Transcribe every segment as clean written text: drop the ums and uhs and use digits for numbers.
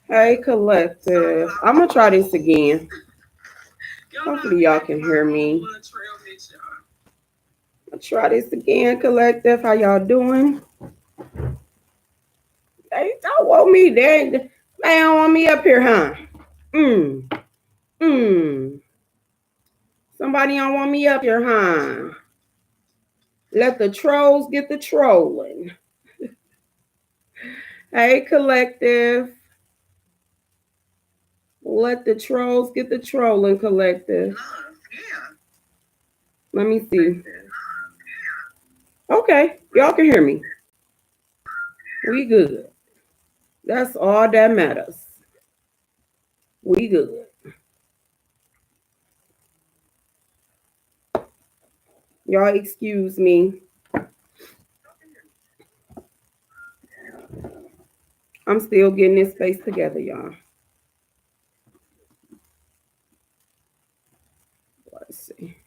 Hey, collective. I'm gonna try this again. Hopefully, y'all can hear me. I'll try this again, collective. How y'all doing? They don't want me there. They don't want me up here, huh? Mm. Mm. Somebody don't want me up here, huh? Let the trolls get the trolling. Hey, collective. Let the trolls get the trolling, collective. Let me see. Okay, y'all can hear me. We good. That's all that matters. We good. Y'all excuse me. I'm still getting this space together, y'all. Let's see.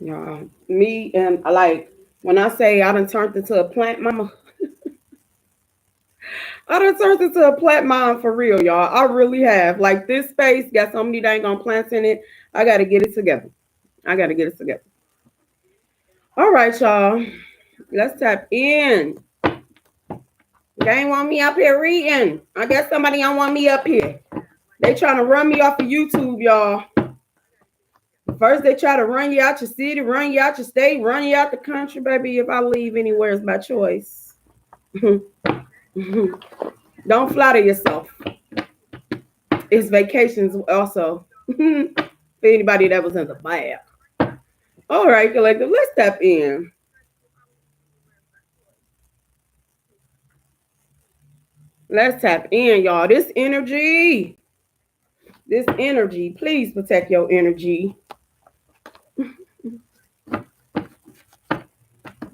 Y'all, me and like when I say I done turned into a plant mama, I done turned into a plant mom for real, y'all. I really have. Like this space got so many dang on plants in it. I gotta get it together. I gotta get it together. All right, y'all. Let's tap in. They ain't want me up here reading. I guess somebody don't want me up here. They trying to run me off of YouTube, y'all. First, they try to run you out your city, run you out your state, run you out the country, baby. If I leave anywhere, it's by choice. Don't flatter yourself. It's vacations also. For anybody that was in the bad. All right, collective, let's step in. Let's tap in, y'all. This energy, please protect your energy.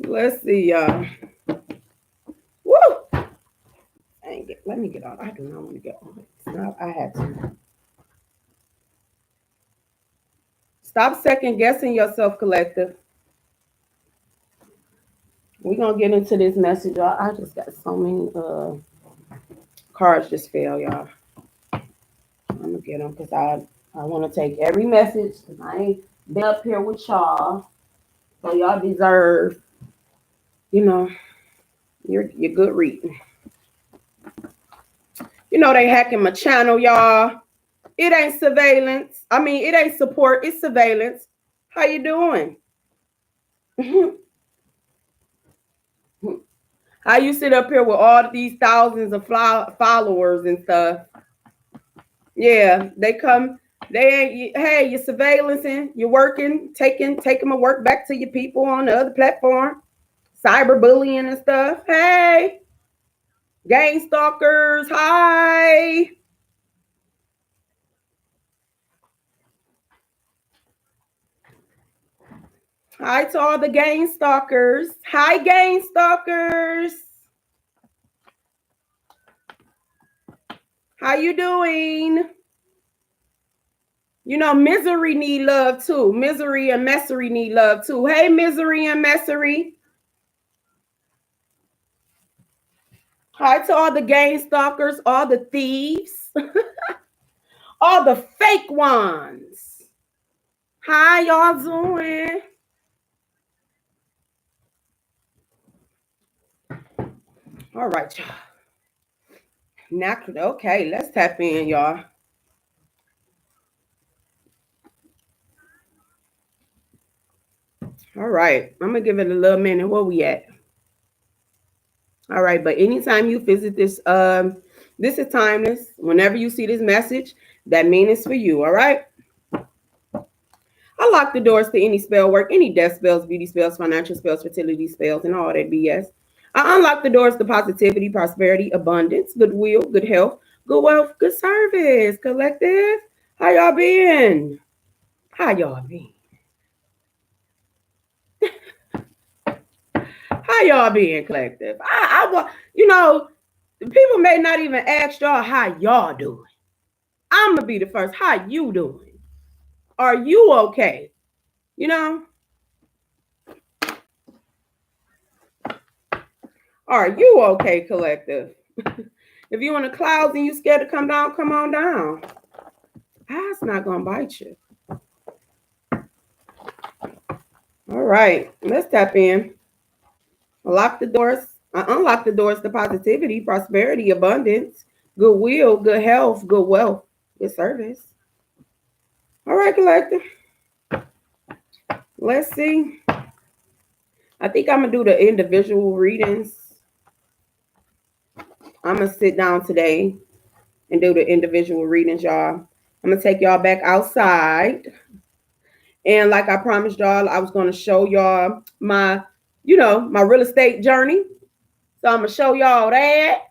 Let's see, y'all. Woo! Let me get on. I do not want to get on. No, I had to. Stop second guessing yourself, collective. We're gonna get into this message, y'all. I just got so many cards just fell, y'all. I'm gonna get them because I want to take every message because I ain't been up here with y'all, so y'all deserve, you know, your good reading. You know they hacking my channel, y'all. It ain't surveillance. I mean, it ain't support. It's surveillance. How you doing? How you sit up here with all these thousands of followers and stuff? Yeah, they come. They ain't. Hey, you're surveillancing. You're working, taking my work back to your people on the other platform, cyberbullying and stuff. Hey, gang stalkers. Hi. Hi to all the gang stalkers. Hi, gang stalkers. How you doing? You know, misery need love too. Misery and messery need love too. Hey, misery and messery. Hi to all the gang stalkers, all the thieves, all the fake ones. How y'all doing? All right, y'all. Now, okay, let's tap in, y'all. All right, I'm gonna give it a little minute. Where we at? All right, but anytime you visit this, this is timeless. Whenever you see this message, that means it's for you. All right. I lock the doors to any spell work, any death spells, beauty spells, financial spells, fertility spells, and all that BS. I unlock the doors to positivity, prosperity, abundance, goodwill, good health, good wealth, good service. Collective, how y'all been? How y'all been? How y'all been, collective? I want, you know, people may not even ask y'all how y'all doing. I'm gonna be the first. How you doing? Are you okay? You know, Are you okay, collective? If you in the clouds and you scared to come down, come on down. That's not gonna bite you. All right, let's tap in. Lock the doors. Unlock the doors to positivity, prosperity, abundance, goodwill, good health, good wealth, good service. All right, collective. Let's see. I think I'm gonna do the individual readings. I'm gonna sit down today and do the individual readings, y'all. I'm gonna take y'all back outside. And like I promised y'all, I was gonna show y'all my, my real estate journey. So I'm gonna show y'all that.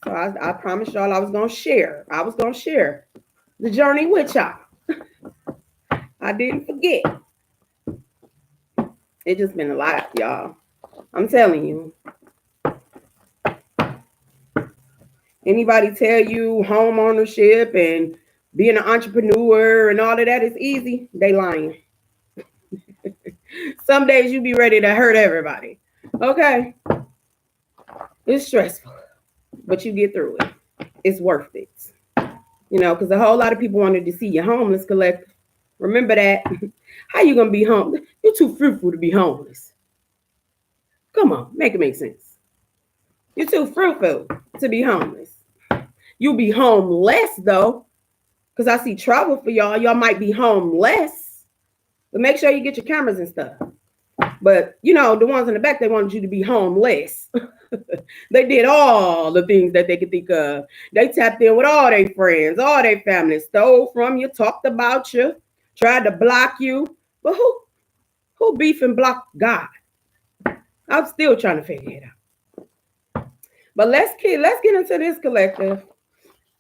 So I promised y'all I was gonna share. I was gonna share the journey with y'all. I didn't forget. It just been a lot, y'all. I'm telling you. Anybody tell you home ownership and being an entrepreneur and all of that is easy, they lying. Some days you be ready to hurt everybody. Okay. It's stressful, but you get through it. It's worth it. Because a whole lot of people wanted to see you homeless, collective. Remember that. How you gonna be homeless? You're too fruitful to be homeless. Come on, make it make sense. You're too fruitful to be homeless. You'll be homeless though, because I see trouble for y'all. Y'all might be homeless, but make sure you get your cameras and stuff. But the ones in the back, they wanted you to be homeless. They did all the things that they could think of. They tapped in with all their friends, all their family, stole from you, talked about you, tried to block you. But who beef and block God? I'm still trying to figure it out. But let's get into this, collective.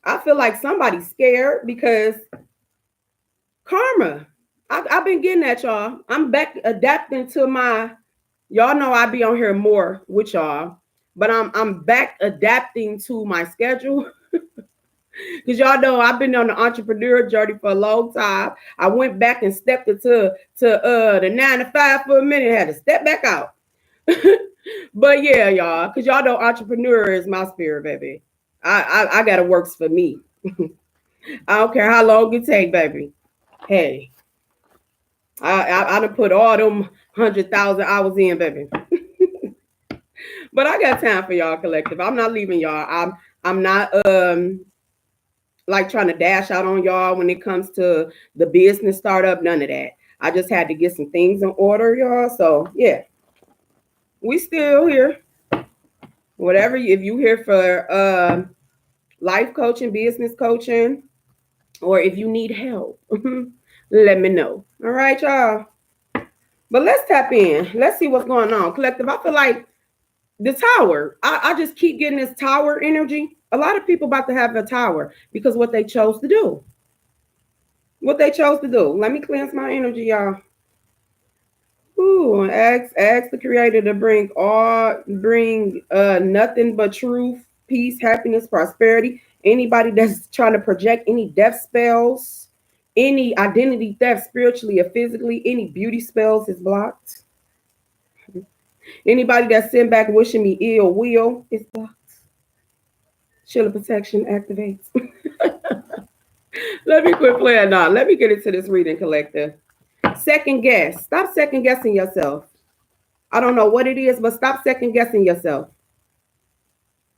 I feel like somebody's scared because karma. I've been getting at y'all. I'm back adapting to y'all know I be on here more with y'all, but I'm back adapting to my schedule. Because y'all know I've been on the entrepreneur journey for a long time. I went back and stepped into the 9 to 5 for a minute, had to step back out. But yeah, y'all, because y'all know entrepreneur is my spirit, baby. I gotta works for me. I don't care how long it take, baby. Hey, I done put all them 100,000 hours in, baby. But I got time for y'all, collective. I'm not leaving y'all. I'm not like trying to dash out on y'all when it comes to the business startup. None of that. I just had to get some things in order, y'all. So yeah, we still here. Whatever, if you here for life coaching, business coaching, or if you need help, let me know. All right, y'all. But let's tap in. Let's see what's going on, collective. I feel like the tower. I just keep getting this tower energy. A lot of people about to have a tower because what they chose to do. What they chose to do. Let me cleanse my energy, y'all. Ooh, ask the creator to bring nothing but truth, peace, happiness, prosperity. Anybody that's trying to project any death spells, any identity theft spiritually or physically, any beauty spells is blocked. Anybody that's sitting back wishing me ill will is blocked. Shield of protection activates. Let me quit playing now. Let me get into this reading, collective. Second guess. Stop second guessing yourself. I don't know what it is, but stop second guessing yourself.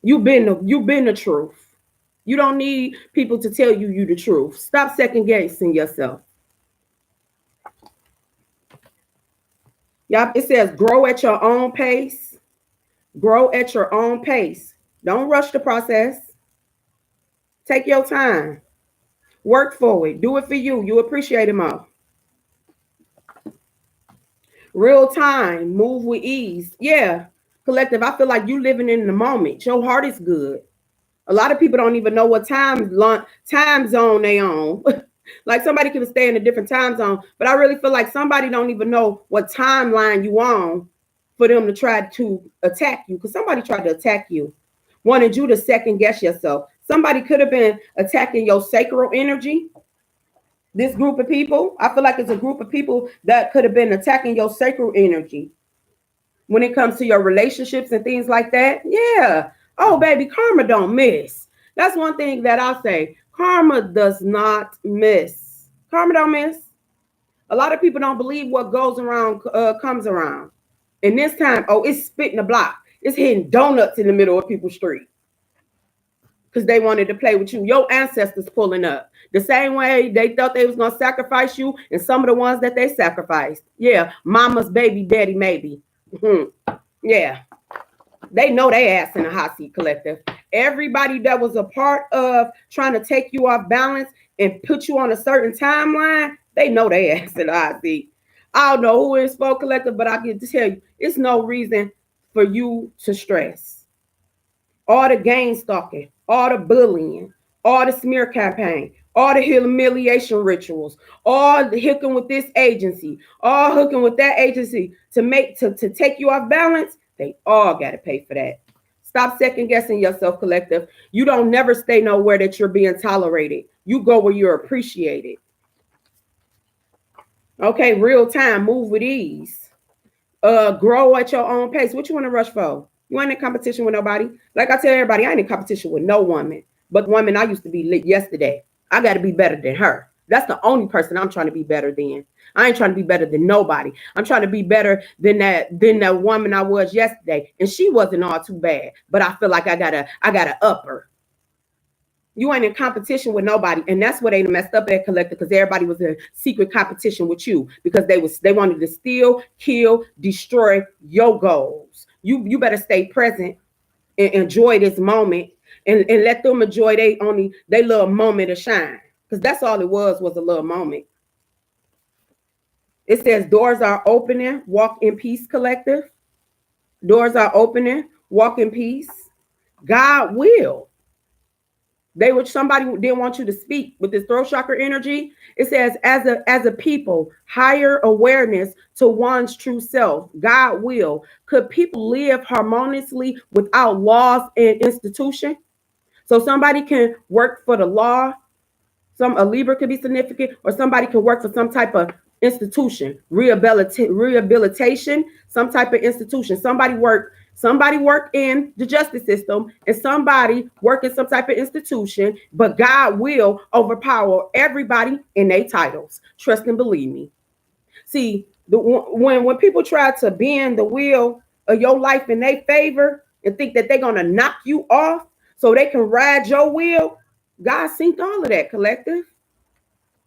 You've been the truth. You don't need people to tell you the truth. Stop second guessing yourself. Y'all, it says grow at your own pace. Grow at your own pace. Don't rush the process. Take your time. Work for it. Do it for you. You appreciate it more. Real time. Move with ease. Yeah. Collective, I feel like you living in the moment. Your heart is good. A lot of people don't even know what time zone they on. Like somebody can stay in a different time zone, but I really feel like somebody don't even know what timeline you on for them to try to attack you, because somebody tried to attack you, wanted you to second guess yourself. Somebody could have been attacking your sacral energy. This group of people, I feel like it's a group of people that could have been attacking your sacral energy when it comes to your relationships and things like that. Yeah. Oh, baby, karma don't miss. That's one thing that I'll say. Karma does not miss. Karma don't miss. A lot of people don't believe what goes around comes around. And this time, oh, it's spitting the block. It's hitting donuts in the middle of people's street because they wanted to play with you. Your ancestors pulling up the same way they thought they was gonna sacrifice you, and some of the ones that they sacrificed. Yeah, mama's baby, daddy, maybe. Yeah, they know they ass in the hot seat collective. Everybody that was a part of trying to take you off balance and put you on a certain timeline, they know they ass in the hot seat. I don't know who is Folk Collective, but I get to tell you, it's no reason for you to stress. All the gang stalking, all the bullying, all the smear campaign, all the humiliation rituals, all the hooking with this agency, all hooking with that agency to take you off balance, they all got to pay for that. Stop second guessing yourself, collective. You don't never stay nowhere that you're being tolerated. You go where you're appreciated. Okay, real time, move with ease. Grow at your own pace. What you want to rush for? You ain't in competition with nobody. Like I tell everybody, I ain't in competition with no woman. But the woman I used to be lit yesterday, I got to be better than her. That's the only person I'm trying to be better than. I ain't trying to be better than nobody. I'm trying to be better than that woman I was yesterday. And she wasn't all too bad. But I feel like I gotta up her. You ain't in competition with nobody, and that's what they messed up at collective, because everybody was in secret competition with you because they wanted to steal, kill, destroy your goals. You better stay present and enjoy this moment and let them enjoy they little moment of shine, because that's all it was a little moment. It says doors are opening, walk in peace, collective. Doors are opening, walk in peace. God will. Somebody didn't want you to speak with this throat chakra energy. It says, as a people, higher awareness to one's true self, God will. Could people live harmoniously without laws and institution? So somebody can work for the law. A Libra could be significant, or somebody can work for some type of institution, rehabilitation, some type of institution. Somebody work in the justice system, and somebody work in some type of institution, but God will overpower everybody in their titles. Trust and believe me. See, when people try to bend the wheel of your life in their favor and think that they're going to knock you off so they can ride your wheel, God synced all of that, collective.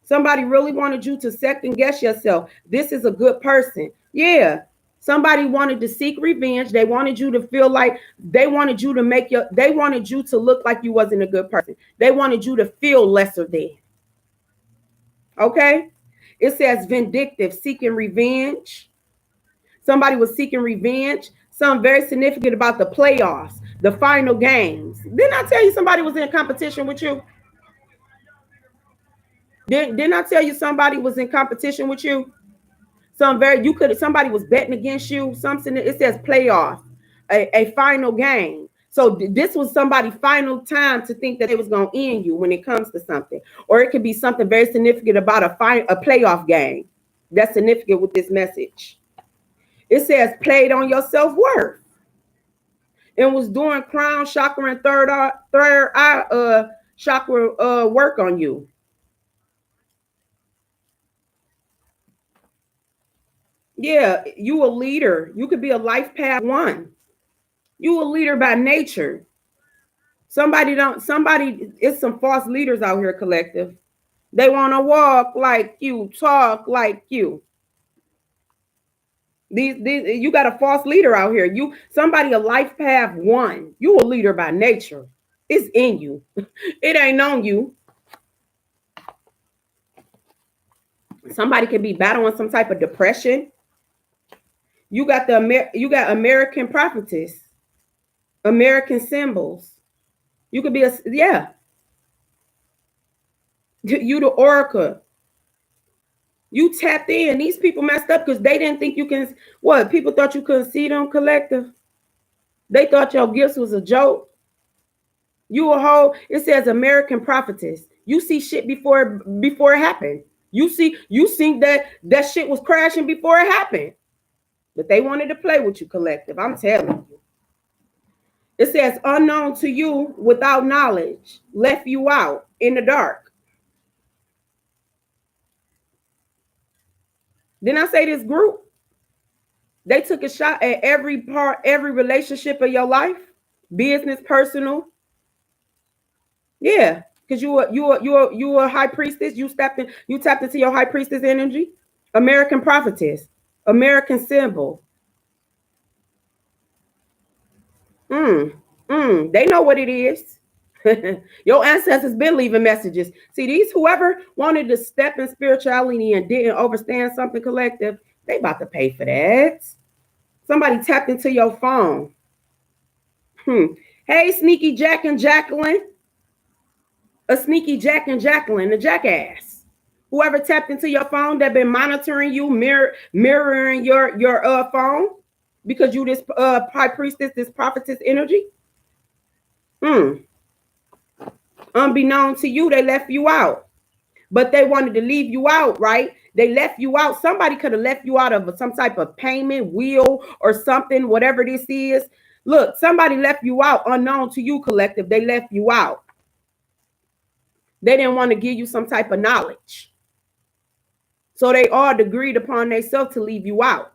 Somebody really wanted you to second guess yourself. This is a good person. Yeah. Somebody wanted to seek revenge. They wanted you to feel like they wanted you to look like you wasn't a good person. They wanted you to feel lesser than. Okay? It says vindictive, seeking revenge. Somebody was seeking revenge. Something very significant about the playoffs, the final games. Didn't I tell you somebody was in competition with you? Didn't I tell you somebody was in competition with you? Somebody was betting against you. Something, it says playoff, a final game. So this was somebody's final time to think that it was going to end you when it comes to something. Or it could be something very significant about a playoff game that's significant with this message. It says played on your self-worth. It was doing crown chakra and third eye chakra work on you. Yeah, you a leader. You could be a life path one. You a leader by nature. It's some false leaders out here, collective. They want to walk like you, talk like you. These you got a false leader out here. Somebody a life path one. You a leader by nature. It's in you. It ain't on you. Somebody can be battling some type of depression. You got American prophetess, American symbols. You could be you the oracle. You tapped in. These people messed up because they didn't think you can. What? People thought you couldn't see them, collective. They thought your gifts was a joke. You a whole. It says American prophetess. You see shit before it happened. You think that shit was crashing before it happened. But they wanted to play with you, collective. I'm telling you. It says unknown to you without knowledge, left you out in the dark. Then I say this group, they took a shot at every part, every relationship of your life, business, personal. Yeah, because you a high priestess. You tapped into your high priestess energy. American prophetess, American symbol. They know what it is. Your ancestors been leaving messages. See, these whoever wanted to step in spirituality and didn't understand something collective, they about to pay for that. Somebody tapped into your phone. Hey, sneaky Jack and Jacqueline. A sneaky Jack and Jacqueline, a jackass. Whoever tapped into your phone that been monitoring you, mirroring your phone because you this high priestess, this prophetess energy. Unbeknown to you, they left you out. But they wanted to leave you out, right? They left you out. Somebody could have left you out of some type of payment, will, or something, whatever this is. Look, somebody left you out, unknown to you, collective. They left you out. They didn't want to give you some type of knowledge. So they all agreed upon themselves to leave you out.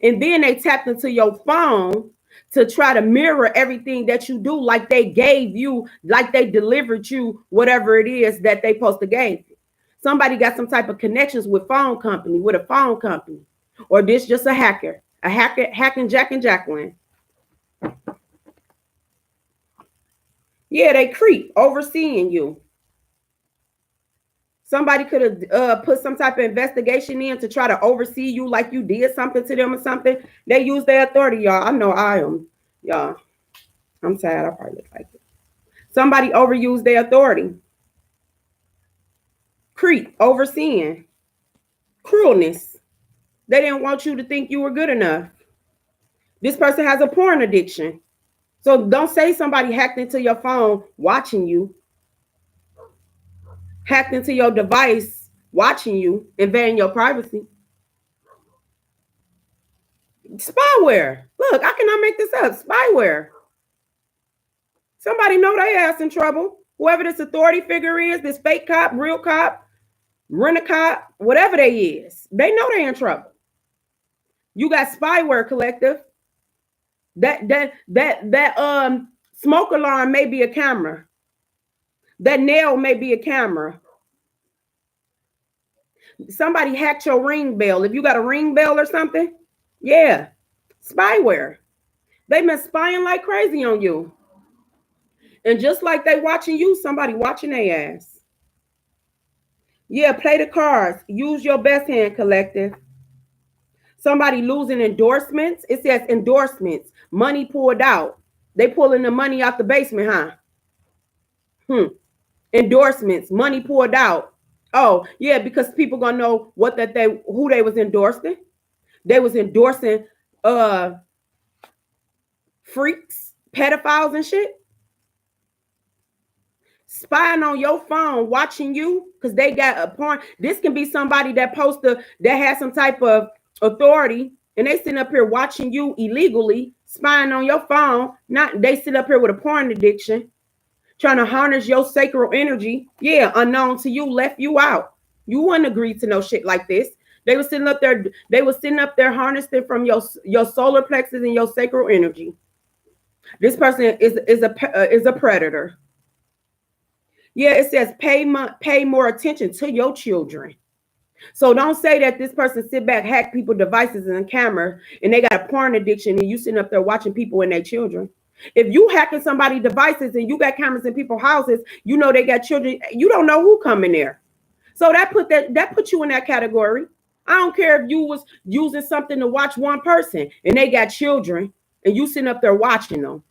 And then they tapped into your phone to try to mirror everything that you do, like they gave you, like they delivered you, whatever it is that they supposed to give you. Somebody got some type of connections with a phone company, or this just a hacker, hacking Jack and Jacqueline. Yeah, they creep, overseeing you. Somebody could have put some type of investigation in to try to oversee you like you did something to them or something. They use their authority, y'all. I know I am, y'all. I'm sad. I probably look like it. Somebody overused their authority. Creep, overseeing. Cruelness. They didn't want you to think you were good enough. This person has a porn addiction. So don't say somebody hacked into your phone watching you. Hacked into your device watching you, invading your privacy. Spyware. Look, I cannot make this up. Spyware. Somebody know they ass in trouble. Whoever this authority figure is, this fake cop, real cop, rent-a-cop, whatever they is, they know they in trouble. You got spyware, collective. That smoke alarm may be a camera. That nail may be a camera. Somebody hacked your ring bell. If you got a ring bell or something, yeah, spyware. They've been spying like crazy on you. And just like they watching you, somebody watching their ass. Yeah, play the cards. Use your best hand, collective. Somebody losing endorsements. It says endorsements. Money pulled out. They pulling the money out the basement, huh? Endorsements. Money pulled out. Oh, yeah, because people gonna know who they was endorsing. They was endorsing freaks, pedophiles and shit. Spying on your phone, watching you, because they got a porn. This can be somebody that has some type of authority, and they sitting up here watching you illegally, spying on your phone. Not they sit up here with a porn addiction, trying to harness your sacral energy. Yeah, unknown to you, left you out. You wouldn't agree to no shit like this. They were sitting up there. They were sitting up there harnessing from your solar plexus and your sacral energy. This person is a predator. Yeah, it says pay more attention to your children. So don't say that this person sit back, hack people devices and camera, and they got a porn addiction, and you sitting up there watching people and their children. If you hacking somebody's devices and you got cameras in people's houses, you know they got children. You don't know who coming there. So that put you in that category. I don't care if you was using something to watch one person and they got children and you sitting up there watching them.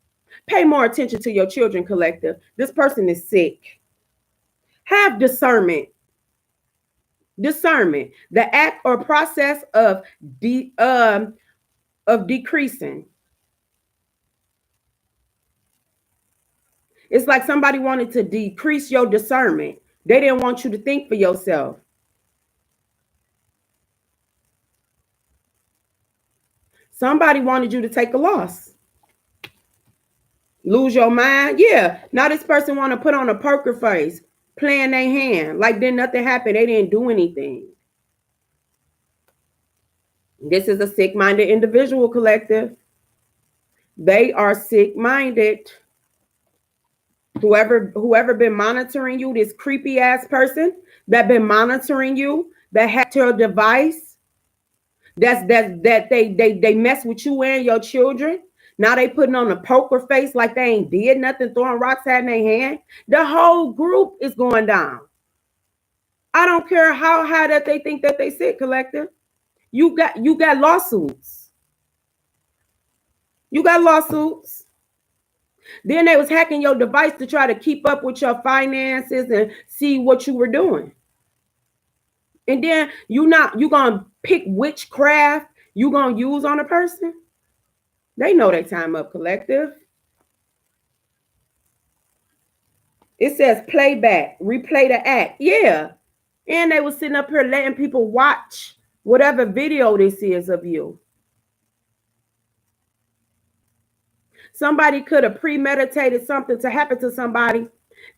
Pay more attention to your children, collective. This person is sick. Have discernment. Discernment, the act or process of decreasing. It's like somebody wanted to decrease your discernment. They didn't want you to think for yourself. Somebody wanted you to take a loss. Lose your mind? Yeah. Now this person want to put on a poker face, playing their hand like then nothing happened. They didn't do anything. This is a sick-minded individual, collective. They are sick-minded. Whoever been monitoring you, this creepy ass person that been monitoring you, that hacked your device, that they mess with you and your children. Now they putting on a poker face like they ain't did nothing, throwing rocks out in their hand. The whole group is going down. I don't care how high that they think that they sit, collective. You got lawsuits. You got lawsuits. Then they was hacking your device to try to keep up with your finances and see what you were doing. And then you gonna pick which craft you gonna use on a person. They know their time up, collective. It says playback, replay the act. Yeah. And they was sitting up here letting people watch whatever video this is of you. Somebody could have premeditated something to happen to somebody.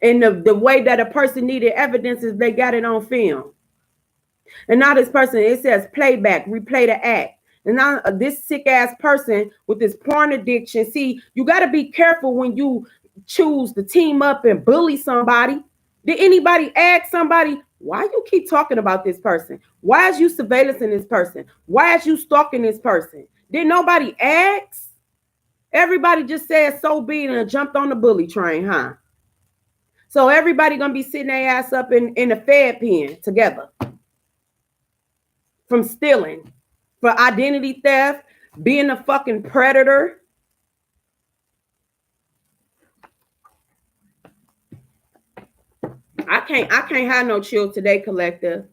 And the way that a person needed evidence is they got it on film. And now this person, it says playback, replay the act. And now this sick ass person with this porn addiction. See, you got to be careful when you choose to team up and bully somebody. Did anybody ask somebody, why you keep talking about this person? Why is you surveillancing this person? Why is you stalking this person? Did nobody ask? Everybody just said so be it and jumped on the bully train, huh? So everybody gonna be sitting their ass up in the Fed pen together. From stealing, for identity theft, being a fucking predator. I can't have no chill today, collective.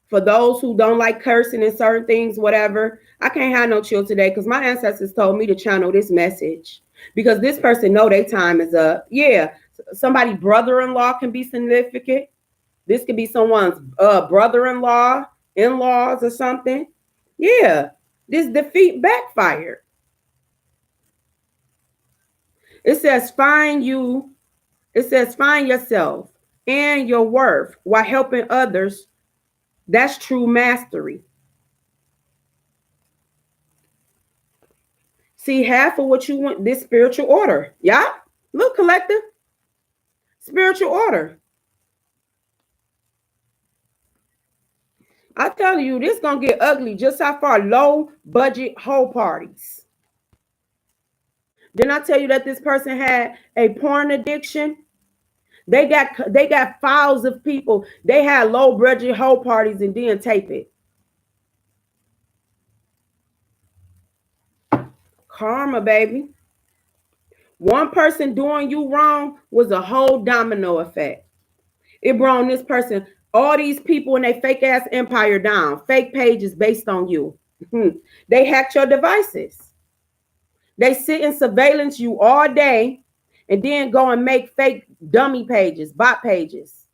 For those who don't like cursing and certain things, whatever, I can't have no chill today because my ancestors told me to channel this message because this person know their time is up. Yeah, somebody brother-in-law can be significant. This could be someone's brother-in-law, in-laws or something. Yeah, this defeat backfired. It says find yourself and your worth while helping others. That's true mastery. See, half of what you want, this spiritual order. Yeah, look, collective. Spiritual order. I tell you, this gonna get ugly just how far low budget whole parties. Didn't I tell you that this person had a porn addiction? They got files of people. They had low budget whole parties and didn't tape it. Karma, baby. One person doing you wrong was a whole domino effect. It brought this person, all these people in their fake ass empire down. Fake pages based on you. They hacked your devices. They sit and surveillance you all day and then go and make fake dummy pages, bot pages.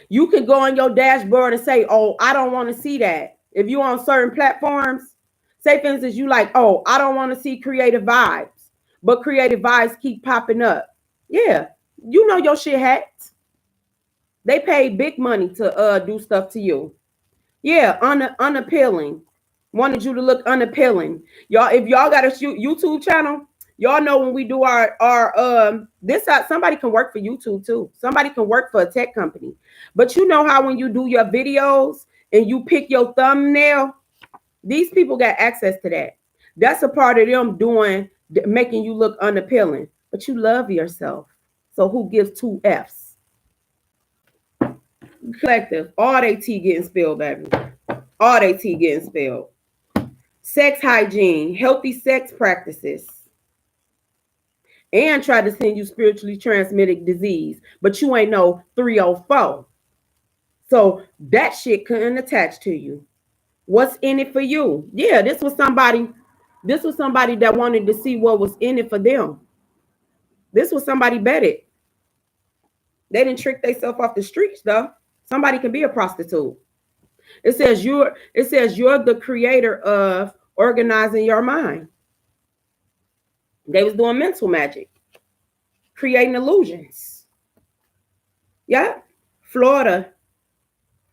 You can go on your dashboard and say, oh, I don't want to see that. If you're on certain platforms, say for instance, you like, oh, I don't want to see Creative Vibes, but Creative Vibes keep popping up. Yeah, you know your shit hacked. They paid big money to do stuff to you. Yeah, unappealing. Wanted you to look unappealing. Y'all, if y'all got a YouTube channel, y'all know when we do our this somebody can work for YouTube too. Somebody can work for a tech company. But you know how when you do your videos and you pick your thumbnail, these people got access to that. That's a part of them doing, making you look unappealing. But you love yourself. So who gives two F's? Collective. All they tea getting spilled, baby. All they tea getting spilled. Sex hygiene, healthy sex practices, and try to send you spiritually transmitted disease, but you ain't no 304. So that shit couldn't attach to you. What's in it for you? Yeah, this was somebody that wanted to see what was in it for them. This was somebody betted. They didn't trick themselves off the streets though. Somebody can be a prostitute. It says you're the creator of organizing your mind. They was doing mental magic, creating illusions. Yeah. Florida,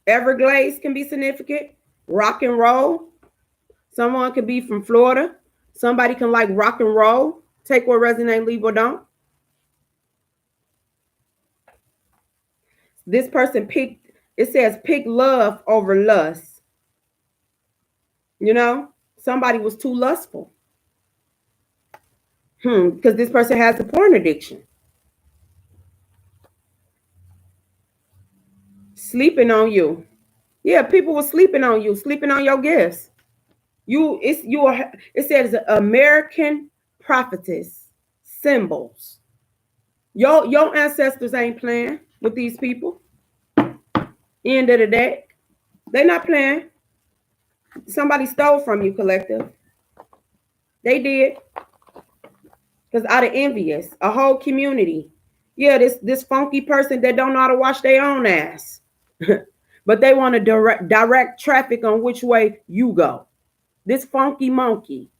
Everglades can be significant. Rock and roll. Someone could be from Florida. Somebody can like rock and roll. Take what resonate, leave or don't. This person picked, it says pick love over lust. You know, somebody was too lustful. Because this person has a porn addiction. Sleeping on you. Yeah, people were sleeping on you, sleeping on your gifts. It says American prophetess symbols. Your ancestors ain't playing with these people. End of the day, they're not playing. Somebody stole from you, collective. They did. Because out of envious, a whole community. Yeah, this funky person that don't know how to wash their own ass. But they want to direct traffic on which way you go. This funky monkey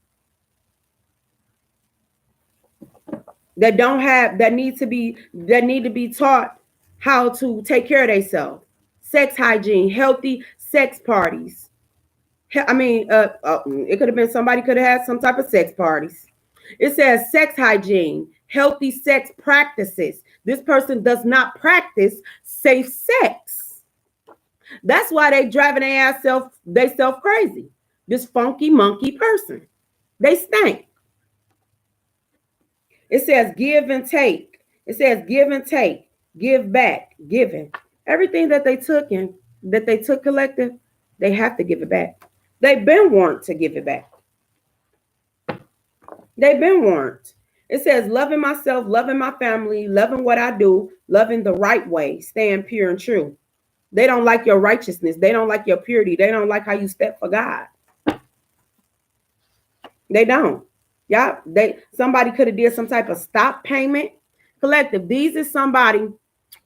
that need to be taught how to take care of themselves. Sex hygiene, healthy sex parties. I mean, it could have been somebody could have had some type of sex parties. It says sex hygiene, healthy sex practices. This person does not practice safe sex. That's why they driving their ass self crazy. This funky monkey person. They stink. It says give and take. It says give and take, give back, giving. Everything that they took collective, they have to give it back. They've been warned to give it back. They've been warned. It says loving myself, loving my family, loving what I do, loving the right way, staying pure and true. They don't like your righteousness. They don't like your purity. They don't like how you step for God. They don't. Yeah, somebody could have did some type of stop payment. Collective. These is somebody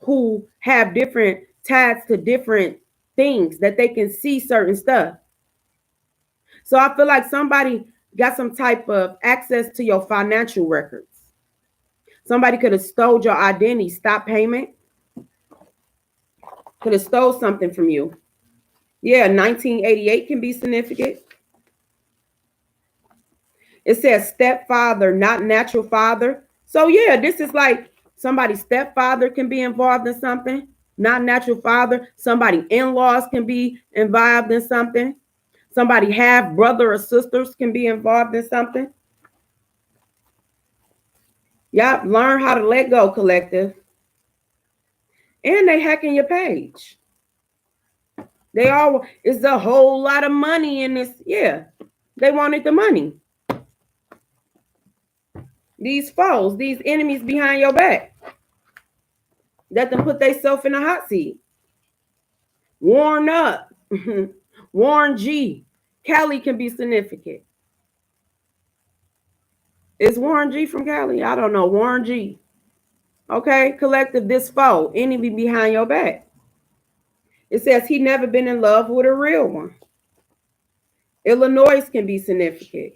who have different ties to different things that they can see certain stuff. So I feel like somebody got some type of access to your financial records. Somebody could have stole your identity, stop payment. Could have stole something from you. Yeah, 1988 can be significant. It says stepfather, not natural father. So yeah, this is like somebody's stepfather can be involved in something, not natural father. Somebody in-laws can be involved in something. Somebody half brother or sisters can be involved in something. Yep, learn how to let go, collective. And they hacking your page. It's a whole lot of money in this. Yeah, they wanted the money. These foes, these enemies behind your back, that them put themselves in a hot seat. Warren up. Warren G. Cali can be significant. Is Warren G from Cali? I don't know. Warren G. Okay, collective, this foe, enemy behind your back. It says he never been in love with a real one. Illinois can be significant.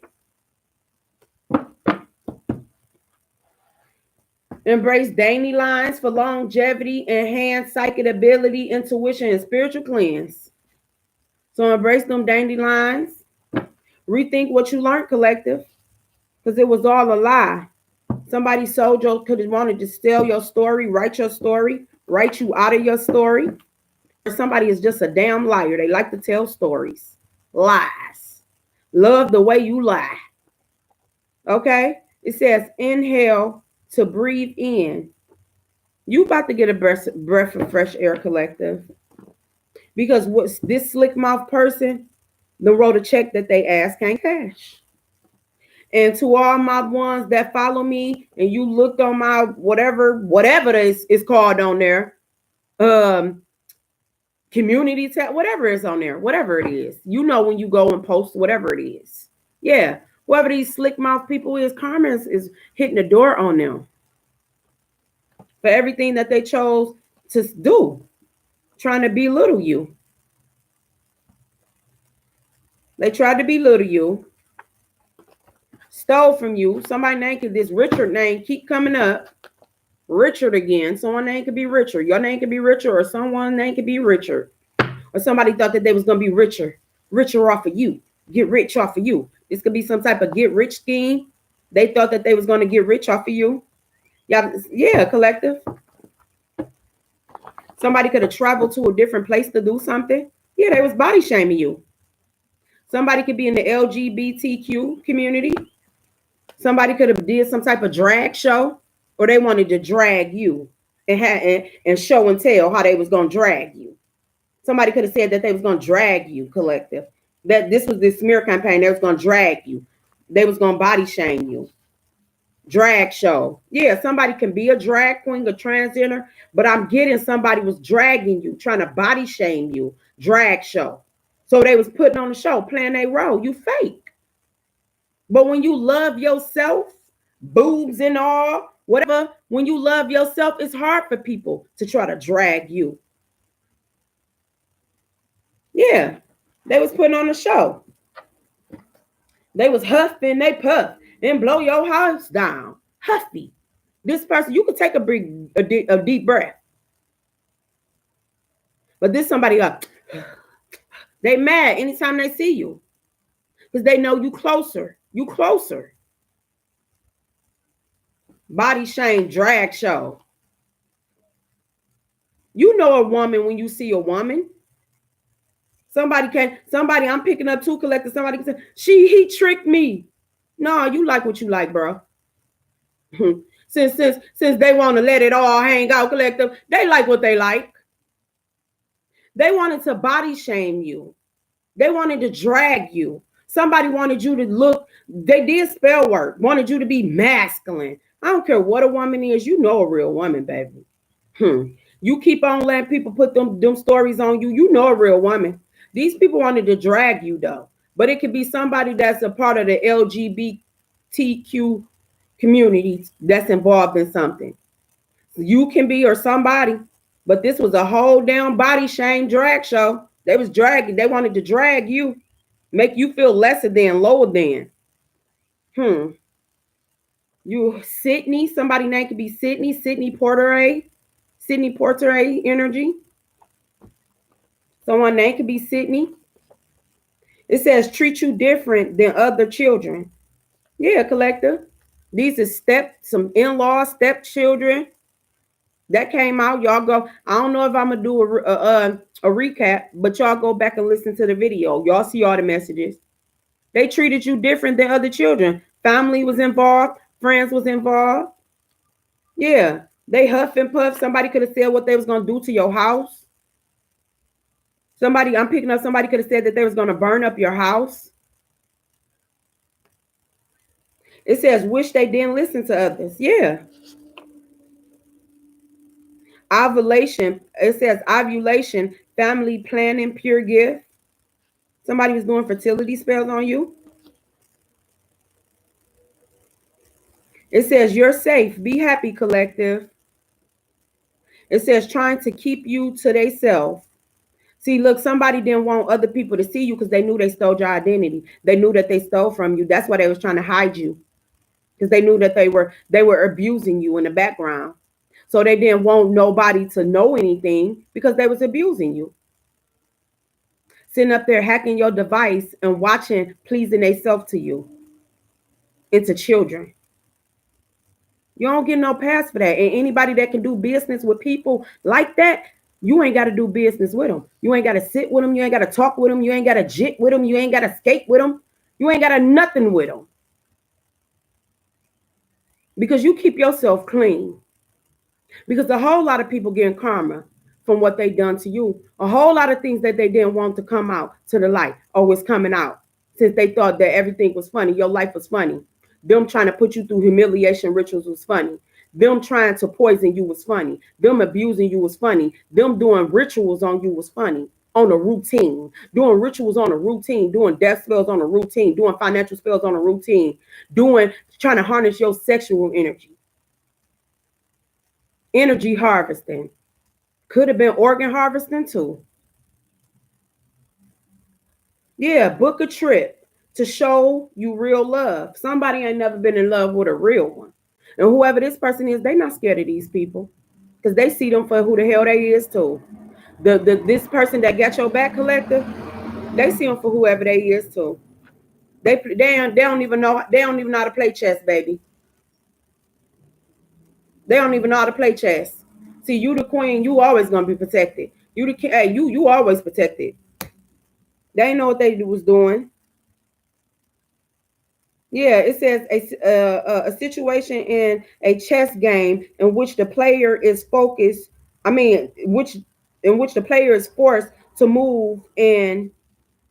Embrace dandelions for longevity, enhance psychic ability, intuition, and spiritual cleanse. So embrace them dandelions. Rethink what you learned, collective, because it was all a lie. Somebody sold you, could have wanted to steal your story, write you out of your story. Or somebody is just a damn liar. They like to tell stories. Lies. Love the way you lie. Okay? It says inhale to breathe in. You about to get a breath of fresh air, collective. Because what's this slick mouth person, the wrote a check that they ask can't cash. And to all my ones that follow me, and you looked on my whatever this is called on there, community tab, whatever is on there, whatever it is, you know, when you go and post whatever it is, yeah, whoever these slick mouth people is, karma is hitting the door on them for everything that they chose to do, trying to belittle you. They tried to belittle you, stole from you. Somebody named this Richard name keep coming up. Richard again. Someone name could be Richard. Your name could be Richard, or someone name could be Richard. Or somebody thought that they was gonna be richer off of you. Get rich off of you. This could be some type of get rich scheme. They thought that they was gonna get rich off of you. Yeah, collective. Somebody could have traveled to a different place to do something. Yeah, they was body shaming you. Somebody could be in the LGBTQ community. Somebody could have did some type of drag show, or they wanted to drag you and show and tell how they was gonna drag you. Somebody could have said that they was gonna drag you, collective. That this was this smear campaign. They was gonna drag you. They was gonna body shame you. Drag show. Yeah, somebody can be a drag queen, a transgender, but I'm getting somebody was dragging you, trying to body shame you. Drag show. So they was putting on the show, playing a role. You fake. But when you love yourself, boobs and all, whatever, when you love yourself, it's hard for people to try to drag you. Yeah, they was putting on the show. They was huffing, they puff and blow your house down. Huffy. This person, you could take a deep breath. But this somebody up. They mad anytime they see you. Because they know you closer. You closer. Body shame, drag show. You know a woman when you see a woman. Somebody I'm picking up two collectors. Somebody can say, he tricked me. No, you like what you like, bro. since they want to let it all hang out, collective, they like what they like. They wanted to body shame you. They wanted to drag you. Somebody wanted you to look, they did spell work, wanted you to be masculine. I don't care what a woman is, you know a real woman, baby. You keep on letting people put them stories on you, you know a real woman. These people wanted to drag you though. But it could be somebody that's a part of the LGBTQ community that's involved in something. You can be or somebody, but this was a whole damn body shame drag show. They was dragging, they wanted to drag you, make you feel lesser than, lower than. You Sydney, somebody name could be Sydney Porter energy. Someone name could be Sydney. It says treat you different than other children. Yeah, collective. These is some in-laws, stepchildren that came out. Y'all go. I don't know if I'm gonna do a recap, but y'all go back and listen to the video. Y'all see all the messages. They treated you different than other children. Family was involved. Friends was involved. Yeah, they huff and puff. Somebody could have said what they was gonna do to your house. I'm picking up. Somebody could have said that they was gonna burn up your house. It says, wish they didn't listen to others. Yeah. Ovulation. It says ovulation, family planning, pure gift. Somebody was doing fertility spells on you. It says you're safe. Be happy, collective. It says trying to keep you to themselves. See, look, somebody didn't want other people to see you because they knew they stole your identity. They knew that they stole from you. That's why they was trying to hide you. Because they knew that they were abusing you in the background. So they didn't want nobody to know anything because they was abusing you. Sitting up there hacking your device and watching, pleasing themselves to you. Into children. You don't get no pass for that. And anybody that can do business with people like that, you ain't got to do business with them. You ain't got to sit with them. You ain't got to talk with them. You ain't got to jit with them. You ain't got to skate with them. You ain't got to nothing with them. Because you keep yourself clean. Because a whole lot of people getting karma from what they done to you. A whole lot of things that they didn't want to come out to the light. Oh, it's coming out. Since they thought that everything was funny. Your life was funny. Them trying to put you through humiliation rituals was funny. Them trying to poison you was funny. Them abusing you was funny. Them doing rituals on you was funny. On a routine. Doing rituals on a routine. Doing death spells on a routine. Doing financial spells on a routine. Trying to harness your sexual energy. Energy harvesting. Could have been organ harvesting too. Yeah, book a trip to show you real love. Somebody ain't never been in love with a real one. And whoever this person is, they not scared of these people because they see them for who the hell they is too. The this person that got your back, collective, they see them for whoever they is too. They don't even know how to play chess, baby. They don't even know how to play chess. See, you the queen, you always gonna be protected. You the king, hey, you always protected. They ain't know what they was doing. Yeah, it says a situation in a chess game in which the player is focused. I mean, which in which the player is forced to move in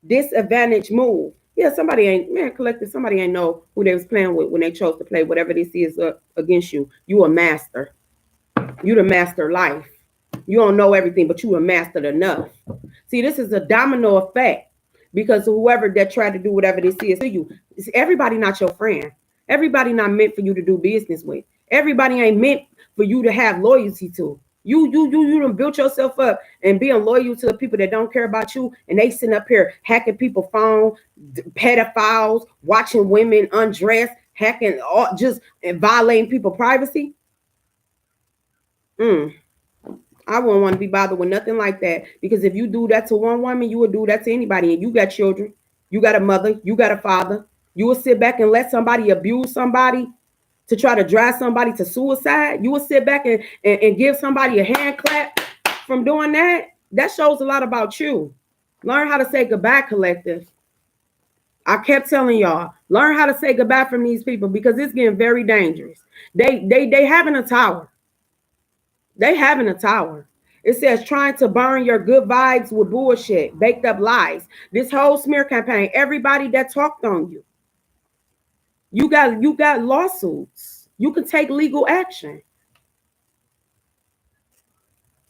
disadvantage move. Yeah, somebody ain't man collected. Somebody ain't know who they was playing with when they chose to play whatever this is against you. You a master. You the master life. You don't know everything, but you have mastered enough. See, this is a domino effect because whoever that tried to do whatever this is to you, everybody not your friend. Everybody not meant for you to do business with. Everybody ain't meant for you to have loyalty to. You done built yourself up and being loyal to the people that don't care about you, and they sitting up here hacking people's phone, pedophiles, watching women undress, hacking all just and violating people's privacy. Mm. I wouldn't want to be bothered with nothing like that because if you do that to one woman, you would do that to anybody. And you got children, you got a mother, you got a father. You will sit back and let somebody abuse somebody to try to drive somebody to suicide. You will sit back and give somebody a hand clap from doing that. That shows a lot about you. Learn how to say goodbye, collective. I kept telling y'all, learn how to say goodbye from these people because it's getting very dangerous. They having a tower. They having a tower. It says trying to burn your good vibes with bullshit, baked up lies. This whole smear campaign, everybody that talked on you, you got lawsuits. You can take legal action.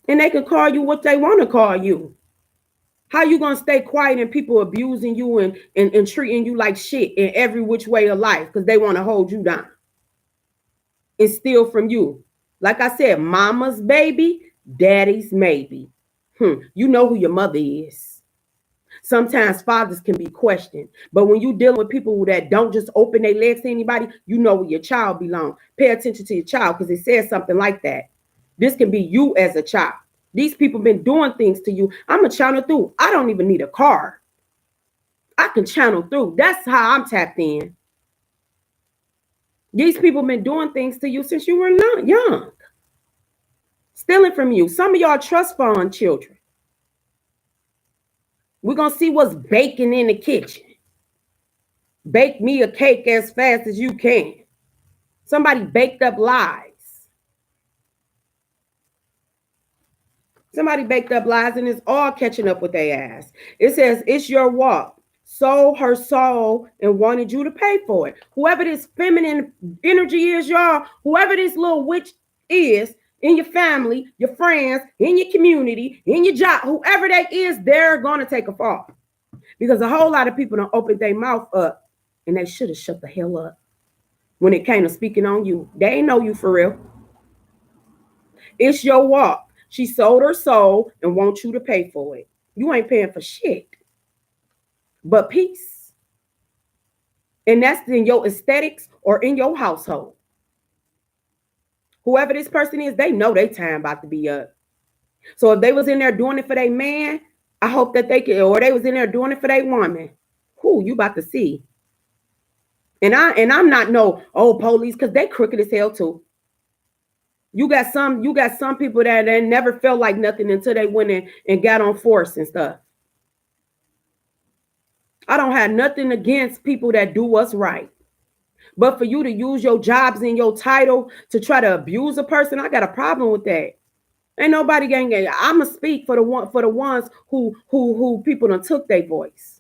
And they can call you what they want to call you. How you gonna stay quiet and people abusing you and treating you like shit in every which way of life because they want to hold you down and steal from you? Like I said, mama's baby, daddy's maybe. You know who your mother is. Sometimes fathers can be questioned, but when you dealing with people that don't just open their legs to anybody, you know where your child belongs. Pay attention to your child because it says something like that. This can be you as a child. These people been doing things to you. I'm a channel through. I don't even need a card. I can channel through. That's how I'm tapped in. These people been doing things to you since you were not young. Stealing from you. Some of y'all trust fund children. We're going to see what's baking in the kitchen. Bake me a cake as fast as you can. Somebody baked up lies. Somebody baked up lies and it's all catching up with their ass. It says, it's your walk. Sold her soul and wanted you to pay for it. Whoever this feminine energy is, y'all, whoever this little witch is in your family, your friends, in your community, in your job, whoever they is, they're going to take a fall. Because a whole lot of people don't open their mouth up and they should have shut the hell up when it came to speaking on you. They ain't know you for real. It's your walk. She sold her soul and wants you to pay for it. You ain't paying for shit but peace. And that's in your aesthetics or in your household. Whoever this person is, they know their time about to be up. So if they was in there doing it for their man, I hope that they could, or they was in there doing it for their woman. Who you about to see? And I'm not no police because they crooked as hell too. You got some people that they never felt like nothing until they went in and got on force and stuff. I don't have nothing against people that do what's right. But for you to use your jobs and your title to try to abuse a person, I got a problem with that. Ain't nobody gang. I'ma speak for the ones who people done took their voice.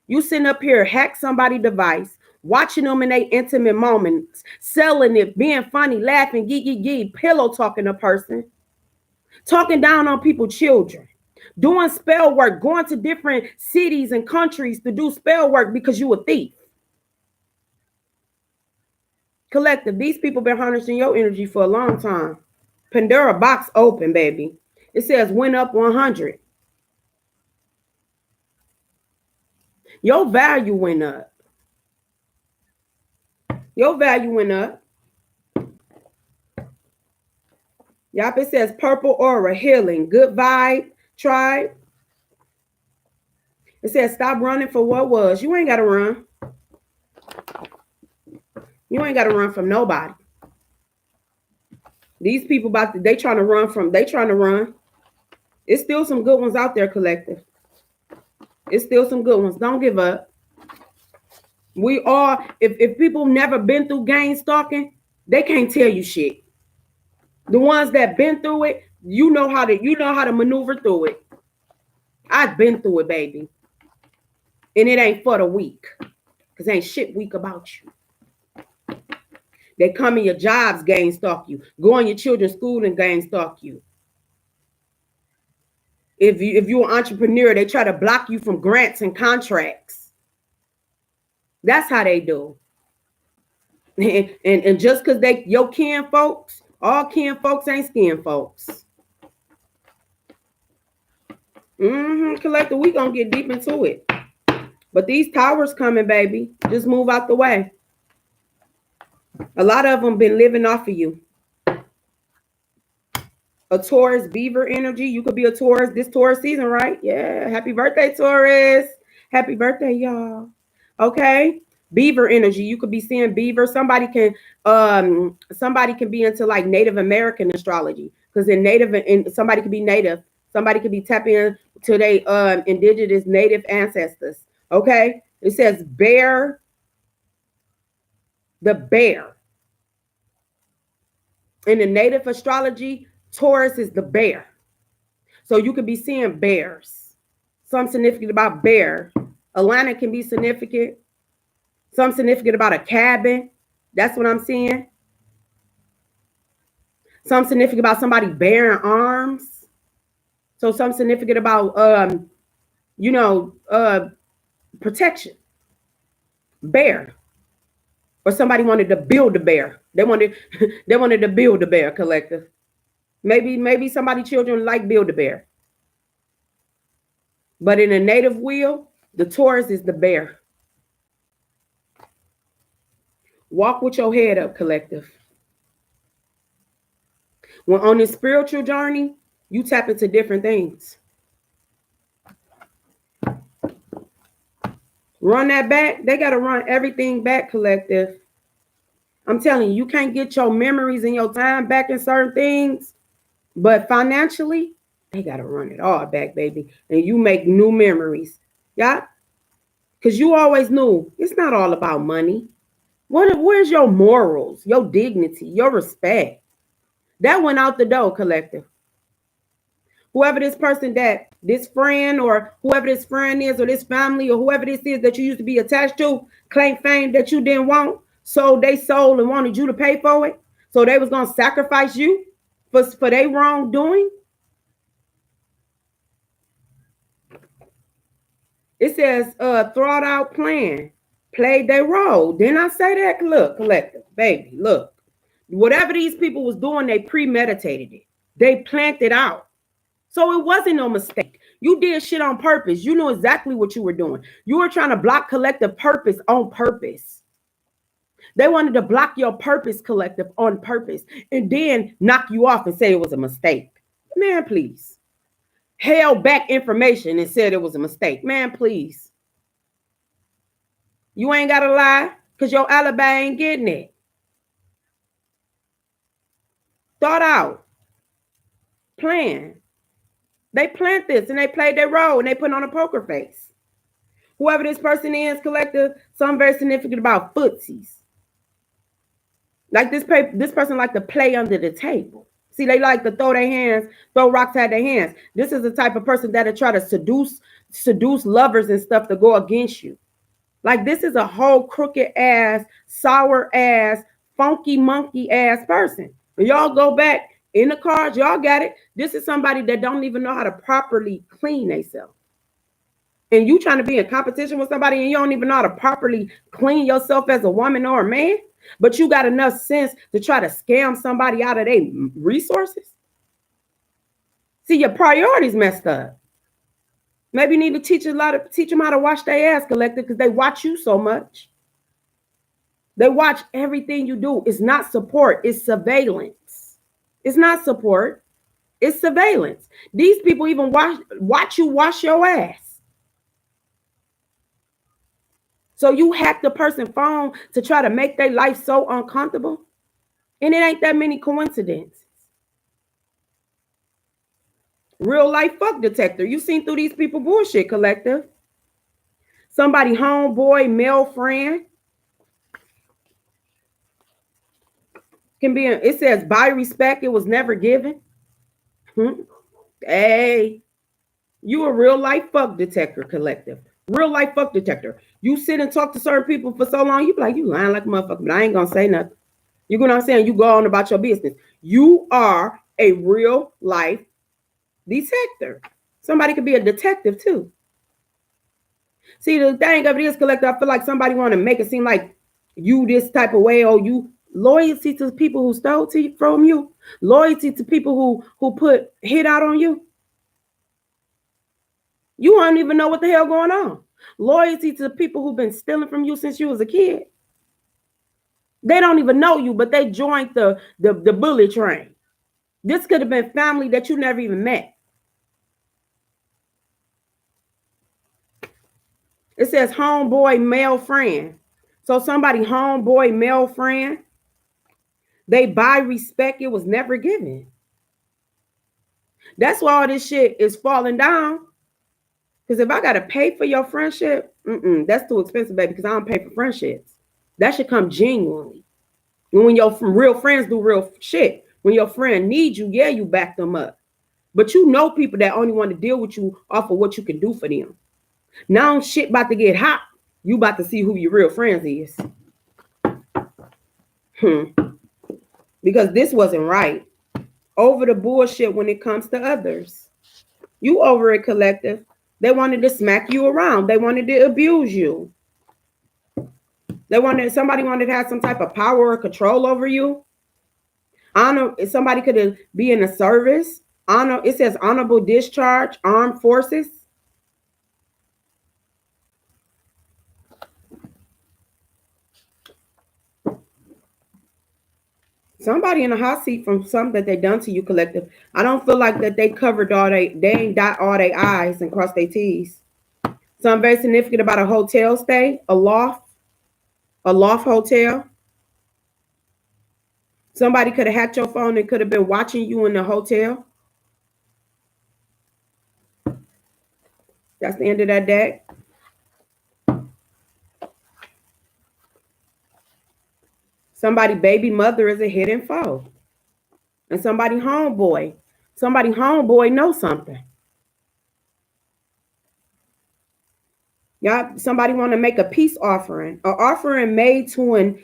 You sitting up here, hack somebody's device, watching them in their intimate moments, selling it, being funny, laughing, gee, pillow talking a person, talking down on people's children, doing spell work, going to different cities and countries to do spell work because you a thief. Collective, these people been harnessing your energy for a long time. Pandora box open, baby. It says went up 100. Your value went up. Your value went up. Yup, it says purple aura, healing, good vibe, tribe. It says stop running for what was. You ain't got to run. You ain't got to run from nobody. These people they trying to run. It's still some good ones out there, collective. It's still some good ones. Don't give up. We are, if people never been through gang stalking, they can't tell you shit. The ones that been through it, you know how to maneuver through it. I've been through it, baby. And it ain't for the weak. Because ain't shit weak about you. They come in your jobs, gang stalk you. Go in your children's school and gang stalk you. If you're an entrepreneur, they try to block you from grants and contracts. That's how they do. And just because your kin folks, all kin folks ain't skin folks. Collective, we gonna get deep into it. But these towers coming, baby. Just move out the way. A lot of them been living off of you. A Taurus, Beaver energy. You could be a Taurus this Taurus season, right? Yeah. Happy birthday, Taurus. Happy birthday, y'all. Okay. Beaver energy. You could be seeing beaver. Somebody can be into like Native American astrology. Because somebody could be native. Somebody could be tapping into their indigenous native ancestors. Okay. It says bear. The bear. In the native astrology, Taurus is the bear. So you could be seeing bears. Something significant about bear. Atlanta can be significant. Something significant about a cabin. That's what I'm seeing. Something significant about somebody bearing arms. So something significant about protection. Bear. Or somebody wanted to build a bear. They wanted to build a bear, collective. Maybe somebody children like Build-A-Bear. But in a native wheel, the Taurus is the bear. Walk with your head up, collective. When on this spiritual journey, you tap into different things. Run that back. They got to run everything back, collective. I'm telling you, you can't get your memories and your time back in certain things. But financially, they got to run it all back, baby. And you make new memories. Yeah? Because you always knew it's not all about money. Where's your morals, your dignity, your respect? That went out the door, collective. Whoever this friend or whoever this friend is or this family or whoever this is that you used to be attached to, claim fame that you didn't want, sold they soul and wanted you to pay for it. So they was going to sacrifice you for their wrongdoing. It says, thought out plan, played their role. Didn't I say that? Look, collective, baby, look. Whatever these people was doing, they premeditated it. They planned it out. So it wasn't no mistake. You did shit on purpose. You knew exactly what you were doing. You were trying to block collective purpose on purpose. They wanted to block your purpose, collective, on purpose, and then knock you off and say it was a mistake. Man, please. Held back information and said it was a mistake. Man, please. You ain't got to lie because your alibi ain't getting it. Thought out. Plan. They planned this and they played their role and they put on a poker face. Whoever this person is, collective, something very significant about footsies. Like this person like to play under the table. See, they like to throw rocks at their hands. This is the type of person that'll try to seduce lovers and stuff to go against you. Like this is a whole crooked ass, sour ass, funky monkey ass person. When y'all go back in the cards, y'all got it. This is somebody that don't even know how to properly clean themselves. And you trying to be in competition with somebody and you don't even know how to properly clean yourself as a woman or a man, but you got enough sense to try to scam somebody out of their resources. See, your priorities messed up. Maybe you need to teach them how to wash their ass, collective, because they watch you so much. They watch everything you do. It's not support, it's surveillance. It's not support, it's surveillance. These people even watch you wash your ass. So you hack the person's phone to try to make their life so uncomfortable. And it ain't that many coincidences. Real life fuck detector. You seen through these people bullshit, collective. Somebody homeboy, male friend. Can be, it says by respect, it was never given. Hey, you a real life fuck detector, collective. Real life fuck detector. You sit and talk to certain people for so long, you be like, you lying like a motherfucker, but I ain't gonna say nothing. You know what I'm saying? You go on about your business. You are a real life detector. Somebody could be a detective too. See, the thing of it is, collective, I feel like somebody want to make it seem like you this type of way, or you loyalty to people who stole from you, loyalty to people who put hit out on you. You don't even know what the hell going on. Loyalty to the people who've been stealing from you since you was a kid. They don't even know you, but they joined the bully train. This could have been family that you never even met. It says homeboy male friend. So somebody homeboy male friend, they buy respect, it was never given. That's why all this shit is falling down. Because if I got to pay for your friendship, that's too expensive, baby, because I don't pay for friendships. That should come genuinely. And when your real friends do real shit, when your friend needs you, yeah, you back them up. But you know people that only want to deal with you off of what you can do for them. Now shit about to get hot. You about to see who your real friends is. Because this wasn't right. Over the bullshit when it comes to others. You over it, collective. They wanted to smack you around. They wanted to abuse you. Somebody wanted to have some type of power or control over you. Honor, somebody could be in a service. Honor, it says honorable discharge, armed forces. Somebody in a hot seat from something that they done to you, collective. I don't feel like that they covered they ain't dot all their I's and crossed their T's. Something very significant about a hotel stay, a loft hotel. Somebody could have hacked your phone and could have been watching you in the hotel. That's the end of that deck. Somebody baby mother is a hidden foe. And somebody homeboy knows something. Y'all, somebody want to make a peace offering. An offering made to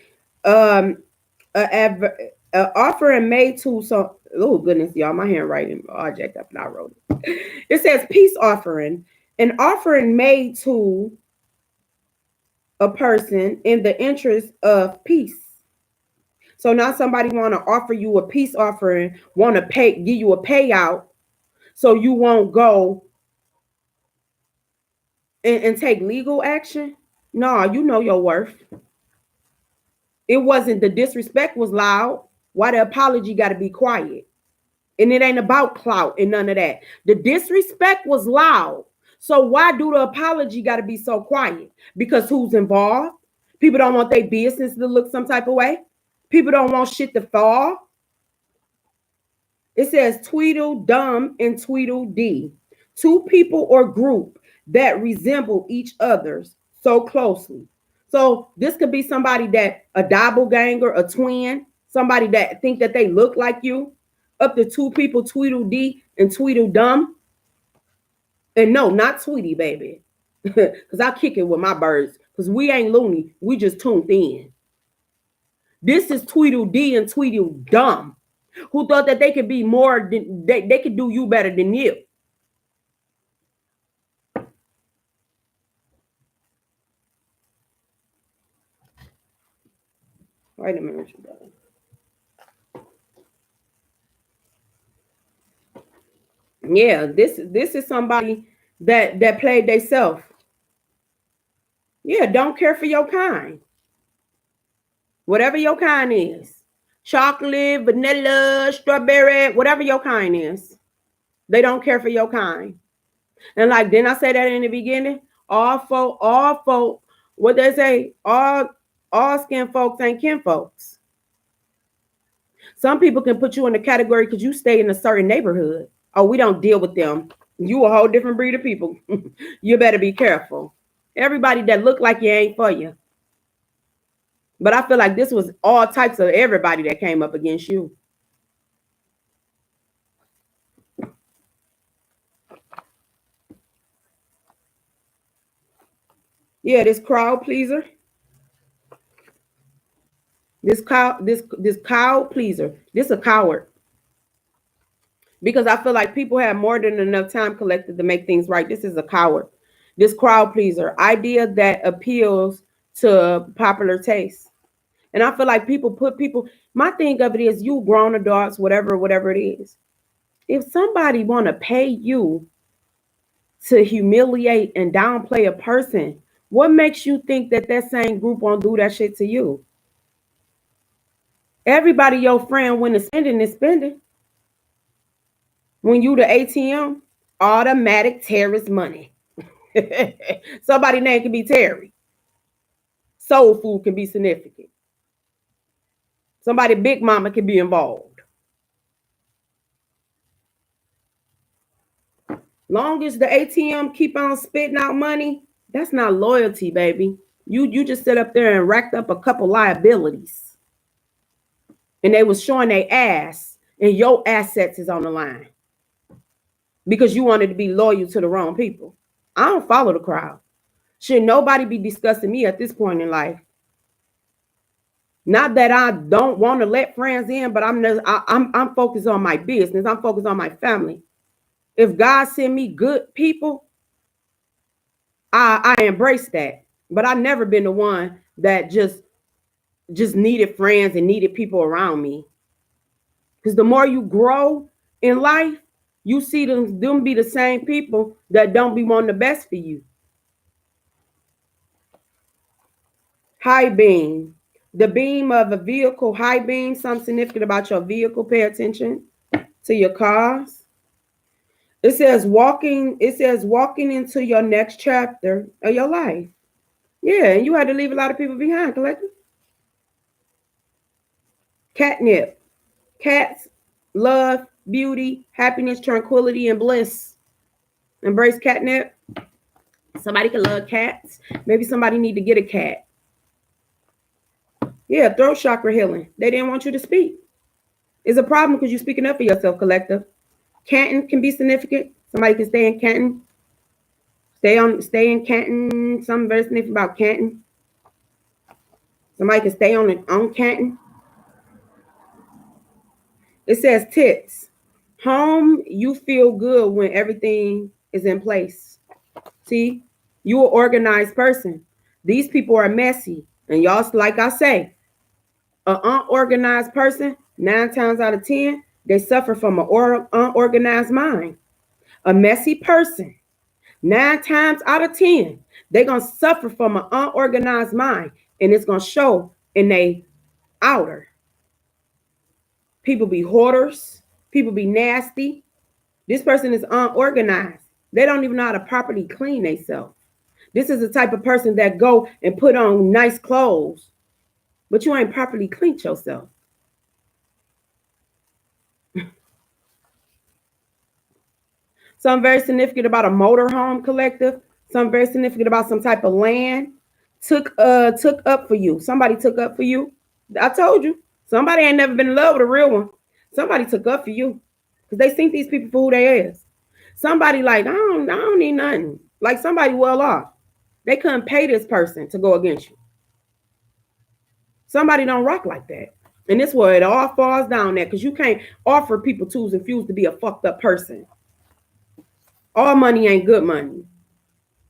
offering made to some, oh goodness, y'all, my handwriting all jacked up and I wrote it. It says peace offering. An offering made to a person in the interest of peace. So now somebody want to offer you a peace offering, want to give you a payout so you won't go and take legal action. No, you know your worth. It wasn't, the disrespect was loud. Why the apology got to be quiet? And it ain't about clout and none of that. The disrespect was loud. So why do the apology got to be so quiet? Because who's involved? People don't want their business to look some type of way. People don't want shit to fall. It says Tweedledum and Tweedledee. Two people or group that resemble each other's so closely. So this could be somebody that a doppelganger, a twin, somebody that think that they look like you. Up to two people, Tweedledee and Tweedledum. And no, not Tweety, baby. Because I kick it with my birds. Because we ain't loony. We just tuned in. This is Tweedledee and Tweedledum, who thought that they could be more than they could do you better than you. Wait a minute, you brother. Yeah, this is somebody that played theyself. Yeah, don't care for your kind. Whatever your kind is. Chocolate, vanilla, strawberry, whatever your kind is. They don't care for your kind. And like, didn't I say that in the beginning? All folk, what they say, all skin folks ain't kin folks. Some people can put you in the category because you stay in a certain neighborhood. Oh, we don't deal with them. You a whole different breed of people. You better be careful. Everybody that look like you ain't for you. But I feel like this was all types of everybody that came up against you. Yeah, this crowd pleaser. This cow pleaser. This a coward. Because I feel like people have more than enough time collected to make things right. This is a coward. This crowd pleaser. Idea that appeals to popular taste. And I feel like my thing of it is you grown adults, whatever it is. If somebody want to pay you to humiliate and downplay a person, what makes you think that same group won't do that shit to you? Everybody your friend when the spending is spending. When you the ATM, automatic terrorist money. Somebody name can be Terry. Soul food can be significant. Somebody big mama can be involved. Long as the ATM keep on spitting out money, that's not loyalty, baby. You just sit up there and racked up a couple liabilities. And they was showing their ass, and your assets is on the line. Because you wanted to be loyal to the wrong people. I don't follow the crowd. Should nobody be discussing me at this point in life? Not that I don't want to let friends in, but I'm focused on my business. I'm focused on my family. If God send me good people, I embrace that. But I've never been the one that just needed friends and needed people around me. Because the more you grow in life, you see them be the same people that don't be wanting the best for you. High beam. The beam of a vehicle, high beam, something significant about your vehicle. Pay attention to your cars. It says walking into your next chapter of your life. Yeah, and you had to leave a lot of people behind, collective. Catnip. Cats love, beauty, happiness, tranquility, and bliss. Embrace catnip. Somebody can love cats. Maybe somebody need to get a cat. Yeah, throat chakra healing. They didn't want you to speak. It's a problem because you're speaking up for yourself, collective. Canton can be significant. Somebody can stay in Canton. Stay in Canton. Something very significant about Canton. Somebody can stay on Canton. It says tips. Home, you feel good when everything is in place. See, you're an organized person. These people are messy. And y'all, like I say, an unorganized person, 9 times out of 10, they suffer from an unorganized mind. A messy person, 9 times out of 10, they're going to suffer from an unorganized mind. And it's going to show in their outer. People be hoarders. People be nasty. This person is unorganized. They don't even know how to properly clean themselves. This is the type of person that go and put on nice clothes, but you ain't properly cleaned yourself. Something very significant about a motorhome, collective. Something very significant about some type of land. Took up for you. Somebody took up for you. I told you. Somebody ain't never been in love with a real one. Somebody took up for you. Because they think these people for who they is. Somebody like, I don't need nothing. Like somebody well off. They couldn't pay this person to go against you. Somebody don't rock like that. And this where it all falls down there. Because you can't offer people tools and fuels to be a fucked up person. All money ain't good money.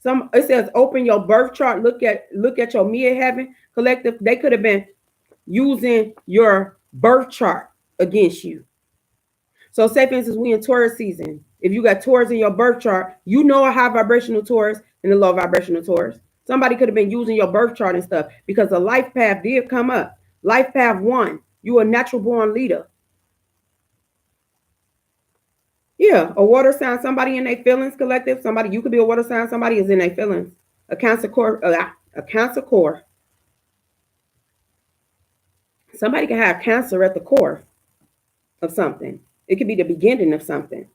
It says open your birth chart. Look at your midheaven collective. They could have been using your birth chart against you. So say for instance, we in Taurus season. If you got Taurus in your birth chart, you know a high vibrational Taurus and a low vibrational Taurus. Somebody could have been using your birth chart and stuff because the life path did come up. Life path 1, you a natural born leader. Yeah, a water sign, somebody in their feelings collective, somebody, you could be a water sign, somebody is in their feelings. A Cancer core, a Cancer core. Somebody can have Cancer at the core of something. It could be the beginning of something.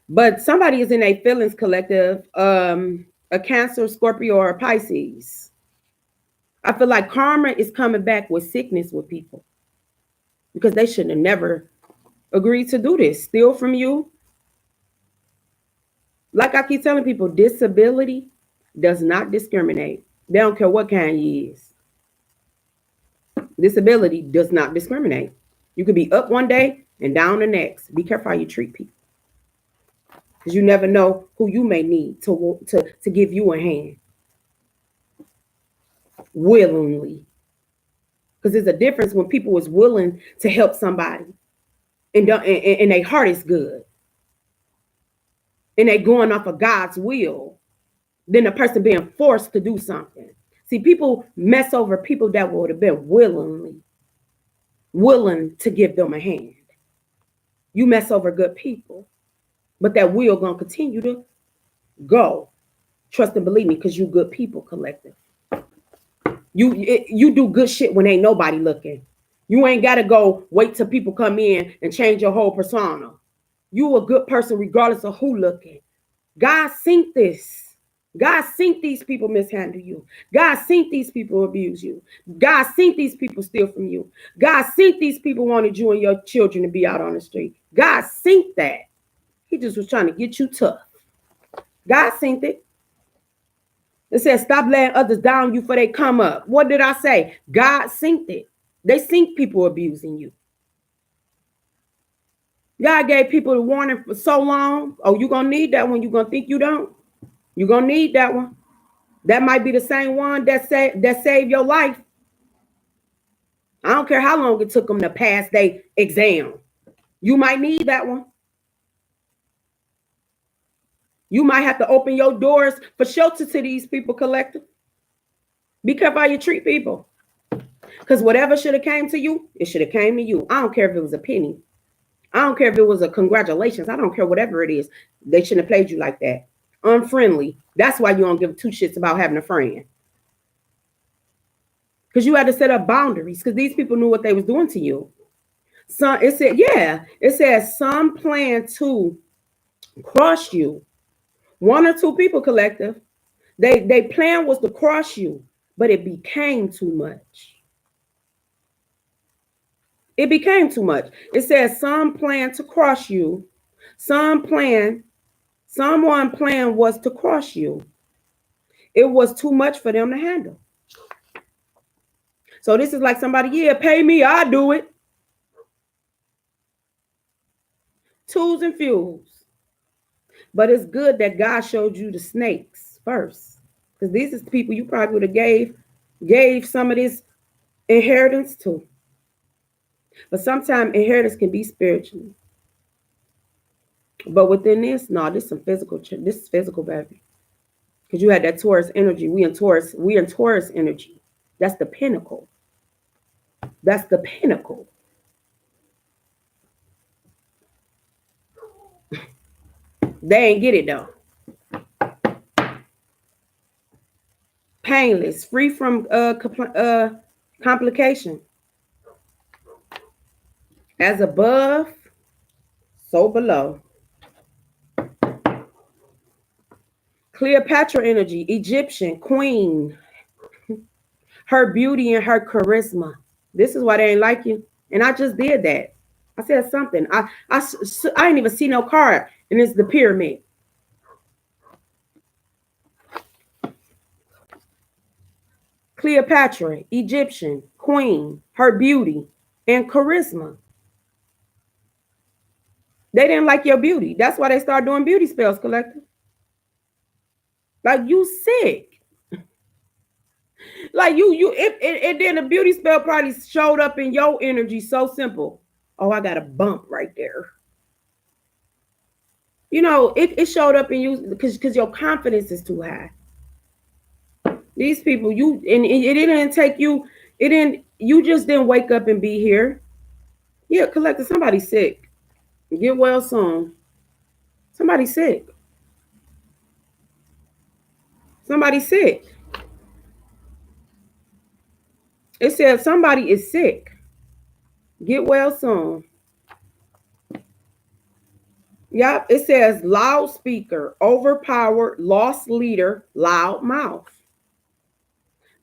But somebody is in a feelings collective, a Cancer, Scorpio, or a Pisces. I feel like karma is coming back with sickness with people because they shouldn't have never agreed to do this. Steal from you. Like I keep telling people, disability does not discriminate. They don't care what kind you is. Disability does not discriminate. You could be up one day and down the next. Be careful how you treat people, because you never know who you may need to give you a hand willingly. Because there's a difference when people is willing to help somebody and their heart is good and they going off of God's will, than a person being forced to do something. See, people mess over people that would have been willing to give them a hand. You mess over good people, but that will gonna continue to go. Trust and believe me, because you good people collective. You do good shit when ain't nobody looking. You ain't gotta go wait till people come in and change your whole persona. You a good person regardless of who looking. God synced this. God synced these people mishandle you. God synced these people abuse you. God synced these people steal from you. God synced these people wanted you and your children to be out on the street. God synced that. He just was trying to get you tough. God synced it. It says, stop letting others down you before they come up. What did I say? God synced it. They sync people abusing you. God gave people the warning for so long. Oh, you're going to need that one. You're going to think you don't. You're going to need that one. That might be the same one that saved your life. I don't care how long it took them to pass their exam. You might need that one. You might have to open your doors for shelter to these people collective. Be careful how you treat people. Because whatever should have came to you, it should have came to you. I don't care if it was a penny. I don't care if it was a congratulations. I don't care whatever it is. They shouldn't have played you like that. Unfriendly. That's why you don't give two shits about having a friend. Because you had to set up boundaries, because these people knew what they was doing to you. It says some plan to cross you. One or two people collective. They plan was to cross you, but it became too much. It became too much. It says some plan to cross you. Someone plan was to cross you. It was too much for them to handle. So this is like somebody, yeah, pay me, I'll do it. Tools and fuels. But it's good that God showed you the snakes first, because these are the people you probably would have gave some of this inheritance to. But sometimes inheritance can be spiritual. But within this, no, this is some physical. This is physical, baby. Because you had that Taurus energy. We in Taurus energy. That's the pinnacle. That's the pinnacle. They ain't get it though. Painless, free from complication. As above, so below. Cleopatra energy, Egyptian queen. Her beauty and her charisma. This is why they ain't like you. And I just did that. I said something. I didn't even see no card. And it's the pyramid. Cleopatra, Egyptian queen. Her beauty and charisma. They didn't like your beauty. That's why they started doing beauty spells, collective. Like, you sick. Like and then the beauty spell probably showed up in your energy so simple. Oh, I got a bump right there. You know, it showed up in you because your confidence is too high. These people, it didn't take you, you just didn't wake up and be here. Yeah, collective, somebody sick. Get well soon. Somebody sick. Somebody sick. It says somebody is sick. Get well soon. Yep, it says loudspeaker, overpowered, lost leader, loud mouth.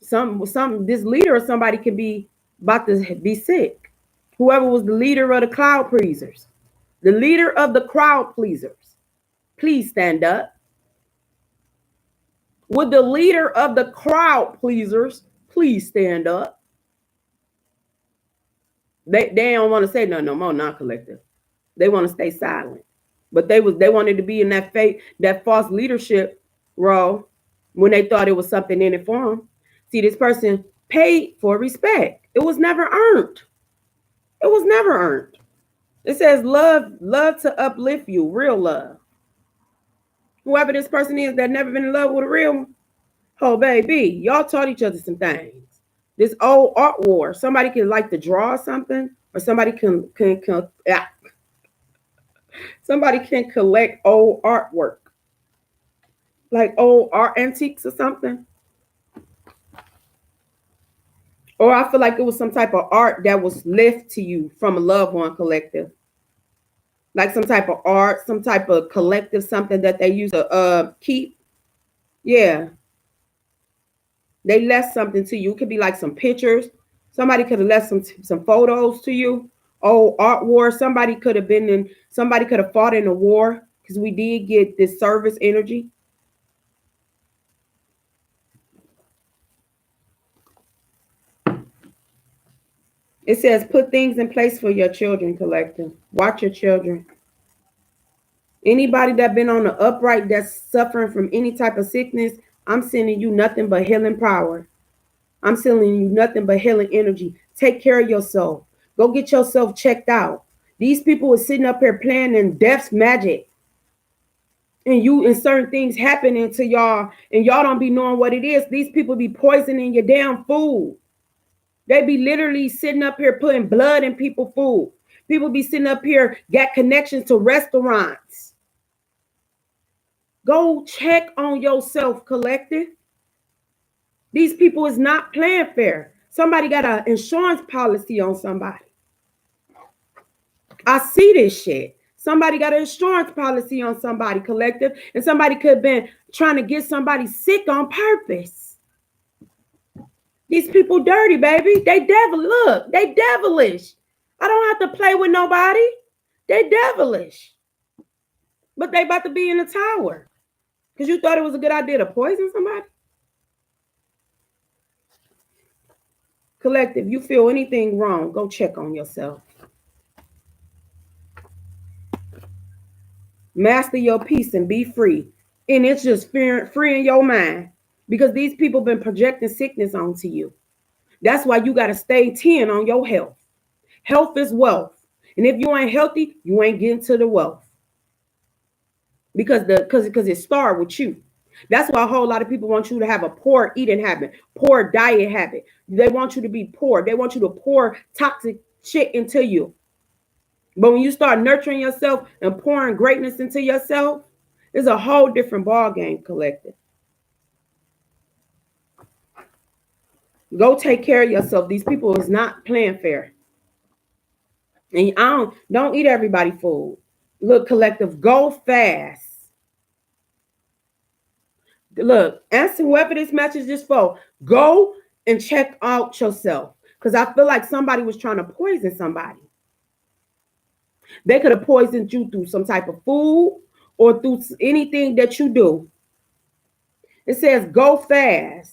This leader or somebody could be about to be sick. Whoever was the leader of the crowd pleasers, the leader of the crowd pleasers, please stand up. Would the leader of the crowd pleasers please stand up? They don't want to say no more, not collective. They want to stay silent. But they wanted to be in that false leadership role when they thought it was something in it for them. See, this person paid for respect. It was never earned. It was never earned. It says love to uplift you, real love. Whoever this person is that never been in love with a real one, oh baby, y'all taught each other some things. This old art war, somebody can like to draw something, or somebody can somebody can collect old artwork, like old art antiques or something. Or I feel like it was some type of art that was left to you from a loved one, collective. Like some type of art, some type of collective, something that they used to keep. Yeah. They left something to you. It could be like some pictures. Somebody could have left some photos to you. Oh, art war. Somebody could have fought in a war, because we did get this service energy. It says put things in place for your children, collective. Watch your children. Anybody that been on the upright that's suffering from any type of sickness, I'm sending you nothing but healing power. I'm sending you nothing but healing energy. Take care of yourself. Go get yourself checked out. These people are sitting up here playing in death's magic. And certain things happening to y'all, and y'all don't be knowing what it is. These people be poisoning your damn food. They be literally sitting up here putting blood in people's food. People be sitting up here, got connections to restaurants. Go check on yourself, collective. These people is not playing fair. Somebody got an insurance policy on somebody. I see this shit. Somebody got an insurance policy on somebody, collective, and somebody could have been trying to get somebody sick on purpose. These people dirty, baby. They devilish. I don't have to play with nobody. They devilish. But they about to be in the tower. Because you thought it was a good idea to poison somebody? Collective, you feel anything wrong, go check on yourself. Master your peace and be free. And it's just freeing your mind, because these people been projecting sickness onto you. That's why you got to stay 10 on your health. Health is wealth. And if you ain't healthy, you ain't getting to the wealth. Because it started with you. That's why a whole lot of people want you to have a poor eating habit, poor diet habit. They want you to be poor. They want you to pour toxic shit into you. But when you start nurturing yourself and pouring greatness into yourself, it's a whole different ball game, collective. Go take care of yourself. These people is not playing fair. And don't eat everybody food. Look, collective, go fast. Look, answer whoever this message is for. Go and check out yourself. Because I feel like somebody was trying to poison somebody. They could have poisoned you through some type of food or through anything that you do. It says go fast.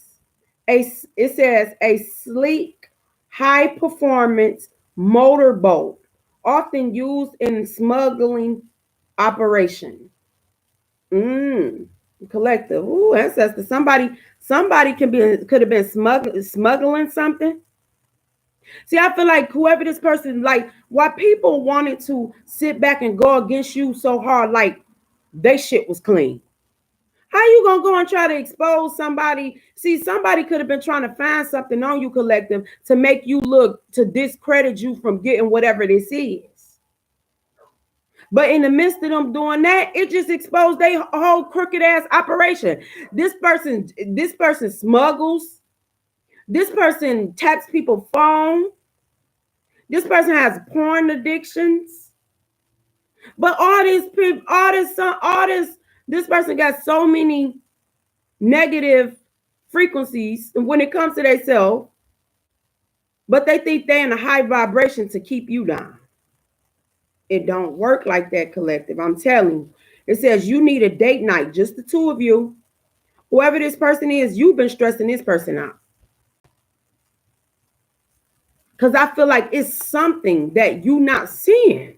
It says a sleek, high performance motorboat, often used in smuggling operation. Collective. Ooh, ancestor. Somebody could have been smuggling something. See, I feel like whoever this person, like, why people wanted to sit back and go against you so hard, like they shit was clean. How you gonna go and try to expose somebody? See, somebody could have been trying to find something on you, collective, to make you look, to discredit you from getting whatever this is. But in the midst of them doing that, it just exposed their whole crooked ass operation. This person smuggles. This person taps people's phone. This person has porn addictions. But this person got so many negative frequencies when it comes to themselves, but they think they're in a high vibration to keep you down. It don't work like that, collective. I'm telling you. It says you need a date night, just the two of you. Whoever this person is, you've been stressing this person out. Because I feel like it's something that you not seeing.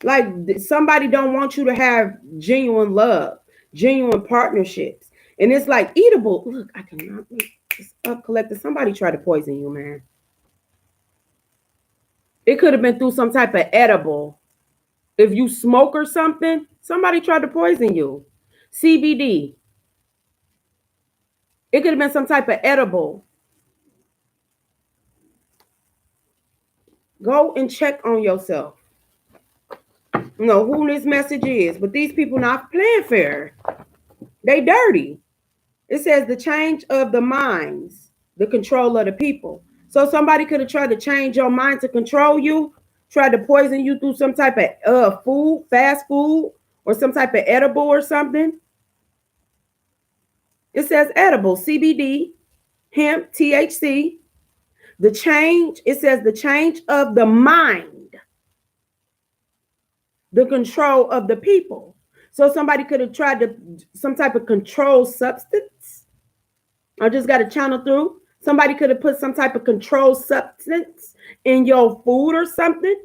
Like somebody don't want you to have genuine love, genuine partnerships. And it's like eatable. Look, I cannot make this up, collective. Somebody tried to poison you, man. It could have been through some type of edible. If you smoke or something, somebody tried to poison you. CBD. It could have been some type of edible. Go and check on yourself. You know who this message is, but these people not playing fair. They dirty. It says the change of the minds, the control of the people. So somebody could have tried to change your mind to control you, tried to poison you through some type of food, fast food, or some type of edible or something. It says edible, CBD, hemp, THC. The change, it says the change of the mind, the control of the people. So somebody could have tried to some type of controlled substance. I just got to channel through. Somebody could have put some type of controlled substance in your food or something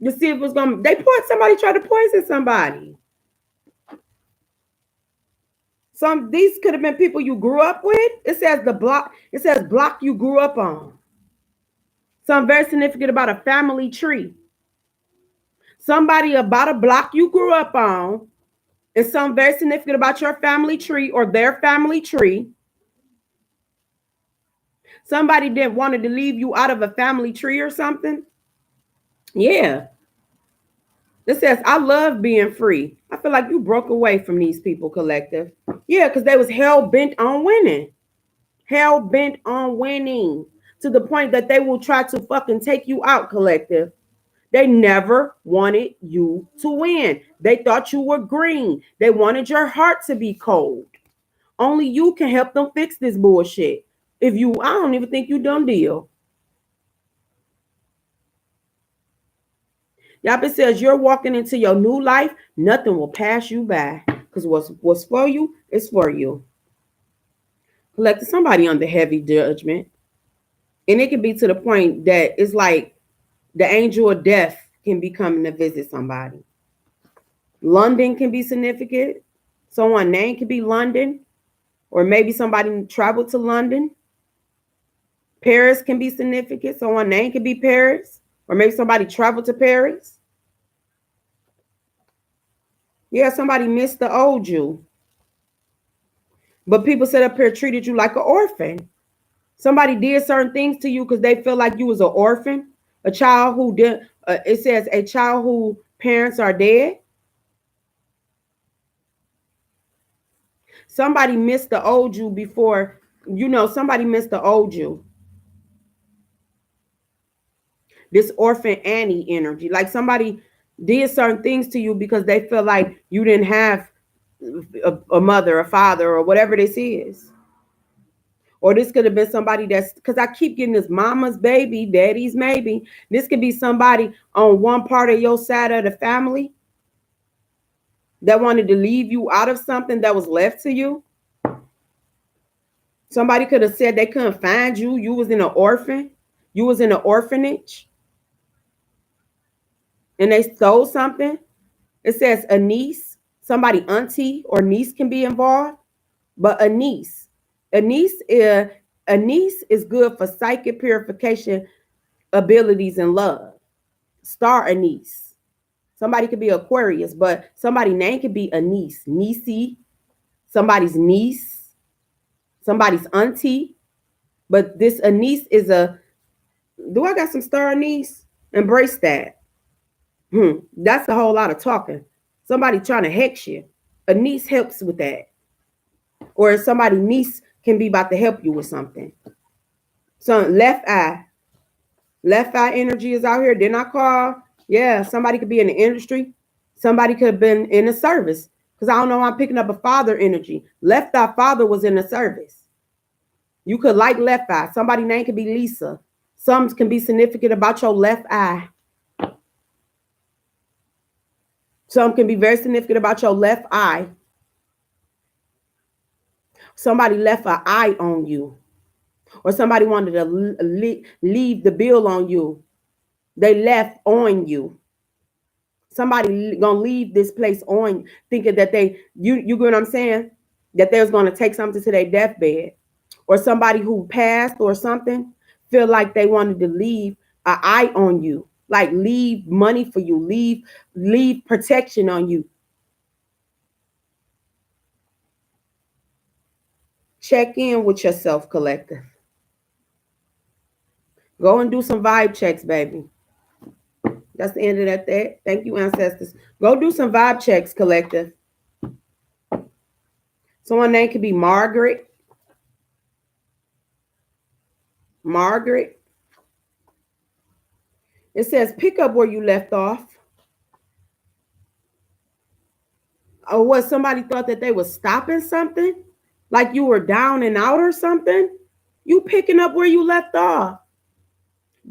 to see if it was going to, somebody tried to poison somebody. These could have been people you grew up with. It says block you grew up on. Something very significant about a family tree. Somebody about a block you grew up on. And something very significant about your family tree or their family tree. Somebody didn't wanted to leave you out of a family tree or something. Yeah. It says, I love being free. I feel like you broke away from these people, collective. Yeah, because they was hell-bent on winning. Hell-bent on winning. To the point that they will try to fucking take you out, collective. They never wanted you to win. They thought you were green. They wanted your heart to be cold. Only you can help them fix this bullshit. I don't even think you done deal. Yapa says you're walking into your new life. Nothing will pass you by. Because what's for you is for you. Collective, somebody under heavy judgment. And it can be to the point that it's like the angel of death can be coming to visit somebody. London can be significant. Someone's name could be London. Or maybe somebody traveled to London. Paris can be significant. Someone's name could be Paris. Or maybe somebody traveled to Paris. Yeah, somebody missed the old you. But people set up here treated you like an orphan. Somebody did certain things to you because they feel like you was an orphan. A child who did, it says a child whose parents are dead. Somebody missed the old you before, somebody missed the old you. This orphan Annie energy. Like somebody did certain things to you because they feel like you didn't have a mother, a father, or whatever this is. Or this could have been somebody that's, because I keep getting this mama's baby, daddy's maybe. This could be somebody on one part of your side of the family that wanted to leave you out of something that was left to you. Somebody could have said they couldn't find you. You was in an orphan. You was in an orphanage. And they stole something. It says a niece, somebody auntie or niece can be involved. But a niece is good for psychic purification abilities and love. Star anise. Somebody could be Aquarius, but somebody's name could be a niecey, somebody's niece, somebody's auntie. But this a niece is a, do I got some star anise? Embrace that. That's a whole lot of talking. Somebody trying to hex you. A niece helps with that. Or somebody niece can be about to help you with something. So left eye. Left eye energy is out here. Didn't I call? Yeah, somebody could be in the industry. Somebody could have been in the service. Because I don't know, I'm picking up a father energy. Left eye father was in the service. You could like left eye. Somebody's name could be Lisa. Some can be significant about your left eye. Some can be very significant about your left eye. Somebody left an eye on you. Or somebody wanted to leave the bill on you. They left on you. Somebody gonna leave this place on, thinking that you get what I'm saying? That they're gonna take something to their deathbed. Or somebody who passed or something feel like they wanted to leave an eye on you. Like leave money for you, leave protection on you. Check in with yourself, collective. Go and do some vibe checks, baby. That's the end of that. Thank you, ancestors. Go do some vibe checks, collective. Someone's name could be Margaret. Margaret. It says pick up where you left off. Or what, somebody thought that they were stopping something? Like you were down and out or something? You picking up where you left off.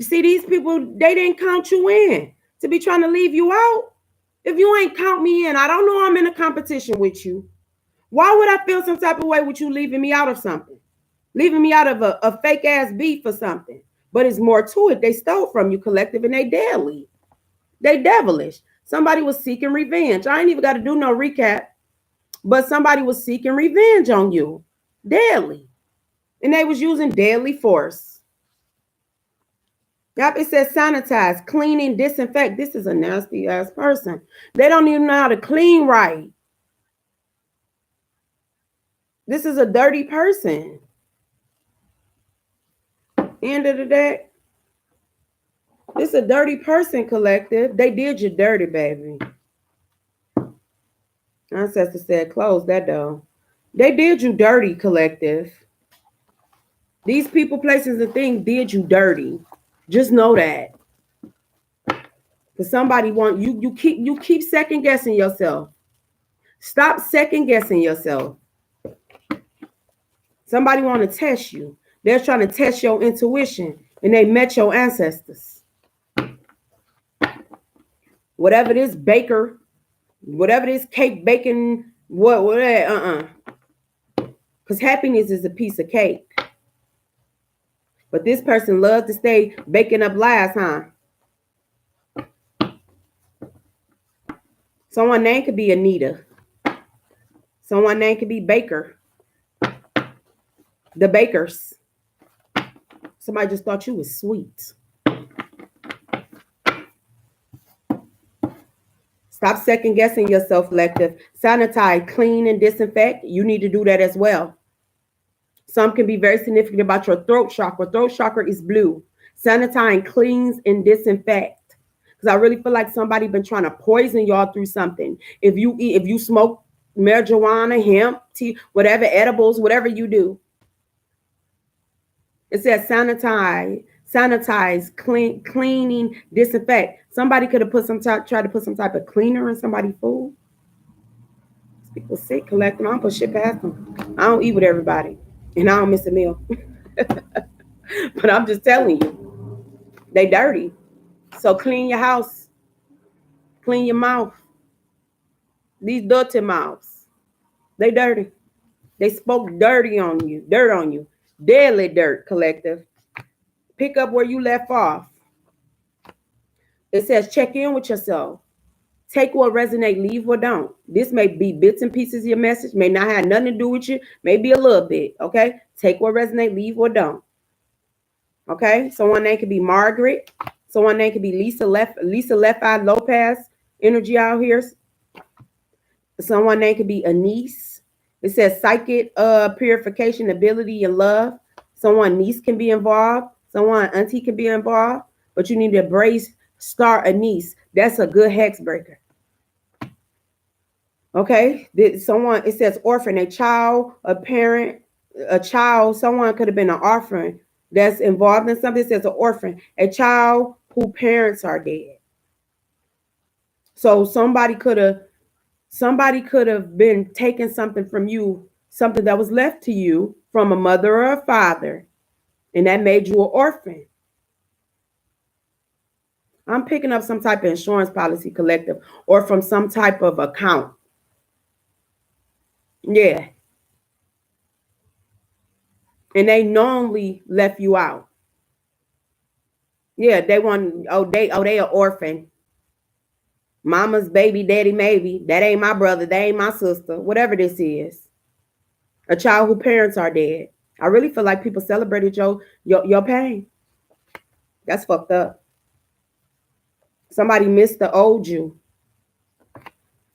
See, these people, they didn't count you in to be trying to leave you out. If you ain't count me in, I don't know I'm in a competition with you. Why would I feel some type of way with you leaving me out of something? Leaving me out of a fake ass beef or something. But it's more to it. They stole from you, collective, and they deadly. They devilish. Somebody was seeking revenge. I ain't even got to do no recap. But somebody was seeking revenge on you. Deadly. And they was using deadly force. Yep, it says sanitize, clean, and disinfect. This is a nasty ass person. They don't even know how to clean right. This is a dirty person. End of the day. This is a dirty person, collective. They did you dirty, baby. Ancestor said, close that door. They did you dirty, collective. These people, places, and things did you dirty. Just know that. Because somebody want you keep second guessing yourself. Stop second guessing yourself. Somebody want to test you. They're trying to test your intuition, and they met your ancestors. Whatever this baker, whatever this cake baking, whatever, Because happiness is a piece of cake. But this person loves to stay baking up lies, huh? Someone's name could be Anita. Someone's name could be Baker. The Bakers. Somebody just thought you was sweet. Stop second guessing yourself, collective. Sanitize, clean, and disinfect. You need to do that as well. Some can be very significant about your throat chakra. Throat chakra is blue. Sanitize, cleans, and disinfect. Because I really feel like somebody been trying to poison y'all through something. If you smoke marijuana, hemp, tea, whatever, edibles, whatever you do. It says sanitize, cleaning, disinfect. Somebody could have tried to put some type of cleaner in somebody's food. People sick, collecting. I don't put shit past them. I don't eat with everybody. And I don't miss a meal. But I'm just telling you, they dirty. So clean your house. Clean your mouth. These dirty mouths. They dirty. They spoke dirty on you. Dirt on you. Deadly dirt, collective. Pick up where you left off. It says check in with yourself. Take what resonate, leave what don't. This may be bits and pieces of your message, may not have nothing to do with you, maybe a little bit, okay? Take what resonate, leave what don't. Okay? Someone name could be Margaret. Someone name could be Lisa Left Eye Lopez energy out here. Someone name could be a niece. It says psychic purification ability and love. Someone niece can be involved. Someone auntie can be involved. But you need to start a niece. That's a good hex breaker. Okay. Someone, it says orphan, a child, a parent, a child. Someone could have been an orphan that's involved in something. It says an orphan, a child whose parents are dead. So somebody could have been taking something from you, something that was left to you from a mother or a father, and that made you an orphan. I'm picking up some type of insurance policy collective or from some type of account. Yeah. And they knowingly left you out. Yeah, they an orphan. Mama's baby, daddy maybe. That ain't my brother, that ain't my sister, whatever this is. A child whose parents are dead. I really feel like people celebrated your pain. That's fucked up. Somebody missed the old you.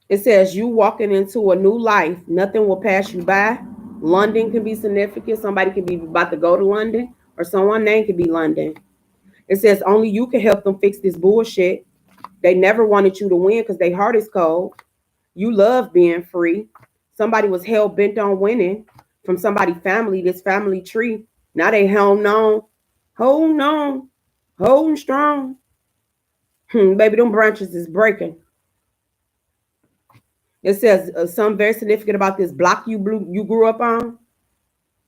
It says you walking into a new life. Nothing will pass you by. London can be significant. Somebody can be about to go to London, or someone's name could be London. It says only you can help them fix this bullshit. They never wanted you to win because their heart is cold. You love being free. Somebody was hell bent on winning from somebody's family, this family tree. Now they holding strong. Baby, them branches is breaking. It says something very significant about this block you grew up on.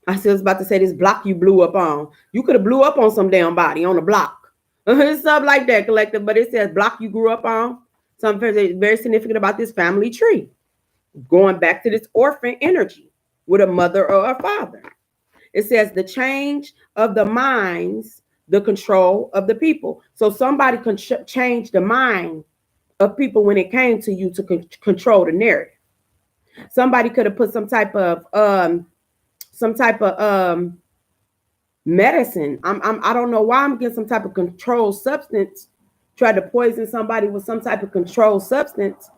I was about to say this block you blew up on. You could have blew up on some damn body on a block. Something like that, collective. But it says block you grew up on. Something very significant about this family tree. Going back to this orphan energy with a mother or a father. It says the change of the minds, the control of the people. So somebody can change the mind of people when it came to you to control the narrative. Somebody could have put some type of medicine. I don't know why I'm getting some type of controlled substance. Tried to poison somebody with some type of controlled substance.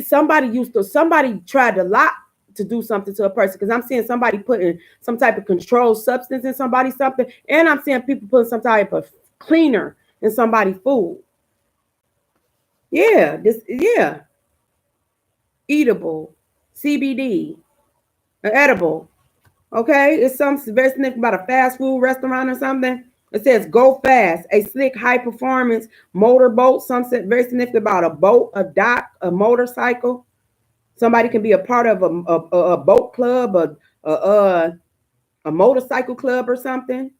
Somebody tried to lie to do something to a person, because I'm seeing somebody putting some type of controlled substance in somebody's something, and I'm seeing people putting some type of cleaner in somebody's food. Yeah, eatable, CBD, edible. Okay, it's something very significant about a fast food restaurant or something. It says go fast, a slick, high performance motorboat. Something very significant about a boat, a dock, a motorcycle. Somebody can be a part of a boat club, a motorcycle club or something.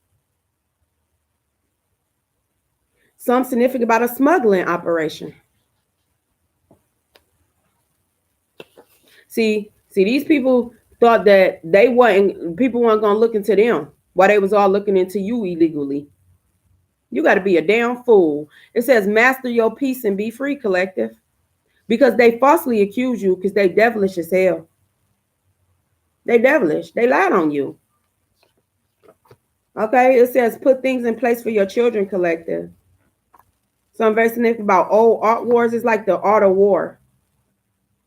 Something significant about a smuggling operation. See, these people thought that people weren't going to look into them while they was all looking into you illegally. You got to be a damn fool. It says master your peace and be free, collective. Because they falsely accuse you because they devilish as hell. They devilish. They lied on you. Okay, it says put things in place for your children, collective. Something very significant about old art wars is like the art of war.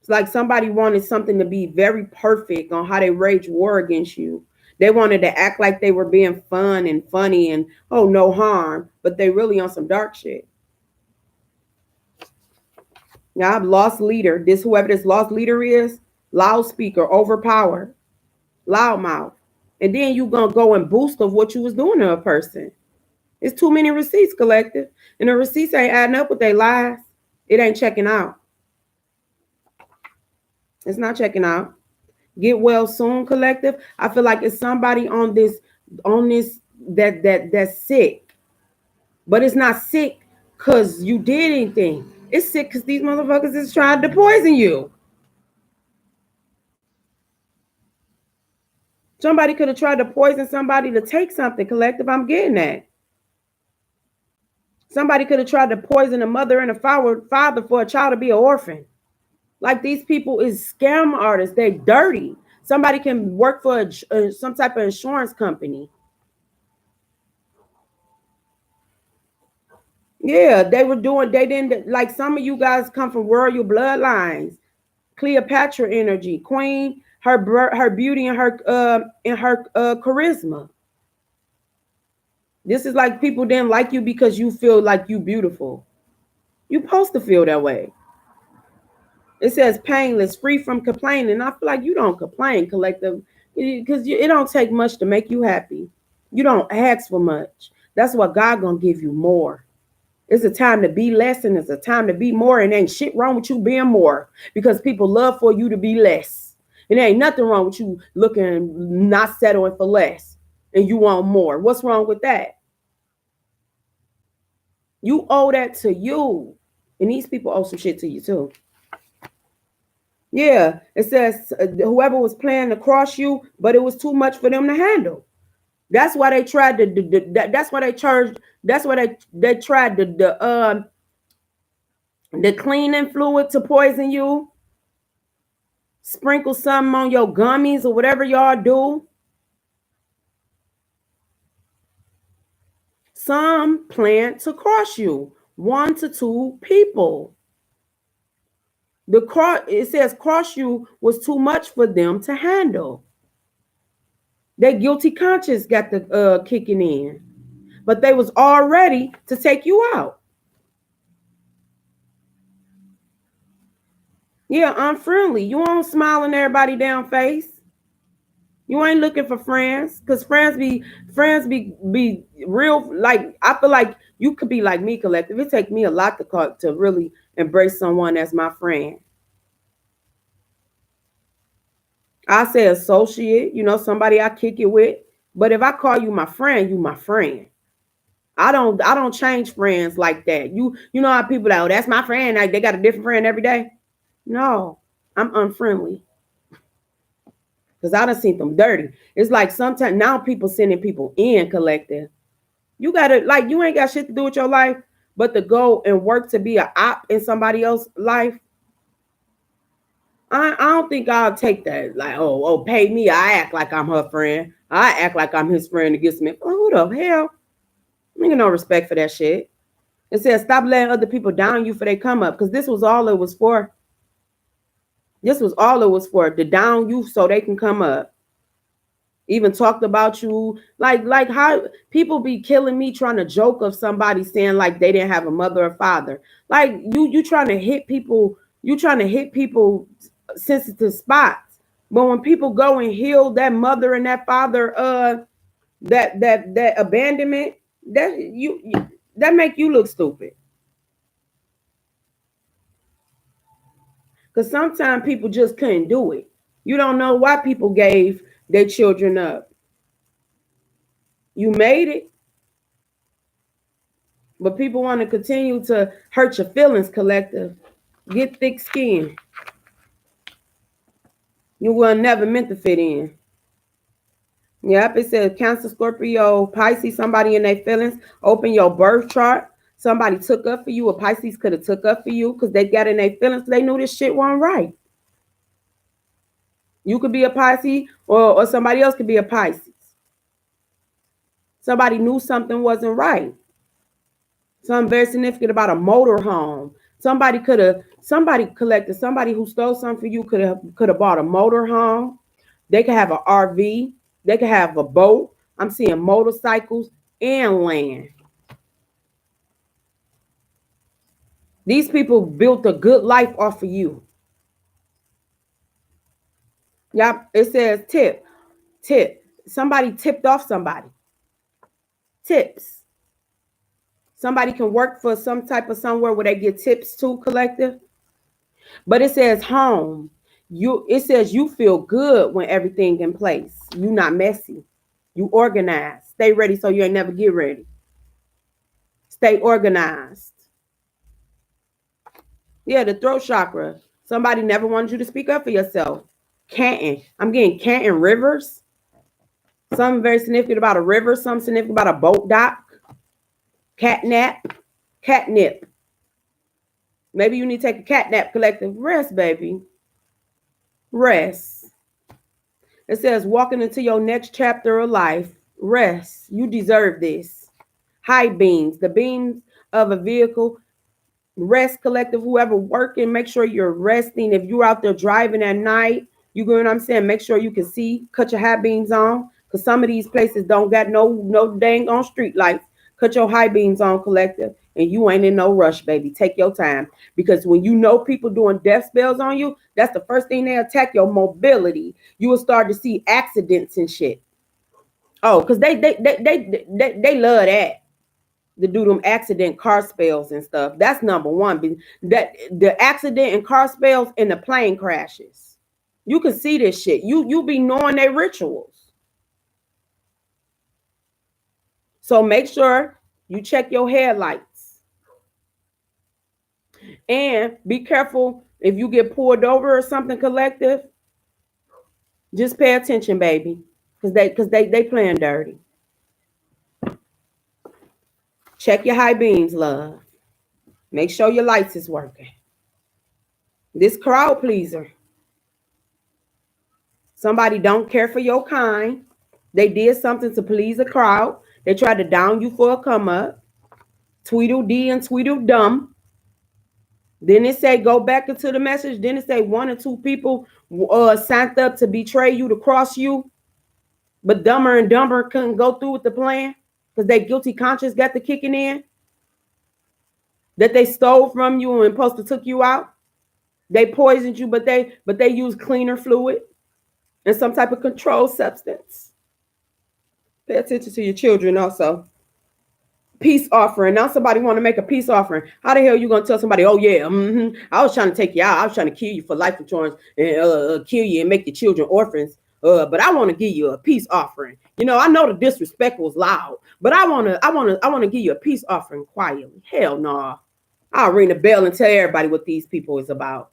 It's like somebody wanted something to be very perfect on how they wage war against you. They wanted to act like they were being fun and funny and, oh, no harm, but they really on some dark shit. Now I've lost leader. Whoever this lost leader is, loudspeaker, overpower, loudmouth. And then you gonna go and boost of what you was doing to a person. It's too many receipts, collective. And the receipts ain't adding up with their lies. It ain't checking out. It's not checking out. Get well soon, collective. I feel like it's somebody on this that's sick. But it's not sick because you did anything. It's sick because these motherfuckers is trying to poison you. Somebody could have tried to poison somebody to take something, collective. I'm getting that. Somebody could have tried to poison a mother and a father for a child to be an orphan. Like these people is scam artists. They're dirty. Somebody can work for some type of insurance company. Yeah, they were doing, they didn't, like some of you guys come from royal bloodlines. Cleopatra energy, queen, her beauty and her charisma. This is like people didn't like you because you feel like you beautiful. You supposed to feel that way. It says painless, free from complaining. I feel like you don't complain, collective, because it don't take much to make you happy. You don't ask for much. That's what God gonna give you more. It's a time to be less and it's a time to be more. And ain't shit wrong with you being more because people love for you to be less. And there ain't nothing wrong with you looking not settling for less and you want more. What's wrong with that? You owe that to you. And these people owe some shit to you too. Yeah, it says whoever was planning to cross you, but it was too much for them to handle. That's why they tried to. That's why they charged. That's why they tried the cleaning fluid to poison you. Sprinkle something on your gummies or whatever y'all do. Some plan to cross you, 1 to 2 people. The cross, it says cross you was too much for them to handle. Their guilty conscience got the kicking in, but they was all ready to take you out. Yeah, unfriendly. You won't smiling everybody down face. You ain't looking for friends because friends be real. Like I feel like you could be like me, collective. It take me a lot to really embrace someone as my friend. I say associate, somebody I kick it with. But if I call you my friend, you my friend. I don't change friends like that. You know how people like, oh, that's my friend. Like they got a different friend every day. No, I'm unfriendly. Because I done seen them dirty. It's like sometimes now people sending people in, collective. You gotta like you ain't got shit to do with your life, but to go and work to be a op in somebody else's life. I don't think I'll take that. Like, pay me. I act like I'm her friend. I act like I'm his friend to get some. Who the hell? I ain't got no respect for that shit. It says stop letting other people down you for they come up. Because this was all it was for. This was all it was for. To down you so they can come up. Even talked about you. Like how people be killing me trying to joke of somebody saying like they didn't have a mother or father. Like you trying to hit people. You trying to hit people sensitive spots. But when people go and heal that mother and that father, that abandonment, that make you look stupid. Because sometimes people just couldn't do it. You don't know why people gave their children up. You made it, but people want to continue to hurt your feelings, collective. Get thick skin. You were never meant to fit in. Yep, it says Cancer, Scorpio, Pisces, somebody in their feelings. Open your birth chart. Somebody took up for you. A Pisces could have took up for you because they got in their feelings. They knew this shit wasn't right. You could be a Pisces or somebody else could be a Pisces. Somebody knew something wasn't right. Something very significant about a motor home. Somebody collected, somebody who stole something for you could have bought a motor home. They could have an RV. They could have a boat. I'm seeing motorcycles and land. These people built a good life off of you. Yep, it says tip. Somebody tipped off somebody. Tips. Somebody can work for some type of somewhere where they get tips to, collective. But it says home. It says you feel good when everything in place. You not messy. You organized. Stay ready so you ain't never get ready. Stay organized. Yeah, the throat chakra. Somebody never wanted you to speak up for yourself. Canton. I'm getting Canton rivers. Something very significant about a river. Something significant about a boat dock. Catnip. Maybe you need to take a catnap, collective. Rest, baby. Rest. It says walking into your next chapter of life. Rest. You deserve this. High beams. The beams of a vehicle. Rest, collective, whoever working, make sure you're resting. If you're out there driving at night, you know what I'm saying? Make sure you can see, cut your high beams on. Because some of these places don't got no dang on street lights. Cut your high beams on, collective. And you ain't in no rush, baby. Take your time. Because when you know people doing death spells on you, that's the first thing they attack, your mobility. You will start to see accidents and shit. Oh, because they love that. To do them accident car spells and stuff. That's number one. That the accident and car spells and the plane crashes. You can see this shit. You be knowing their rituals. So make sure you check your headlights. And be careful if you get pulled over or something, collective. Just pay attention, baby. Because they playing dirty. Check your high beams, love. Make sure your lights is working. This crowd pleaser. Somebody don't care for your kind. They did something to please a crowd. They tried to down you for a come up. Tweedledee and Tweedledum. Then it say go back into the message. Then it say 1 or 2 people signed up to betray you, to cross you. But Dumber and Dumber couldn't go through with the plan because their guilty conscience got the kicking in. That they stole from you and supposed to took you out. They poisoned you, but they used cleaner fluid and some type of controlled substance. Pay attention to your children also. Peace offering. Now somebody want to make a peace offering. How the hell you going to tell somebody, oh yeah, I was trying to take you out. I was trying to kill you for life insurance and kill you and make your children orphans. But I want to give you a peace offering. You know, I know the disrespect was loud, but I want to give you a peace offering quietly. Hell no. Nah. I'll ring the bell and tell everybody what these people is about.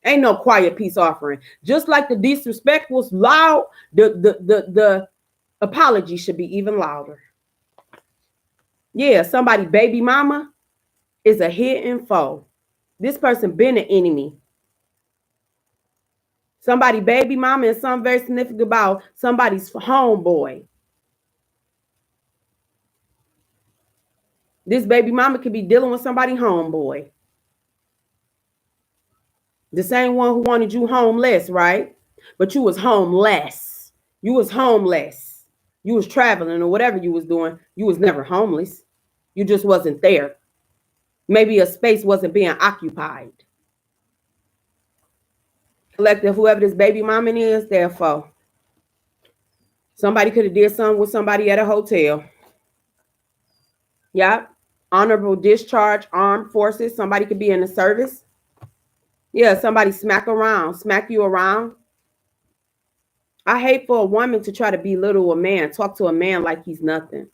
Ain't no quiet peace offering. Just like the disrespect was loud, the apology should be even louder. Yeah, somebody baby mama is a hidden foe. This person been an enemy. Somebody baby mama is something very significant about somebody's homeboy. This baby mama could be dealing with somebody homeboy. The same one who wanted you homeless, right? But you was homeless. You was homeless. You was traveling or whatever you was doing. You was never homeless. You just wasn't there. Maybe a space wasn't being occupied. Collective, whoever this baby mama is, therefore. Somebody could have did something with somebody at a hotel. Yep. Honorable discharge, armed forces. Somebody could be in the service. Yeah, somebody smack you around. I hate for a woman to try to belittle a man, talk to a man like he's nothing.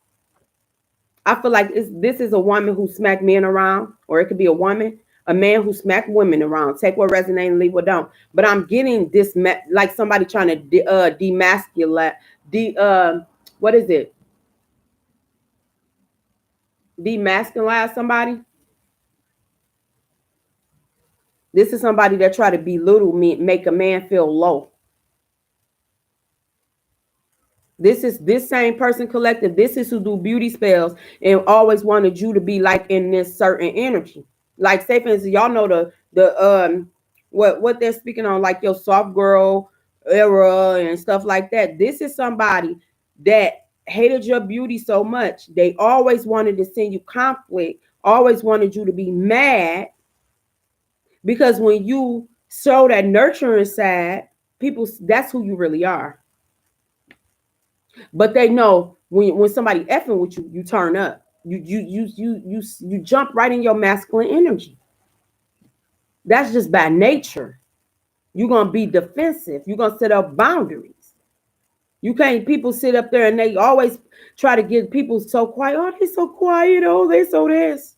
I feel like this is a woman who smacked men around, or it could be a man who smacked women around. Take what resonates and leave what don't. But I'm getting this like somebody trying to demasculate, what is it? Demasculinize somebody. This is somebody that try to belittle me, make a man feel low. This is this same person, collective. This is who do beauty spells and always wanted you to be like in this certain energy. Like, say for instance, y'all know the what they're speaking on, like your soft girl era and stuff like that. This is somebody that hated your beauty so much. They always wanted to send you conflict, always wanted you to be mad. Because when you show that nurturing side, people, that's who you really are. But they know when somebody effing with you, you turn up. You jump right in your masculine energy. That's just by nature. You're gonna be defensive. You're gonna set up boundaries. You can't, people sit up there and they always try to get people so quiet. Oh, they so quiet. Oh, they so this.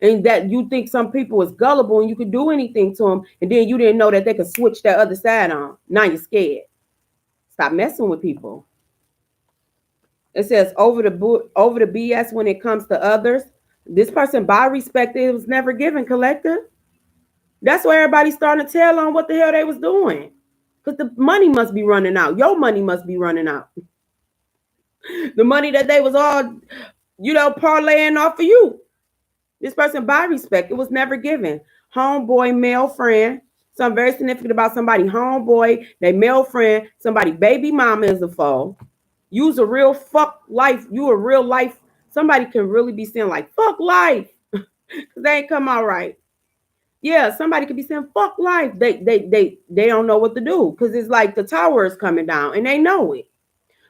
And that you think some people is gullible and you could do anything to them. And then you didn't know that they could switch that other side on. Now you're scared. Stop messing with people. It says over the BS when it comes to others. This person, by respect, it was never given, collective. That's why everybody's starting to tell on what the hell they was doing. Because the money must be running out. Your money must be running out. The money that they was all, parlaying off of you. This person buy respect. It was never given. Homeboy, male friend. Something very significant about somebody. Homeboy, they male friend. Somebody baby mama is a foe. You's a real fuck life. You a real life. Somebody can really be saying like fuck life. Because they ain't come out right. Yeah, somebody could be saying fuck life. They don't know what to do. Because it's like the tower is coming down and they know it.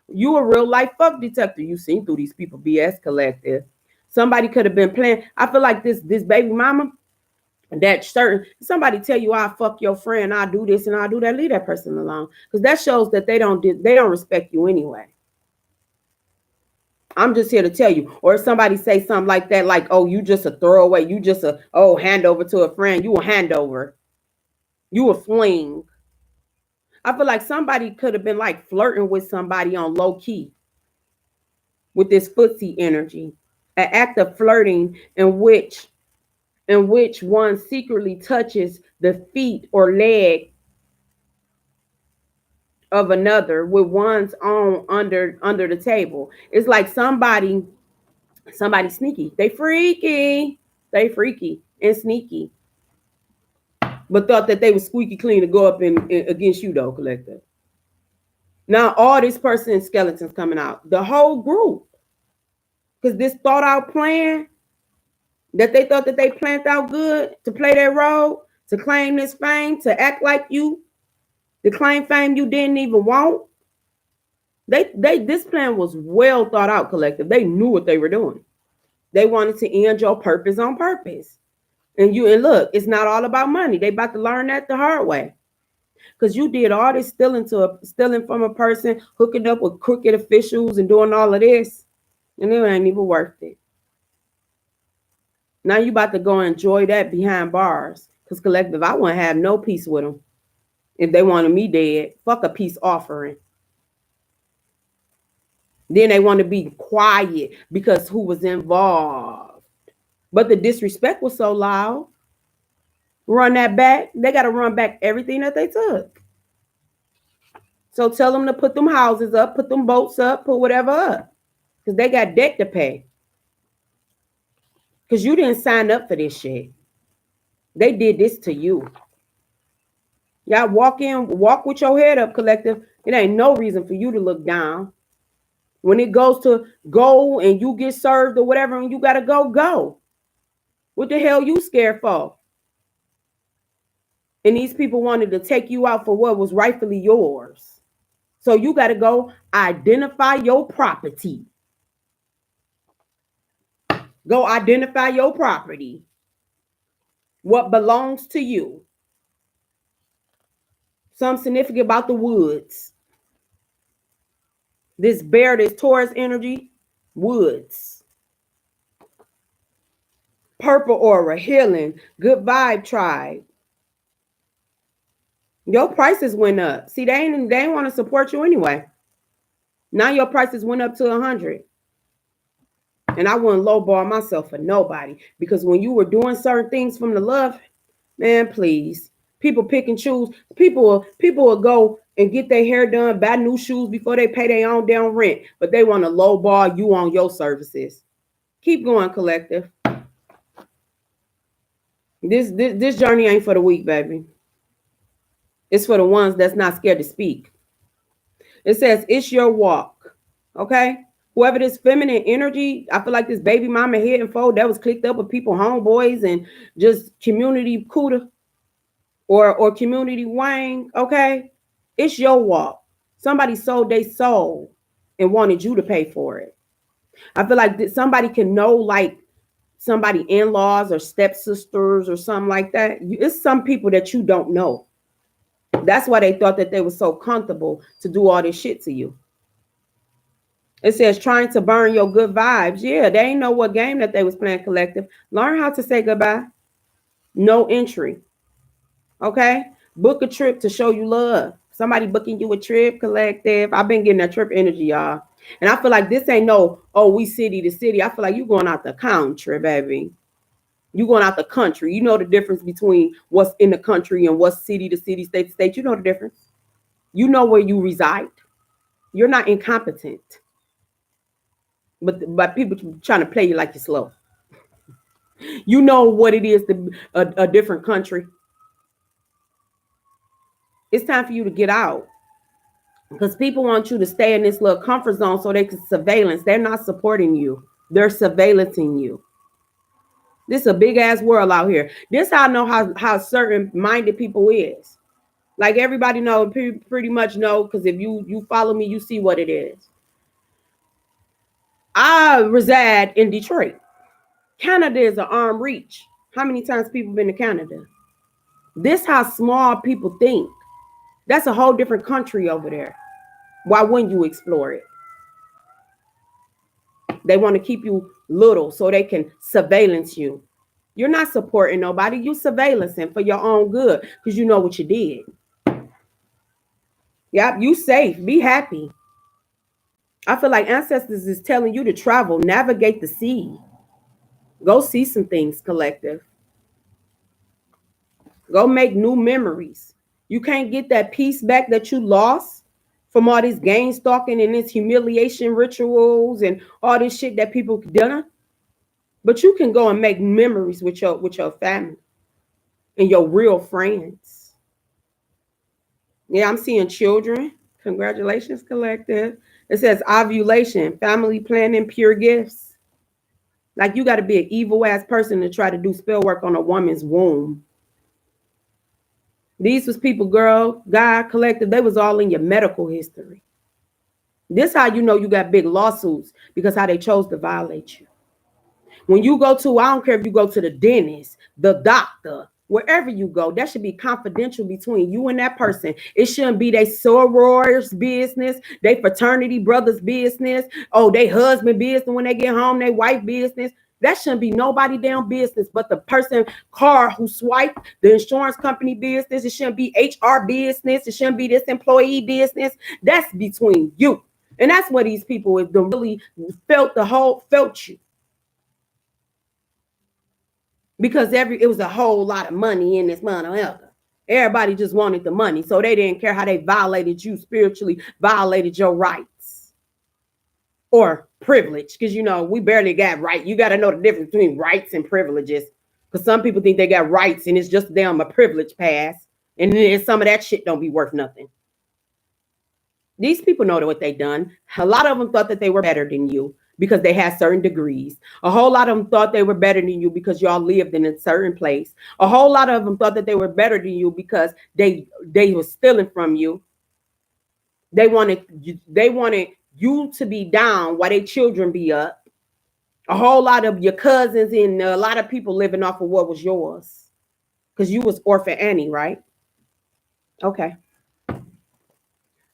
You a real life fuck detector. You seen through these people BS collective. Somebody could have been playing. I feel like this baby mama, that certain somebody tell you I fuck your friend, I do this and I do that, leave that person alone. Because that shows that they don't respect you anyway. I'm just here to tell you. Or if somebody say something like that, like, oh, you just a throwaway, you just a hand over to a friend, you a handover, you a fling. I feel like somebody could have been like flirting with somebody on low key with this footsie energy, an act of flirting in which one secretly touches the feet or leg of another with one's own under the table. It's like somebody sneaky. They freaky and sneaky, but thought that they was squeaky clean to go up in against you though, collective. Now all this person skeletons coming out, the whole group, because this thought out plan that they thought that they planned out good to play their role, to claim this fame, to act like you, to claim fame you didn't even want. This plan was well thought out, collective. They knew what they were doing. They wanted to end your purpose on purpose. And look, it's not all about money. They about to learn that the hard way. Because you did all this stealing from a person, hooking up with crooked officials and doing all of this, and it ain't even worth it. Now you about to go enjoy that behind bars. Because collective, I wouldn't have no peace with them. If they wanted me dead, fuck a peace offering. Then they want to be quiet because who was involved. But the disrespect was so loud. Run that back. They got to run back everything that they took. So tell them to put them houses up, put them boats up, put whatever up. Because they got debt to pay. Because you didn't sign up for this shit. They did this to you. Y'all walk with your head up, collective. It ain't no reason for you to look down. When it goes to go and you get served or whatever and you got to go. What the hell you scared for? And these people wanted to take you out for what was rightfully yours. So you got to go identify your property. Go identify your property. What belongs to you. Something significant about the woods. This bear, this Taurus energy, woods. Purple aura, healing, good vibe tribe. Your prices went up. See, they ain't want to support you anyway. Now your prices went up to 100. And I wouldn't lowball myself for nobody. Because when you were doing certain things from the love, man, please. People pick and choose. People will go and get their hair done, buy new shoes before they pay their own damn rent. But they want to lowball you on your services. Keep going, collective. This journey ain't for the weak, baby. It's for the ones that's not scared to speak. It says, it's your walk. Okay? Whoever this feminine energy, I feel like this baby mama head and fold that was clicked up with people, homeboys, and just community cooter or community wang. Okay? It's your walk. Somebody sold their soul and wanted you to pay for it. I feel like somebody can know, like, somebody in-laws or stepsisters or something like that. It's some people that you don't know. That's why they thought that they were so comfortable to do all this shit to you. It says trying to burn your good vibes. Yeah, they ain't know what game that they was playing, collective. Learn how to say goodbye. No entry. Okay? Book a trip to show you love. Somebody booking you a trip, collective. I've been getting that trip energy, y'all. And I feel like this ain't no, oh, we city to city. I feel like you going out the country, baby. You going out the country. You know the difference between what's in the country and what's city to city, state to state. You know the difference. You know where you reside. You're not incompetent. But people trying to play you like you're slow. You know what it is to a different country. It's time for you to get out. Because people want you to stay in this little comfort zone so they can surveillance. They're not supporting you. They're surveillancing you. This is a big ass world out here. This how I know how certain minded people is. Like everybody know, pretty much know, because if you follow me, you see what it is. I reside in Detroit. Canada is an arm reach. How many times people been to Canada? This how small people think. That's a whole different country over there. Why wouldn't you explore it? They want to keep you little so they can surveillance you. You're not supporting nobody. You surveillancing for your own good because you know what you did. Yep, you safe. Be happy. I feel like ancestors is telling you to travel, navigate the sea. Go see some things, collective. Go make new memories. You can't get that peace back that you lost from all this gang stalking and this humiliation rituals and all this shit that people done. But you can go and make memories with your family and your real friends. Yeah, I'm seeing children. Congratulations, collective. It says ovulation, family planning, pure gifts. Like you got to be an evil ass person to try to do spell work on a woman's womb. These was people, girl, guy, collective. They was all in your medical history. This how you know you got big lawsuits because how they chose to violate you. When you go to, I don't care if you go to the dentist, the doctor, wherever you go, that should be confidential between you and that person. It shouldn't be their soror's business, they fraternity brothers' business, oh, they husband business when they get home, they wife business. That shouldn't be nobody damn business but the person car who swiped, the insurance company business. It shouldn't be HR business. It shouldn't be this employee business. That's between you. And that's what these people really felt you. Because it was a whole lot of money in this motherfucker. Everybody just wanted the money, so they didn't care how they violated you spiritually, violated your rights or privilege. Because we barely got right. You got to know the difference between rights and privileges. Because some people think they got rights and it's just them a privilege pass, and then some of that shit don't be worth nothing. These people know what they done. A lot of them thought that they were better than you because they had certain degrees. A whole lot of them thought they were better than you because y'all lived in a certain place. A whole lot of them thought that they were better than you because they were stealing from you. They wanted you to be down while their children be up. A whole lot of your cousins and a lot of people living off of what was yours because you was Orphan Annie, right? Okay.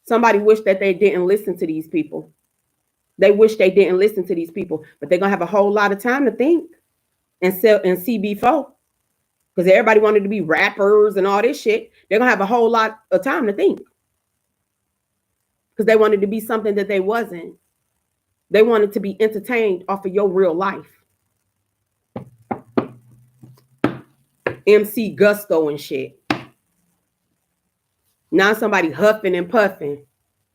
Somebody wished that they didn't listen to these people. They wish they didn't listen to these people, but they're going to have a whole lot of time to think and see before. Because everybody wanted to be rappers and all this shit. They're going to have a whole lot of time to think. Because they wanted to be something that they wasn't. They wanted to be entertained off of your real life. MC Gusto and shit. Now somebody huffing and puffing.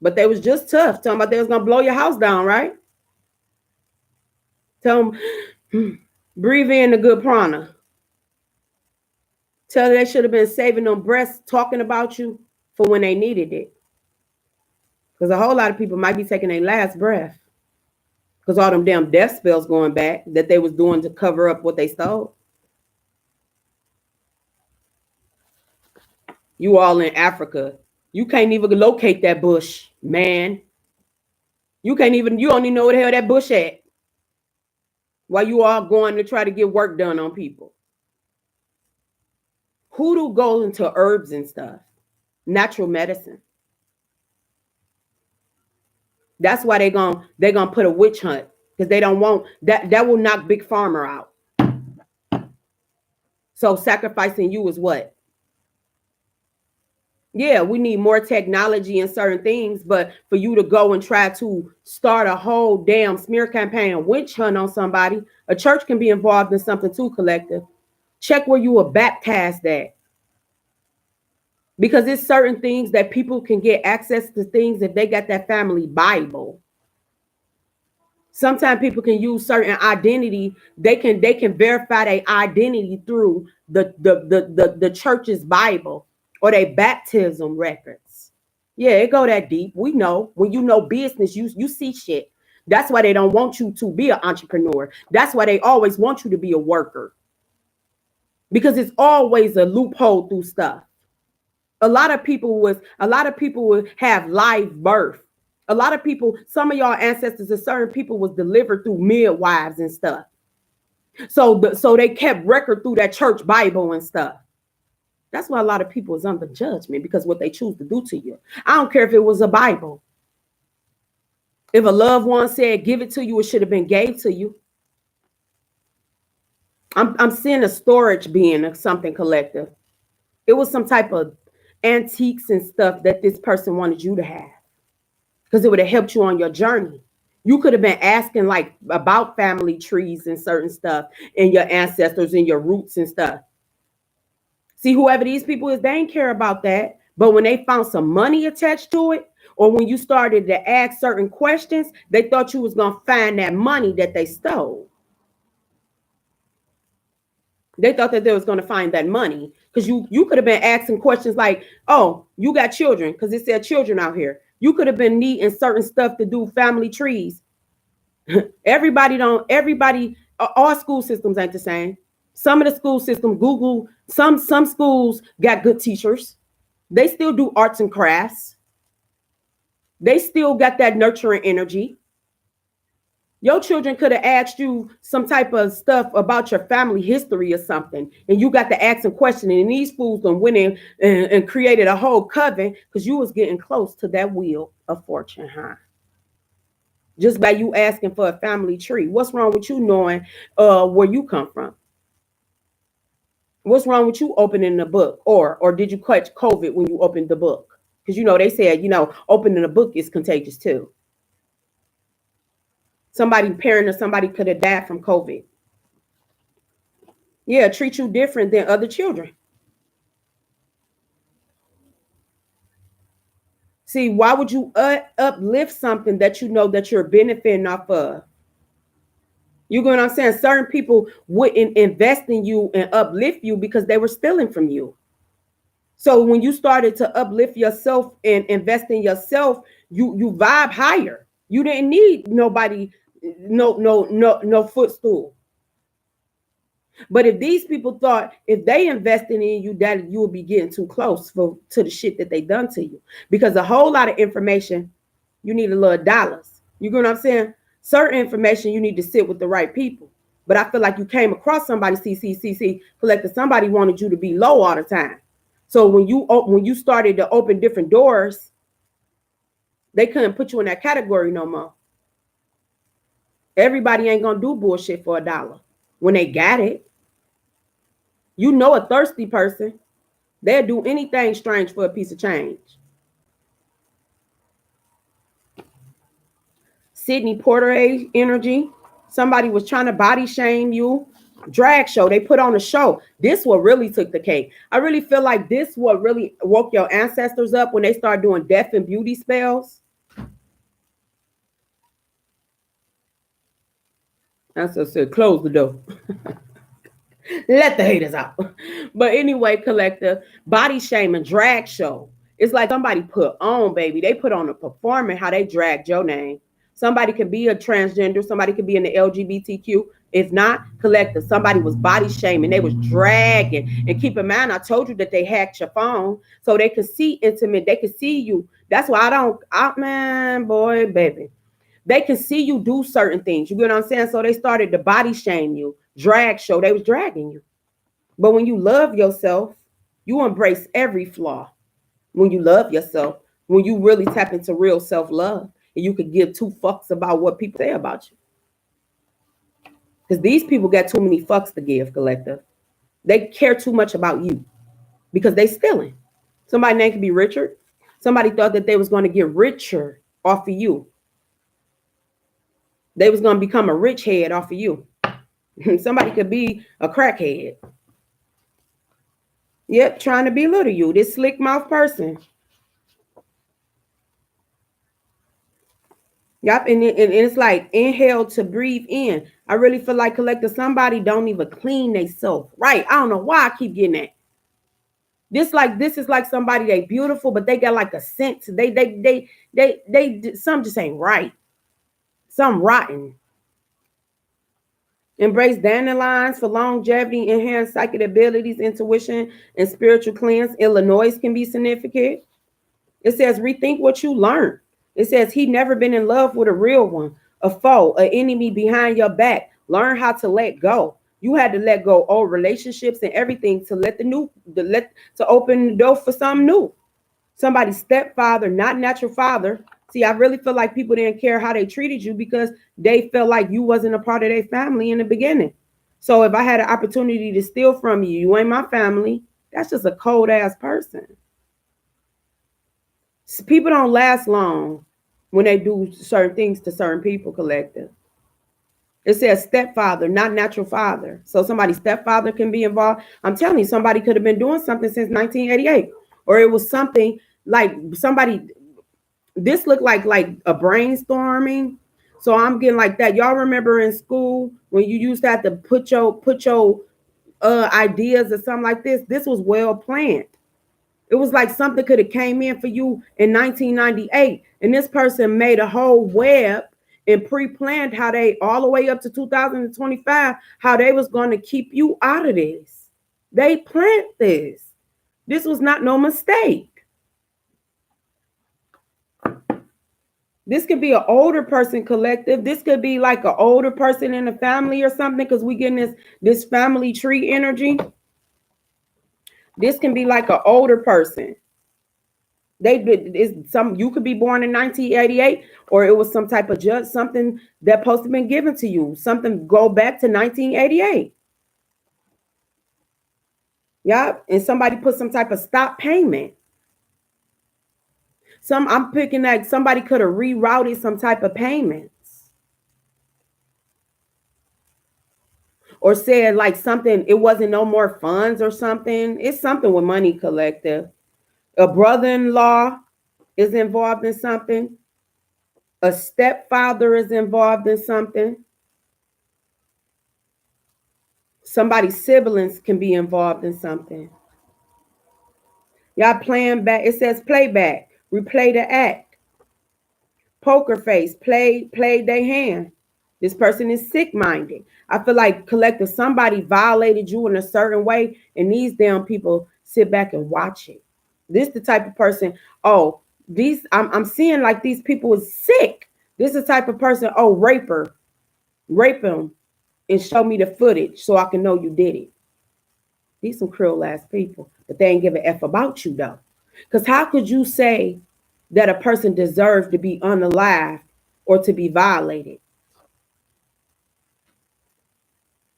But they was just tough. Talking about they was going to blow your house down, right? Tell them, breathe in the good prana. Tell them they should have been saving them breaths talking about you for when they needed it. Because a whole lot of people might be taking their last breath. Because all them damn death spells going back that they was doing to cover up what they stole. You all in Africa. You can't even locate that bush, man. You don't even know where the hell that bush at. While you all going to try to get work done on people. Hoodoo goes into herbs and stuff. Natural medicine. That's why they're gonna put a witch hunt. Because they don't want that will knock Big Pharma out. So sacrificing you is what? Yeah, we need more technology and certain things, but for you to go and try to start a whole damn smear campaign, witch hunt on somebody, a church can be involved in something too, collective. Check where you were baptized at. Because it's certain things that people can get access to things if they got that family Bible. Sometimes people can use certain identity. They can verify their identity through the church's Bible or their baptism records. Yeah, it go that deep. We know when you know business, you see shit. That's why they don't want you to be an entrepreneur. That's why they always want you to be a worker, because it's always a loophole through stuff. A lot of people would have live birth. A lot of people, some of y'all ancestors of certain people was delivered through midwives and stuff. So they kept record through that church Bible and stuff. That's why a lot of people is under judgment, because what they choose to do to you. I don't care if it was a Bible. If a loved one said give it to you, it should have been gave to you. I'm seeing a storage being of something collective. It was some type of antiques and stuff that this person wanted you to have, because it would have helped you on your journey. You could have been asking like about family trees and certain stuff and your ancestors and your roots and stuff. See, whoever these people is, they ain't care about that. But when they found some money attached to it, or when you started to ask certain questions, they thought you was going to find that money that they stole. They thought that they was going to find that money, because you could have been asking questions like, oh, you got children, because it said children out here. You could have been needing certain stuff to do family trees. All school systems ain't the same. Some of the school systems, Google, some schools got good teachers. They still do arts and crafts. They still got that nurturing energy. Your children could have asked you some type of stuff about your family history or something, and you got to ask some questions, and these fools done went in and created a whole coven because you was getting close to that wheel of fortune, huh? Just by you asking for a family tree. What's wrong with you knowing where you come from? What's wrong with you opening the book? Or did you catch COVID when you opened the book? Because they said, opening a book is contagious too. Somebody, parent or somebody could have died from COVID. Yeah, treat you different than other children. See, why would you uplift something that you know that you're benefiting off of? You know what I'm saying? Certain people wouldn't invest in you and uplift you because they were stealing from you. So when you started to uplift yourself and invest in yourself, you vibe higher. You didn't need nobody, no footstool. But if these people thought if they invested in you, that you would be getting too close to the shit that they done to you. Because a whole lot of information, you need a little dollars. You know what I'm saying? Certain information, you need to sit with the right people. But I feel like you came across somebody, collected, somebody wanted you to be low all the time. So when you started to open different doors, they couldn't put you in that category no more. Everybody ain't gonna do bullshit for $1 when they got it. You know a thirsty person, they'll do anything strange for a piece of change. Sydney Porter energy. Somebody was trying to body shame you. Drag show. They put on a show. This what really took the cake. I really feel like this what really woke your ancestors up when they started doing death and beauty spells. That's what I said. Close the door. Let the haters out. But anyway, collective, body shame and drag show. It's like somebody put on, baby. They put on a performance how they dragged your name. Somebody could be a transgender. Somebody could be in the LGBTQ. If not, collective, somebody was body shaming. They was dragging. And keep in mind, I told you that they hacked your phone so they could see intimate. They could see you. That's why man, boy, baby. They can see you do certain things. You get what I'm saying? So they started to body shame you. Drag show. They was dragging you. But when you love yourself, you embrace every flaw. When you love yourself, when you really tap into real self-love, and you could give 2 fucks about what people say about you. Because these people got too many fucks to give, collective. They care too much about you because they stealing. Somebody name could be Richard. Somebody thought that they was going to get richer off of you. They was going to become a rich head off of you. Somebody could be a crackhead. Yep, trying to belittle you. This slick mouth person. Yep, and it's like inhale to breathe in. I really feel like collective somebody don't even clean themselves. Right. I don't know why I keep getting that. This is like somebody they beautiful, but they got like a scent. They some just ain't right. Some rotten. Embrace dandelions for longevity, enhance psychic abilities, intuition, and spiritual cleanse. Illinois can be significant. It says rethink what you learned. It says he never been in love with a real one, a foe, an enemy behind your back. Learn how to let go. You had to let go old relationships and everything to let to open the door for something new. Somebody's stepfather, not natural father. See, I really feel like people didn't care how they treated you because they felt like you wasn't a part of their family in the beginning. So if I had an opportunity to steal from you, you ain't my family. That's just a cold ass person. People don't last long when they do certain things to certain people, collective. It says stepfather, not natural father. So somebody's stepfather can be involved. I'm telling you, somebody could have been doing something since 1988. Or it was something like somebody, this looked like a brainstorming. So I'm getting like that. Y'all remember in school when you used to have to put your ideas or something like this? This was well planned. It was like something could have came in for you in 1998, and this person made a whole web and pre-planned how they all the way up to 2025 how they was going to keep you out of this. They planned this. This was not no mistake. This could be an older person collective. This could be like an older person in the family or something because we getting this family tree energy. This can be like an older person. You could be born in 1988, or it was some type of judge, something that supposed to been given to you, something go back to 1988. Yeah, and somebody put some type of stop payment. I'm picking that somebody could have rerouted some type of payments. Or said like something, it wasn't no more funds or something. It's something with money, collective. A brother-in-law is involved in something. A stepfather is involved in something. Somebody's siblings can be involved in something. Y'all playing back. It says playback. Replay the act. Poker face. Play their hand. This person is sick-minded. I feel like collective somebody violated you in a certain way, and these damn people sit back and watch it. This the type of person, oh, I'm seeing like these people is sick. This is the type of person, oh, rape him and show me the footage so I can know you did it. These some cruel ass people, but they ain't give a F about you though. Because how could you say that a person deserves to be unalive or to be violated?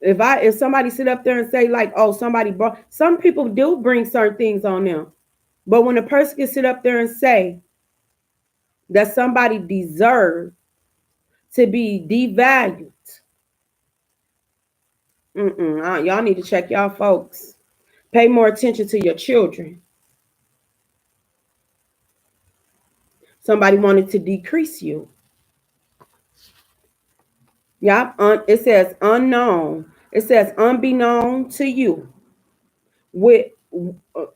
If somebody sit up there and say like, oh, somebody brought, some people do bring certain things on them. But when a person can sit up there and say that somebody deserves to be devalued, y'all need to check y'all folks. Pay more attention to your children. Somebody wanted to decrease you. Yep. It says unknown. It says unbeknown to you.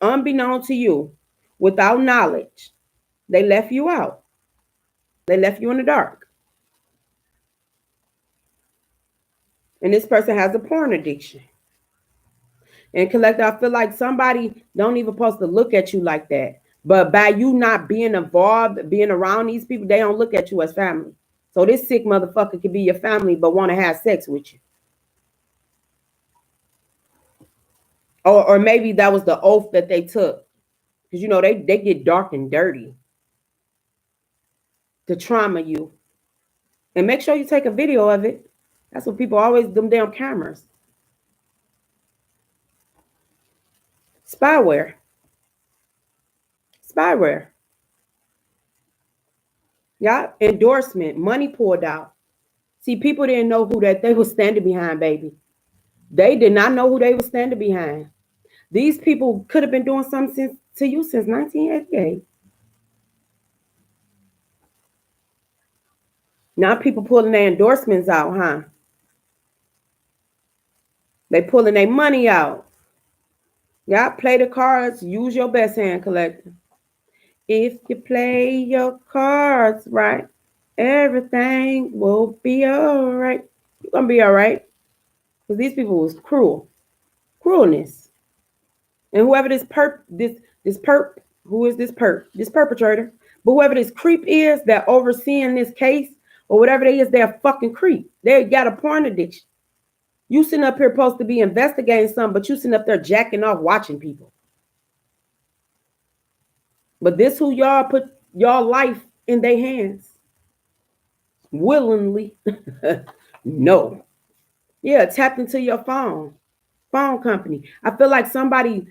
Unbeknown to you, without knowledge, they left you out. They left you in the dark. And this person has a porn addiction. And collector, I feel like somebody don't even supposed to look at you like that. But by you not being involved, being around these people, they don't look at you as family. So this sick motherfucker could be your family, but want to have sex with you. Or maybe that was the oath that they took. Because, you know, they get dark and dirty to trauma you. And make sure you take a video of it. That's what people always, them damn cameras. Spyware. Yeah, endorsement, money poured out. See, people didn't know who that they were standing behind, baby. They did not know who they were standing behind. These people could have been doing something to you since 1988. Now people pulling their endorsements out, huh? They pulling their money out. Yeah, play the cards. Use your best hand, collector. If you play your cards right, everything will be all right. You're gonna be all right. Because these people was cruelness. And whoever who is this perpetrator, but whoever this creep is that overseeing this case or whatever they is, they're a fucking creep. They got a porn addiction. You sitting up here supposed to be investigating something, but you sitting up there jacking off watching people. But this who y'all put y'all life in their hands willingly. No. Yeah, tapped into your phone company. I feel like somebody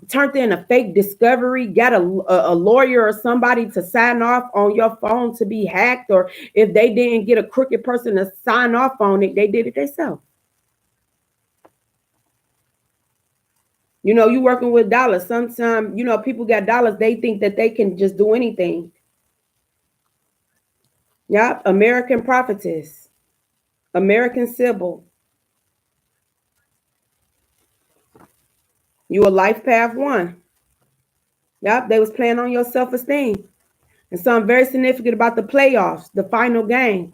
turned in a fake discovery, got a lawyer or somebody to sign off on your phone to be hacked, or if they didn't get a crooked person to sign off on it, they did it themselves. You know, you working with dollars. Sometimes, you know, people got dollars. They think that they can just do anything. Yep, American prophetess, American Sybil. You a life path one. Yep, they was playing on your self-esteem. And something very significant about the playoffs, the final game.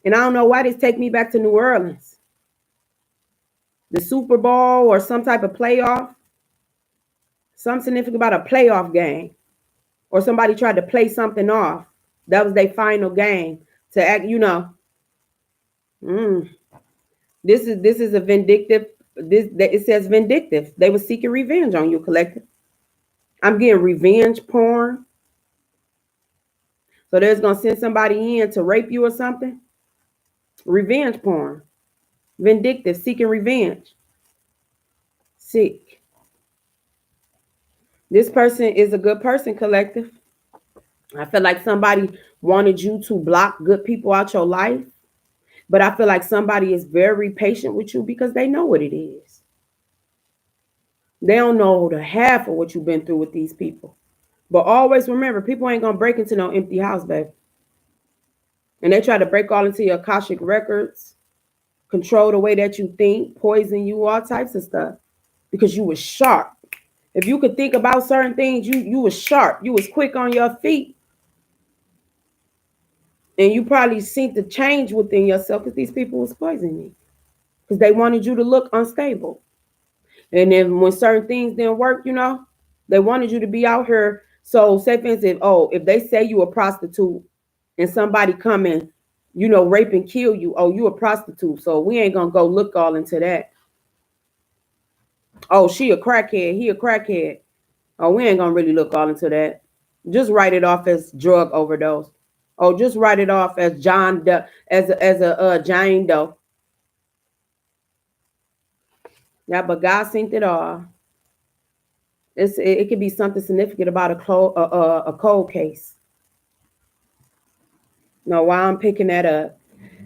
And I don't know why this take me back to New Orleans. The Super Bowl or some type of playoff. Something significant about a playoff game. Or somebody tried to play something off. That was their final game to act, you know. This is a vindictive. It says vindictive. They were seeking revenge on you, collective. I'm getting revenge porn. So they're gonna send somebody in to rape you or something. Revenge porn. Vindictive, seeking revenge. Sick. This person is a good person, collective. I feel like somebody wanted you to block good people out your life. But I feel like somebody is very patient with you because they know what it is. They don't know the half of what you've been through with these people. But always remember, people ain't going to break into no empty house, baby. And they try to break all into your Akashic records, control the way that you think, poison you, all types of stuff. Because you was sharp. If you could think about certain things, you was sharp. You was quick on your feet. And you probably seen the change within yourself because these people was poisoning you. Because they wanted you to look unstable. And then when certain things didn't work, you know, they wanted you to be out here. So say for instance, if they say you a prostitute and somebody come and, you know, rape and kill you, you a prostitute. So we ain't gonna go look all into that. Oh, she a crackhead, he a crackhead. Oh, we ain't gonna really look all into that. Just write it off as drug overdose. Oh, just write it off as John Doe, as a Jane Doe. Yeah, but God synced it all. It could be something significant about a cold case. No, why I'm picking that up.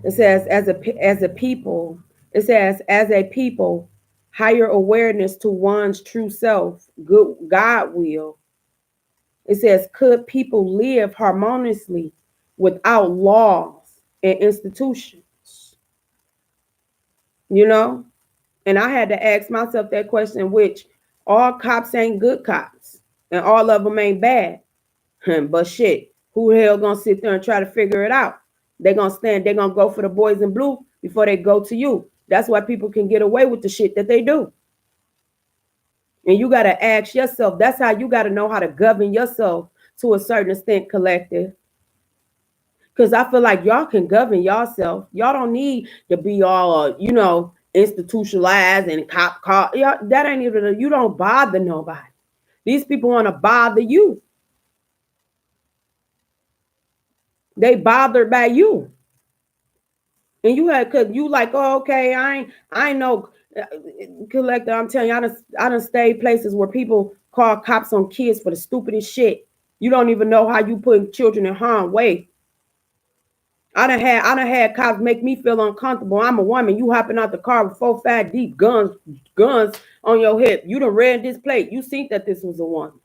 It says as a people, it says as a people, higher awareness to one's true self, good God will. It says, could people live harmoniously without laws and institutions? You know? And I had to ask myself that question, which all cops ain't good cops and all of them ain't bad. But shit, who the hell gonna sit there and try to figure it out? They're gonna go for the boys in blue before they go to you. That's why people can get away with the shit that they do. And you gotta ask yourself, that's how you gotta know how to govern yourself to a certain extent, collective. Because I feel like y'all can govern yourself. Y'all don't need to be all, you know, institutionalized and cop. Y'all, that ain't even, you don't bother nobody. These people want to bother you. They bothered by you. And you had, cause you like, oh, okay, I ain't no collector. I'm telling you, I done stayed places where people call cops on kids for the stupidest shit. You don't even know how you putting children in harm's way. I done had cops make me feel uncomfortable. I'm a woman. You hopping out the car with 4, 5 deep guns on your hip. You done read this plate. You seen that this was a woman.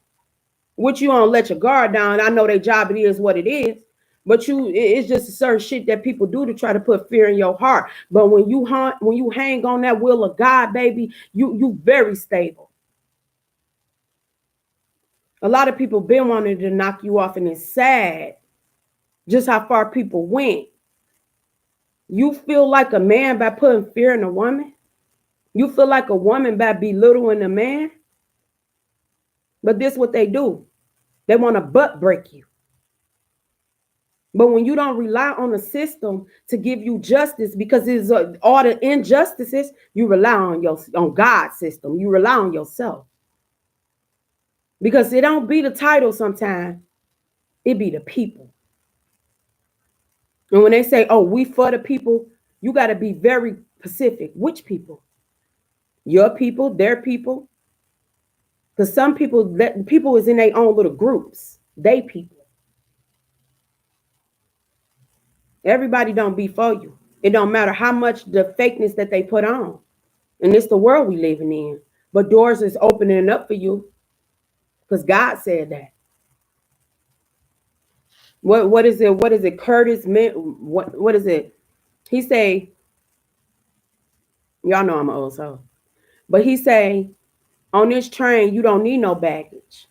Which you don't let your guard down. I know their job, it is what it is. But it's just a certain shit that people do to try to put fear in your heart. But when you hang on that will of God, baby, you very stable. A lot of people been wanting to knock you off, and it's sad just how far people went. You feel like a man by putting fear in a woman? You feel like a woman by belittling a man? But this is what they do. They want to butt break you. But when you don't rely on the system to give you justice, because it's all the injustices, you rely on God's system. You rely on yourself. Because it don't be the title sometimes. It be the people. And when they say, oh, we for the people, you got to be very specific. Which people? Your people, their people. Because some people is in their own little groups. They people. Everybody don't be for you. It don't matter how much the fakeness that they put on. And it's the world we living in. But doors is opening up for you because God said that. What is it? What is it? Curtis meant what is it? He say, y'all know I'm an old soul. But he say, on this train, you don't need no baggage.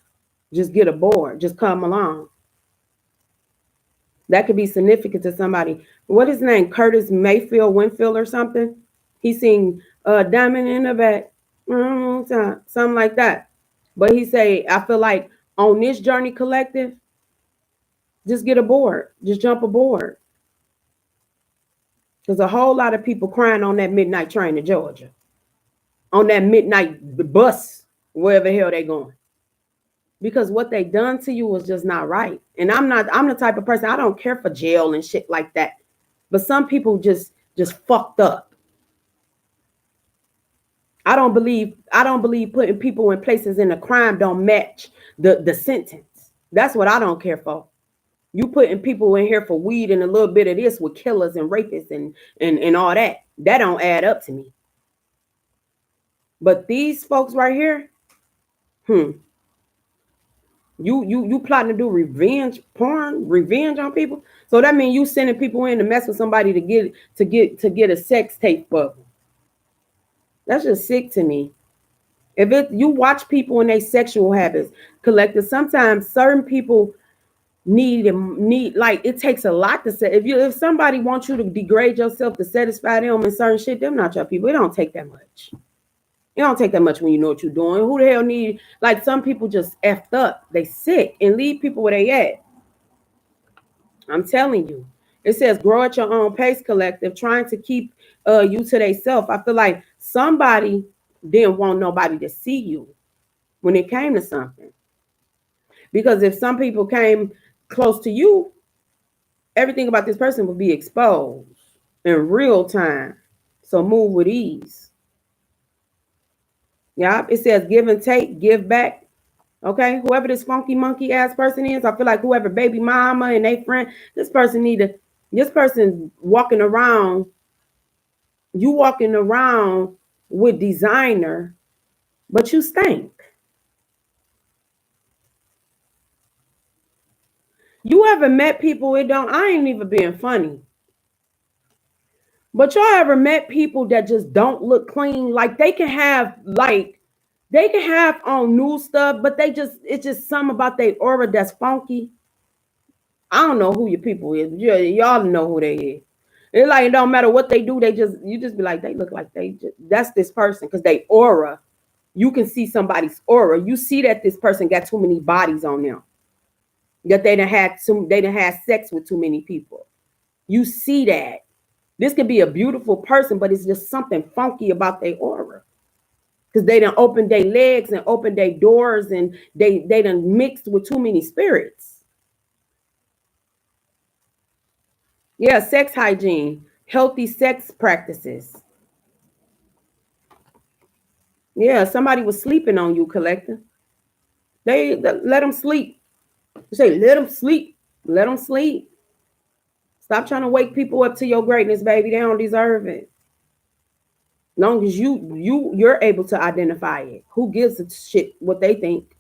Just get aboard. Just come along. That could be significant to somebody. What is his name? Curtis Mayfield Winfield or something? He sing Diamond in the Back. Something like that. But he say, I feel like on this journey collective, just get aboard. Just jump aboard. There's a whole lot of people crying on that midnight train to Georgia. On that midnight bus, wherever the hell they going. Because what they done to you was just not right. And I'm the type of person, I don't care for jail and shit like that. But some people just fucked up. I don't believe putting people in places in a crime don't match the sentence. That's what I don't care for. You putting people in here for weed and a little bit of this with killers and rapists and all that. That don't add up to me. But these folks right here, You plotting to do revenge porn, revenge on people. So that means you sending people in to mess with somebody to get a sex tape bubble. That's just sick to me. If you watch people in their sexual habits, collective, sometimes certain people need like it takes a lot to say. If somebody wants you to degrade yourself to satisfy them and certain shit, them not your people. It don't take that much. It don't take that much when you know what you're doing. Who the hell need, like some people just effed up. They sick and leave people where they at. I'm telling you. It says grow at your own pace, collective, trying to keep you to themselves. I feel like somebody didn't want nobody to see you when it came to something. Because if some people came close to you, everything about this person would be exposed in real time. So move with ease. Yeah, it says give and take, give back. Okay, whoever this funky monkey ass person is, I feel like whoever baby mama and they friend, this person walking around, you walking around with designer, but you stink. You ever met people, I ain't even being funny. But y'all ever met people that just don't look clean? Like they can have on new stuff, but it's just something about their aura that's funky. I don't know who your people is. Y'all know who they is. It's like it don't matter what they do, you just be like, they look like that's this person because they aura. You can see somebody's aura. You see that this person got too many bodies on them. That they done had sex with too many people. You see that. This could be a beautiful person, but it's just something funky about their aura. Because they done opened their legs and opened their doors and they done mixed with too many spirits. Yeah, sex hygiene, healthy sex practices. Yeah, somebody was sleeping on you, collector. They let them sleep. You say, let them sleep. Let them sleep. Stop trying to wake people up to your greatness, baby. They don't deserve it. Long as you're able to identify it. Who gives a shit what they think?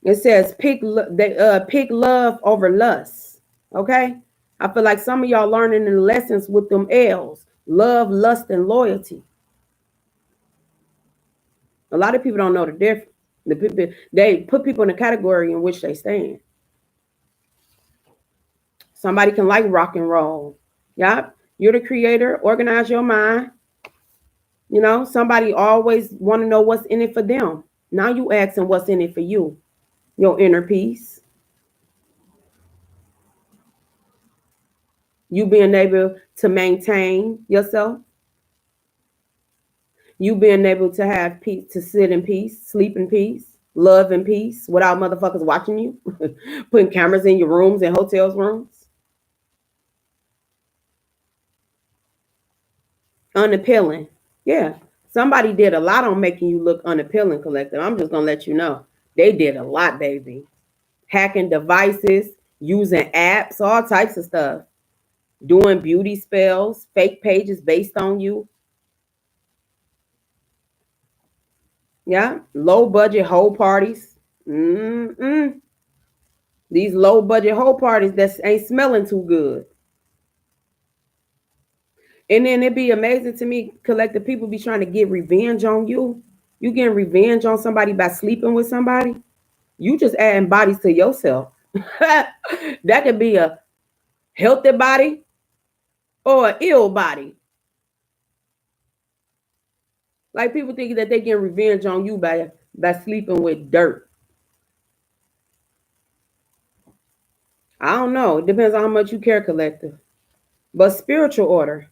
It says pick love over lust. Okay? I feel like some of y'all learning the lessons with them L's. Love, lust, and loyalty. A lot of people don't know the difference. They put people in the category in which they stand. Somebody can like rock and roll. Yep. You're the creator. Organize your mind. You know, somebody always want to know what's in it for them. Now you asking what's in it for you. Your inner peace. You being able to maintain yourself. You being able to have peace, to sit in peace, sleep in peace, love in peace without motherfuckers watching you, putting cameras in your rooms and hotels rooms. Unappealing. Yeah. Somebody did a lot on making you look unappealing, collective. I'm just going to let you know. They did a lot, baby. Hacking devices, using apps, all types of stuff. Doing beauty spells, fake pages based on you. Yeah. Low budget whole parties. These low budget whole parties that ain't smelling too good. And then it'd be amazing to me, collective people be trying to get revenge on you. You getting revenge on somebody by sleeping with somebody. You just adding bodies to yourself. That could be a healthy body or an ill body. Like people think that they get revenge on you by sleeping with dirt. I don't know. It depends on how much you care, collective. But spiritual order.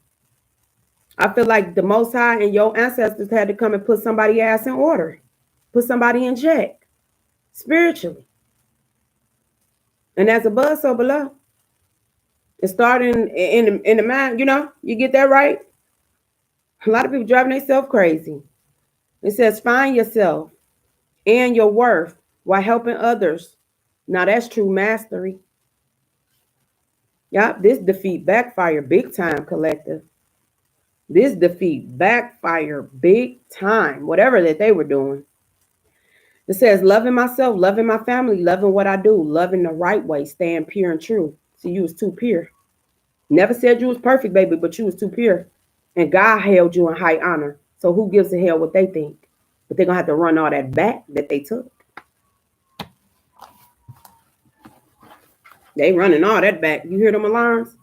I feel like the Most High and your ancestors had to come and put somebody ass in order. Put somebody in check. Spiritually. And as above, so below. It's starting in the mind, you know, you get that right. A lot of people driving themselves crazy. It says find yourself and your worth while helping others. Now that's true mastery. Yep, this defeat backfire big time, collective. This defeat backfire big time, whatever that they were doing. It says loving myself, loving my family, loving what I do, loving the right way, staying pure and true. See, you was too pure. Never said you was perfect, baby, but you was too pure. And God held you in high honor. So who gives a hell what they think? But they're going to have to run all that back that they took. They running all that back. You hear them alarms?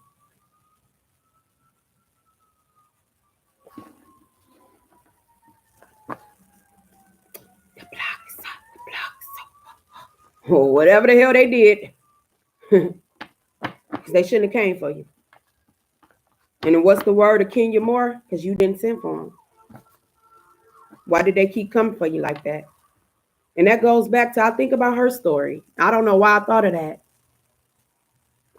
Or whatever the hell they did. They shouldn't have came for you. And what's the word of Kenya Moore? Because you didn't send for them. Why did they keep coming for you like that? And that goes back to, I think about her story. I don't know why I thought of that.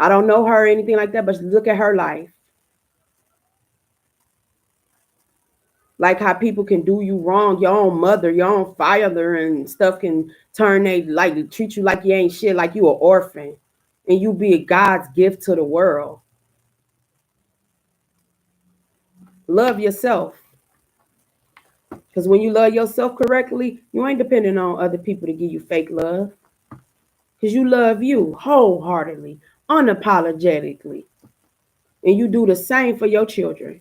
I don't know her or anything like that, but look at her life. Like how people can do you wrong, your own mother, your own father and stuff can turn they like treat you like you ain't shit, like you an orphan. And you be God's gift to the world. Love yourself. Because when you love yourself correctly, you ain't depending on other people to give you fake love. Because you love you wholeheartedly, unapologetically. And you do the same for your children.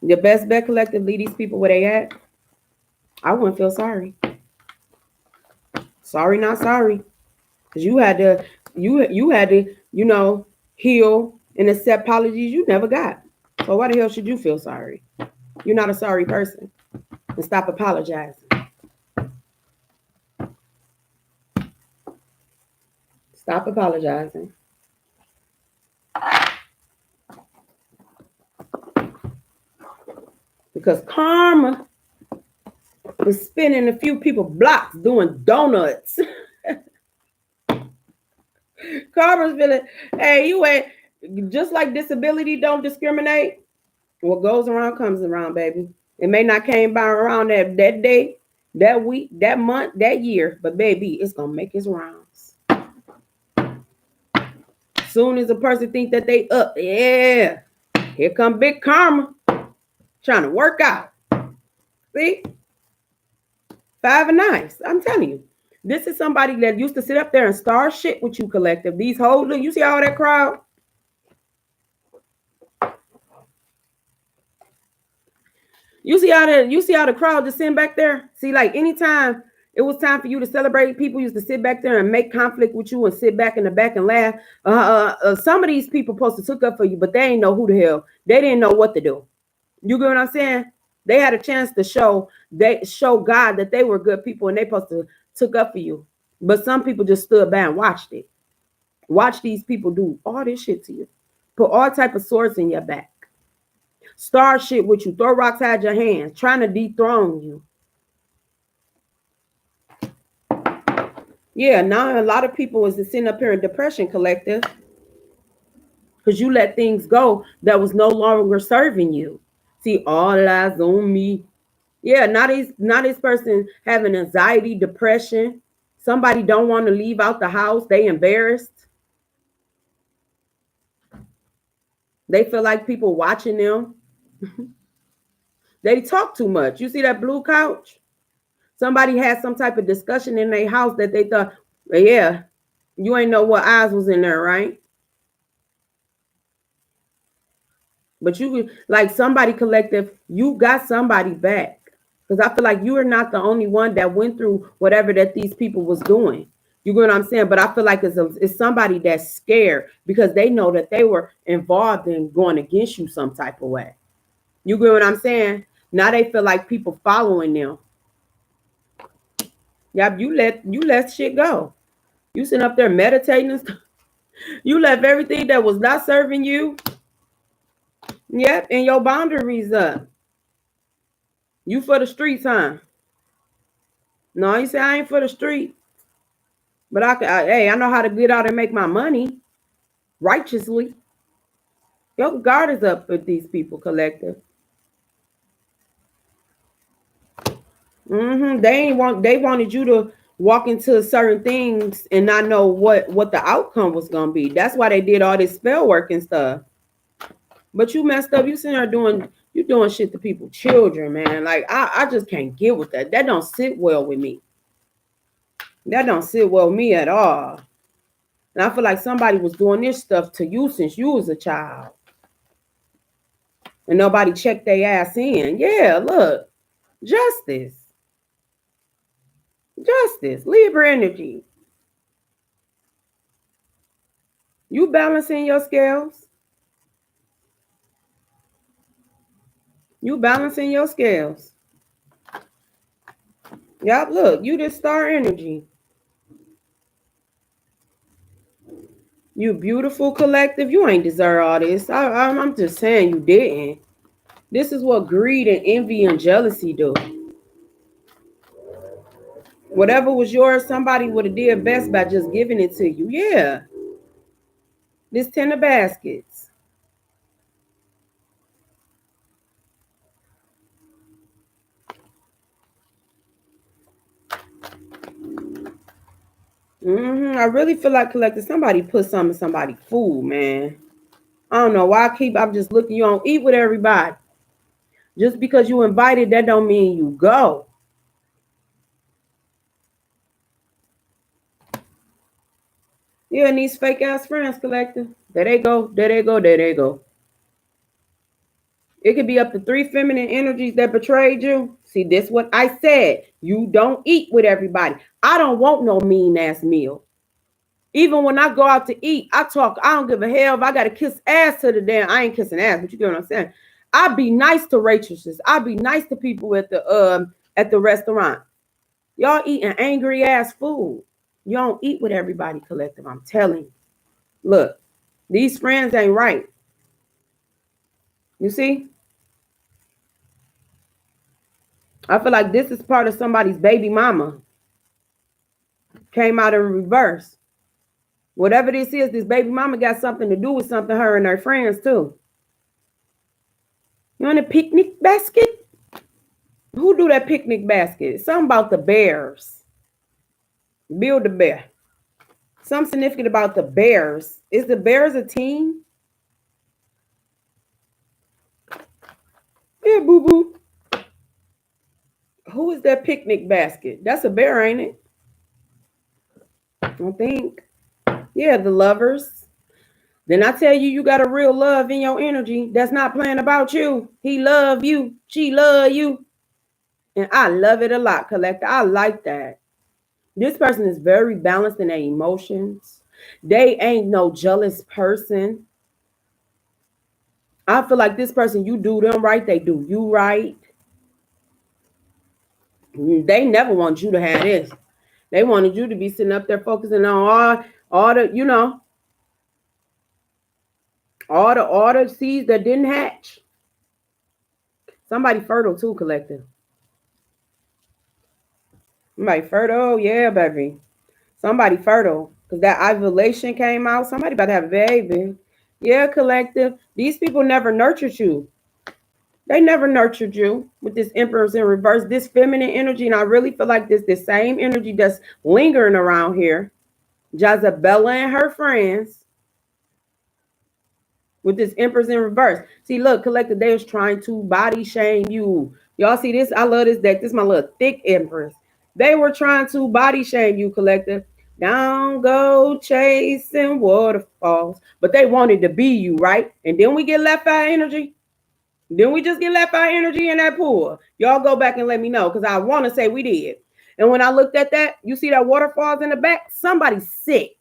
The best bet, collective, leave these people where they at. I wouldn't feel sorry. Sorry, not sorry. Because you had to, you know, heal and accept apologies you never got. So why the hell should you feel sorry? You're not a sorry person. And stop apologizing. Stop apologizing. Because karma is spinning a few people blocks doing donuts. Karma's feeling, hey, you ain't, just like disability don't discriminate. What goes around comes around, baby. It may not came by around that day, that week, that month, that year, but baby, it's gonna make its rounds. Soon as a person think that they up, yeah, here come big karma trying to work out. See? 5 of nice. I'm telling you. This is somebody that used to sit up there and star shit with you, collective. These whole, look, you see all that crowd? You see how the crowd just sitting back there? See, like anytime it was time for you to celebrate, people used to sit back there and make conflict with you and sit back in the back and laugh. Some of these people supposed to took up for you, but they ain't know who the hell. They didn't know what to do. You get what I'm saying? They had a chance to show God that they were good people and they supposed to took up for you. But some people just stood by and watched it. Watch these people do all this shit to you. Put all type of swords in your back. Start shit with you. Throw rocks out your hands. Trying to dethrone you. Yeah, now a lot of people is sitting up here in depression, collective. Because you let things go that was no longer serving you. See, all eyes on me. Yeah, not this person having anxiety, depression. Somebody don't want to leave out the house. They embarrassed. They feel like people watching them. They talk too much. You see that blue couch? Somebody had some type of discussion in their house that they thought, yeah, you ain't know what eyes was in there, right? But you, like somebody collective, you got somebody back. Because I feel like you are not the only one that went through whatever that these people was doing. You get what I'm saying? But I feel like it's somebody that's scared because they know that they were involved in going against you some type of way. You get what I'm saying? Now they feel like people following them. Yeah, you let shit go. You sitting up there meditating and stuff. You left everything that was not serving you. Yep, and your boundaries up. You for the streets, huh? No, you say I ain't for the street. But I know how to get out and make my money righteously. Your guard is up with these people, collective. They wanted you to walk into certain things and not know what the outcome was gonna be. That's why they did all this spell work and stuff. But you messed up. You sitting there doing shit to people, children, man. Like I just can't get with that. That don't sit well with me. That don't sit well with me at all. And I feel like somebody was doing this stuff to you since you was a child. And nobody checked their ass in. Yeah, look. Justice. Justice. Libra energy. You balancing your scales. You balancing your scales. Yep, look, you this star energy. You beautiful collective. You ain't deserve all this. I'm just saying you didn't. This is what greed and envy and jealousy do. Whatever was yours, somebody would have did best by just giving it to you. Yeah. This 10 of baskets. I really feel like collective. Somebody put something in somebody's food, man. I don't know why I'm just looking. You don't eat with everybody. Just because you invited, that don't mean you go. Yeah, and these fake ass friends, collective. There they go. There they go. There they go. It could be up to 3 feminine energies that betrayed you. See, this what I said. You don't eat with everybody. I don't want no mean ass meal. Even when I go out to eat, I don't give a hell if I got to kiss ass to the damn. I ain't kissing ass, but you get what I'm saying. I be nice to waitresses. I be nice to people at the restaurant. Y'all eating angry ass food. You don't eat with everybody, collective. I'm telling you. Look, these friends ain't right. You see? I feel like this is part of somebody's baby mama. Came out in reverse. Whatever this is, this baby mama got something to do with something, her and her friends too. You want a picnic basket? Who do that picnic basket? Something about the bears. Build a bear. Something significant about the bears. Is the bears a team? Yeah, boo-boo. Who is that picnic basket? That's a bear, ain't it? I think. Yeah, the Lovers. Then I tell you, you got a real love in your energy that's not playing about you. He love you. She love you. And I love it a lot, collector. I like that. This person is very balanced in their emotions. They ain't no jealous person. I feel like this person, you do them right, they do you right. They never want you to have this. They wanted you to be sitting up there focusing on all the, you know, all the seeds that didn't hatch. Somebody fertile too, collective. Somebody fertile, yeah, baby. Somebody fertile. Because that ovulation came out. Somebody about to have a baby. Yeah, collective. These people never nurtured you. They never nurtured you with this Emperor's in reverse, this feminine energy. And I really feel like this same energy that's lingering around here. Jezebella and her friends with this Empress in reverse. See, look, collective, they was trying to body shame you. Y'all see this? I love this deck. This is my little thick Empress. They were trying to body shame you, collective. Down go chasing waterfalls. But they wanted to be you, right? And then we get left eye energy. Then we just get left eye energy in that pool. Y'all go back and let me know, because I want to say we did. And when I looked at that, you see that waterfalls in the back? Somebody's sick.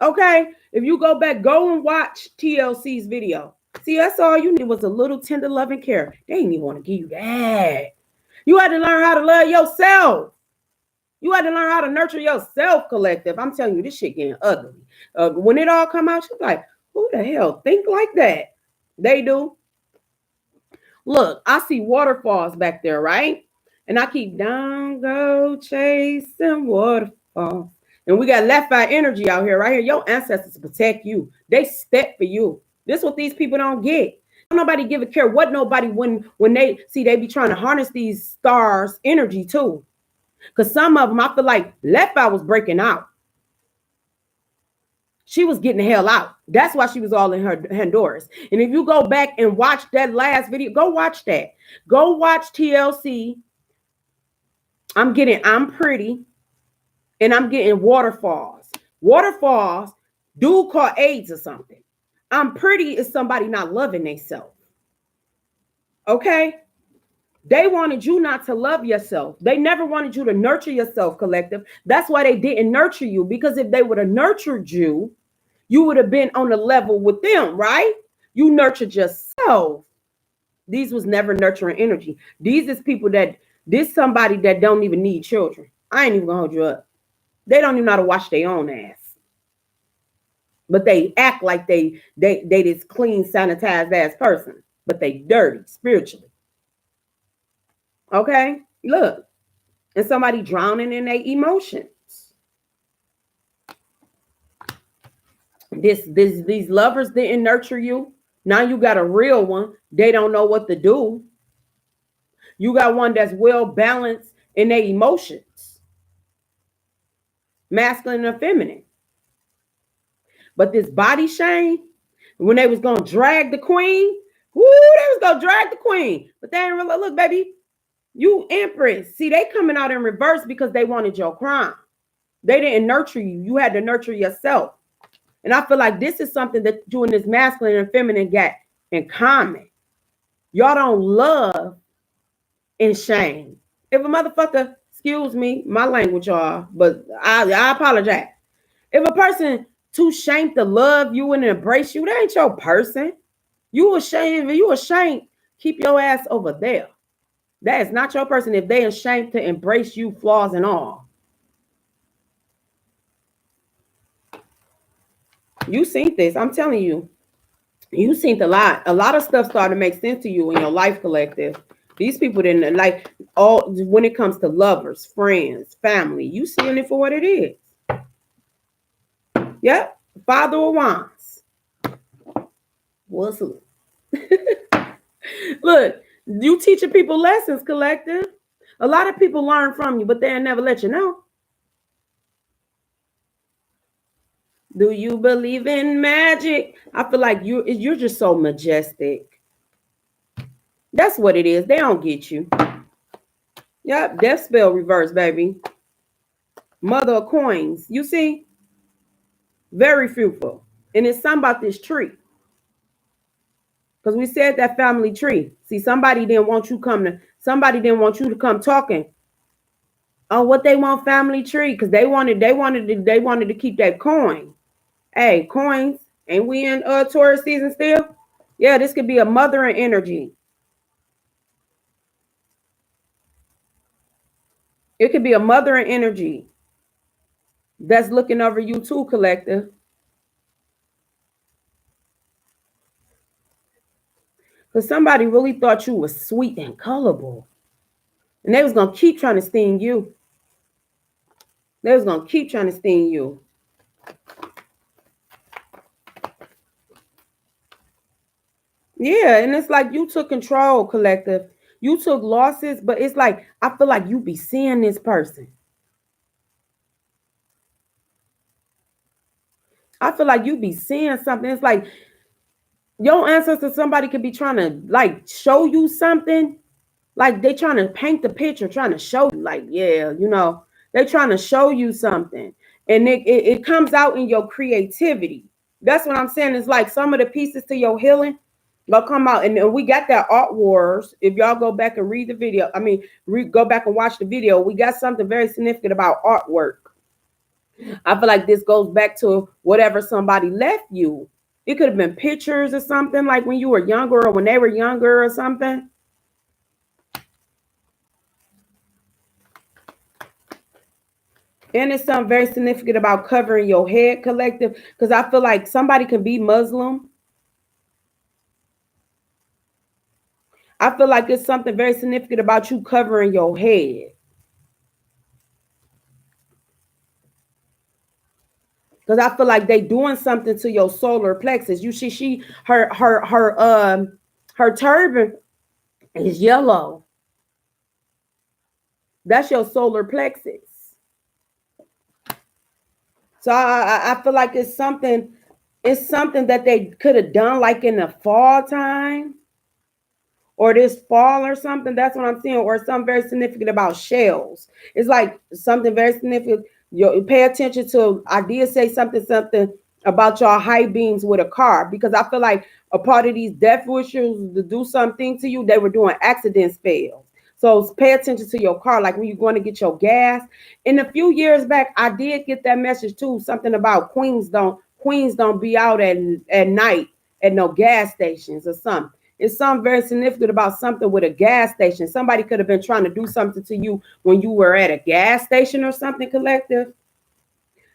Okay? If you go back, go and watch TLC's video. See, that's all you need was a little tender loving care. They didn't even want to give you that. You had to learn how to love yourself. You had to learn how to nurture yourself, collective. I'm telling you, this shit getting ugly. When it all come out, you're like, who the hell think like that? They do. Look, I see waterfalls back there, right? And I keep down, go chasing waterfalls. And we got left eye energy out here, right here. Your ancestors protect you. They step for you. This is what these people don't get. Nobody give a care what nobody when they see they be trying to harness these stars energy too. Because some of them, I feel like left eye was breaking out. She was getting the hell out. That's why she was all in her Honduras. And if you go back and watch that last video, go watch that. Go watch TLC. I'm pretty. And I'm getting waterfalls. Waterfalls, dude caught AIDS or something. I'm pretty is somebody not loving themselves. Okay? They wanted you not to love yourself. They never wanted you to nurture yourself, collective. That's why they didn't nurture you. Because if they would have nurtured you, you would have been on the level with them, right? You nurtured yourself. These was never nurturing energy. These is people this somebody that don't even need children. I ain't even gonna hold you up. They don't even know how to wash their own ass. But they act like they this clean, sanitized ass person. But they dirty spiritually. Okay? Look. And somebody drowning in their emotions. These lovers didn't nurture you. Now you got a real one. They don't know what to do. You got one that's well balanced in their emotions. Masculine and feminine. But this body shame, when they was going to drag the queen, they was going to drag the queen. But they ain't really, look, baby, you Empress. See, they coming out in reverse because they wanted your crown. They didn't nurture you. You had to nurture yourself. And I feel like this is something that you and this masculine and feminine got in common. Y'all don't love in shame. If a motherfucker, excuse me, my language, y'all, but I apologize. If a person too ashamed to love you and embrace you, that ain't your person. You ashamed, keep your ass over there. That is not your person if they ashamed to embrace you, flaws and all. You seen this. I'm telling you. You seen a lot. A lot of stuff started to make sense to you in your life, collective. These people didn't like all when it comes to lovers, friends, family. You seeing it for what it is. Yep. Father of Wands. What's up? Look, you teaching people lessons, collective. A lot of people learn from you, but they'll never let you know. Do you believe in magic? I feel like you're just so majestic. That's what it is. They don't get you. Yep, death spell reverse, baby. Mother of coins. You see? Very fruitful. And it's something about this tree. Because we said that family tree. See, somebody didn't want you to come talking. Oh, what they want family tree? Because they wanted to keep that coin. Hey, coins. Ain't we in Taurus season still? Yeah, this could be a mothering energy. It could be a mothering energy that's looking over you too, collective. Because somebody really thought you was sweet and colorful. And they was going to keep trying to sting you. They was going to keep trying to sting you. Yeah, and it's like you took control, collective. You took losses, but it's like, I feel like you be seeing this person. I feel like you be seeing something. It's like your ancestors, somebody could be trying to like show you something. Like they trying to paint the picture, trying to show you, like, yeah, they trying to show you something. And it comes out in your creativity. That's what I'm saying. It's like some of the pieces to your healing will come out. And we got that Art Wars. If y'all go back and read the video, go back and watch the video. We got something very significant about artwork. I feel like this goes back to whatever somebody left you. It could have been pictures or something, like when you were younger or when they were younger or something. And it's something very significant about covering your head, collective, because I feel like somebody can be Muslim. I feel like it's something very significant about you covering your head. Because I feel like they doing something to your solar plexus. You see, her turban is yellow. That's your solar plexus. So I feel like it's something that they could have done like in the fall time or this fall or something. That's what I'm seeing. Or something very significant about shells. It's like something very significant. You pay attention to, I did say something about y'all high beams with a car, because I feel like a part of these death wishes to do something to you, they were doing accident spells. So pay attention to your car, like when you're going to get your gas. In a few years back, I did get that message too, something about queens don't be out at night at no gas stations or something. It's something very significant about something with a gas station. Somebody could have been trying to do something to you when you were at a gas station or something, collective.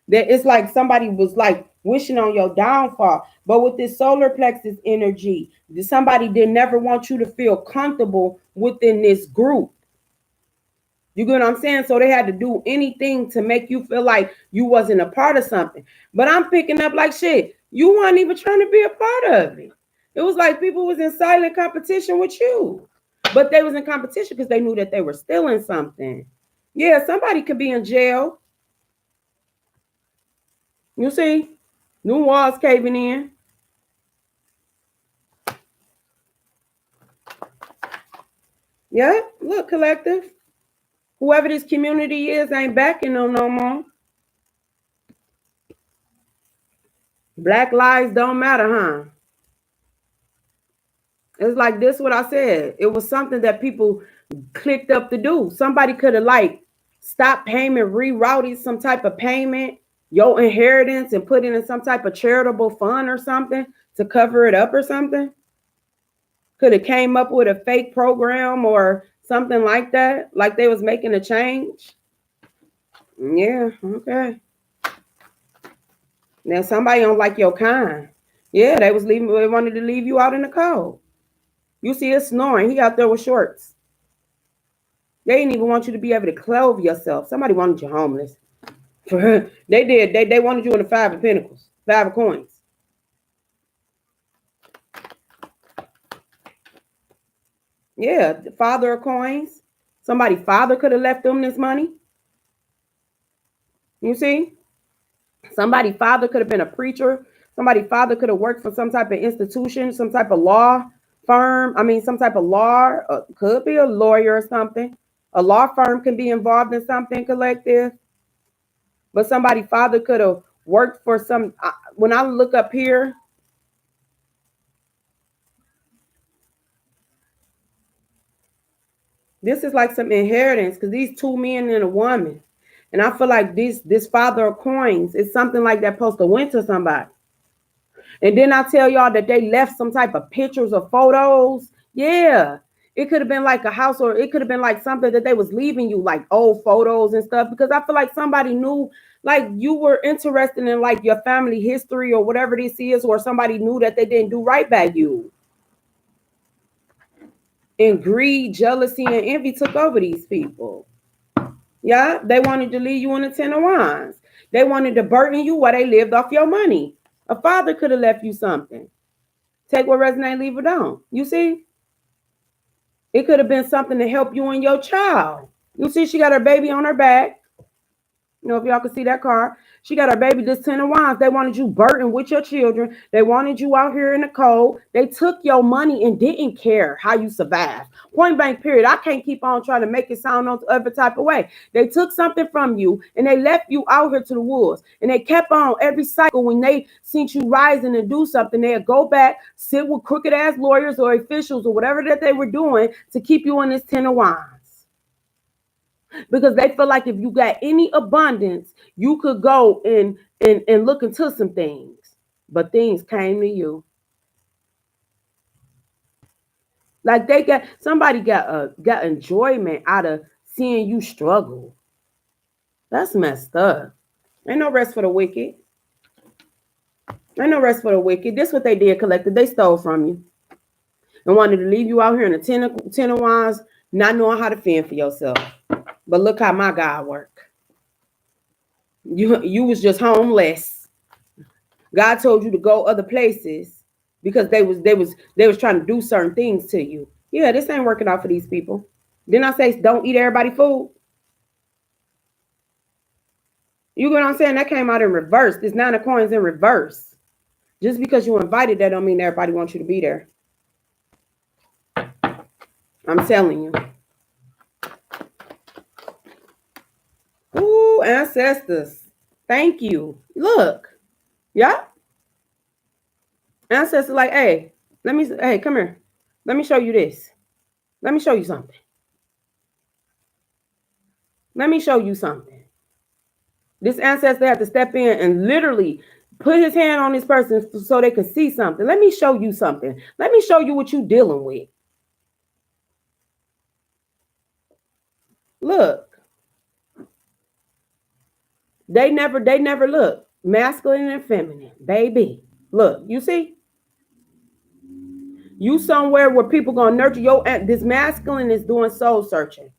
That it's like somebody was like wishing on your downfall. But with this solar plexus energy, somebody did never want you to feel comfortable within this group. You get what I'm saying? So they had to do anything to make you feel like you wasn't a part of something. But I'm picking up like, shit, you weren't even trying to be a part of it. It was like people was in silent competition with you. But they was in competition because they knew that they were stealing something. Yeah, somebody could be in jail. You see? New walls caving in. Yeah, look, collective. Whoever this community is ain't backing them no more. Black lives don't matter, huh? It's like this, what I said. It was something that people clicked up to do. Somebody could have like stopped payment, rerouted some type of payment, your inheritance, and put it in some type of charitable fund or something to cover it up or something. Could have came up with a fake program or something like that, like they was making a change. Yeah, okay. Now somebody don't like your kind. Yeah, they wanted to leave you out in the cold. You see it snoring. He out there with shorts. They didn't even want you to be able to clothe yourself. Somebody wanted you homeless. They did. They wanted you in the Five of Pentacles, Five of Coins. Yeah, the Father of Coins. Somebody father could have left them this money. You see? Somebody father could have been a preacher. Somebody father could have worked for some type of institution, some type of law firm. Some type of law, could be a lawyer or something. A law firm can be involved in something collective, but somebody father could have worked for some. When I look up here, this is like some inheritance because these two men and a woman. And I feel like this father of coins is something like that supposed to went to somebody. And then I tell y'all that they left some type of pictures or photos. Yeah. It could have been like a house, or it could have been like something that they was leaving you, like old photos and stuff. Because I feel like somebody knew, like you were interested in like your family history or whatever this is, or somebody knew that they didn't do right by you. And greed, jealousy, and envy took over these people. Yeah, they wanted to leave you in a 10 of wands. They wanted to burden you while they lived off your money. A father could have left you something. Take what resonate, leave it on. You see? It could have been something to help you and your child. You see, she got her baby on her back. You know, if y'all can see that card, she got her baby, this 10 of wands. They wanted you burdened with your children. They wanted you out here in the cold. They took your money and didn't care how you survived. Point blank, period. I can't keep on trying to make it sound no other type of way. They took something from you and they left you out here to the woods. And they kept on every cycle when they seen you rising and do something, they'd go back, sit with crooked ass lawyers or officials or whatever that they were doing to keep you in this 10 of wands. Because they feel like if you got any abundance, you could go and look into some things. But things came to you. Like they got somebody got enjoyment out of seeing you struggle. That's messed up. Ain't no rest for the wicked. Ain't no rest for the wicked. This what they did, collective. They stole from you and wanted to leave you out here in a 10 of wands, not knowing how to fend for yourself. But look how my God worked. You was just homeless. God told you to go other places because they was trying to do certain things to you. Yeah, this ain't working out for these people. Didn't I say don't eat everybody food? You get what I'm saying? That came out in reverse. This 9 of coins in reverse. Just because you invited, that don't mean everybody wants you to be there. I'm telling you. Ooh, ancestors. Thank you. Look. Yeah. Ancestors like, hey, come here. Let me show you this. Let me show you something. Let me show you something. This ancestor had to step in and literally put his hand on this person so they can see something. Let me show you something. Let me show you what you're dealing with. Look. They never look. Masculine and feminine. Baby. Look, you see? You somewhere where people gonna nurture your. This masculine is doing soul searching.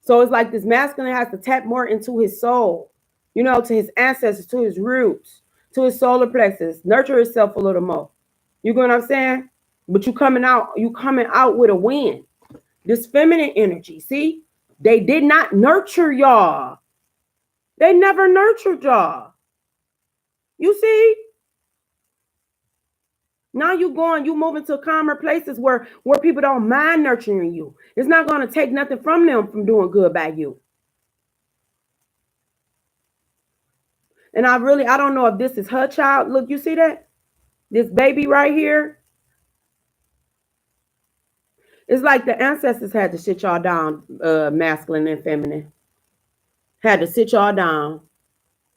So it's like this masculine has to tap more into his soul, you know, to his ancestors, to his roots, to his solar plexus, nurture himself a little more. You get what I'm saying? But you coming out with a win. This feminine energy, see? They did not nurture y'all. They never nurtured y'all. You see? Now you moving to calmer places where people don't mind nurturing you. It's not going to take nothing from them from doing good by you. And I don't know if this is her child. Look, you see that? This baby right here. It's like the ancestors had to sit y'all down, masculine and feminine. Had to sit y'all down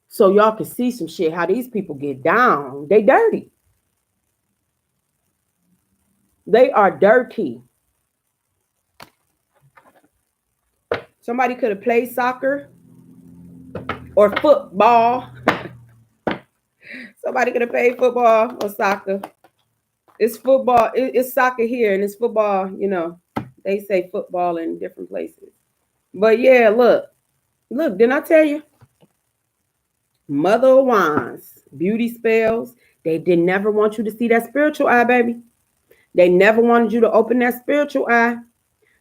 so y'all can see some shit, how these people get down. They dirty. They are dirty. Somebody could have played soccer or football. Somebody could have played football or soccer. It's football. It's soccer here, and it's football. You know, they say football in different places. But yeah, look. Didn't I tell you? Mother of Wands, beauty spells. They did never want you to see that spiritual eye, baby. They never wanted you to open that spiritual eye.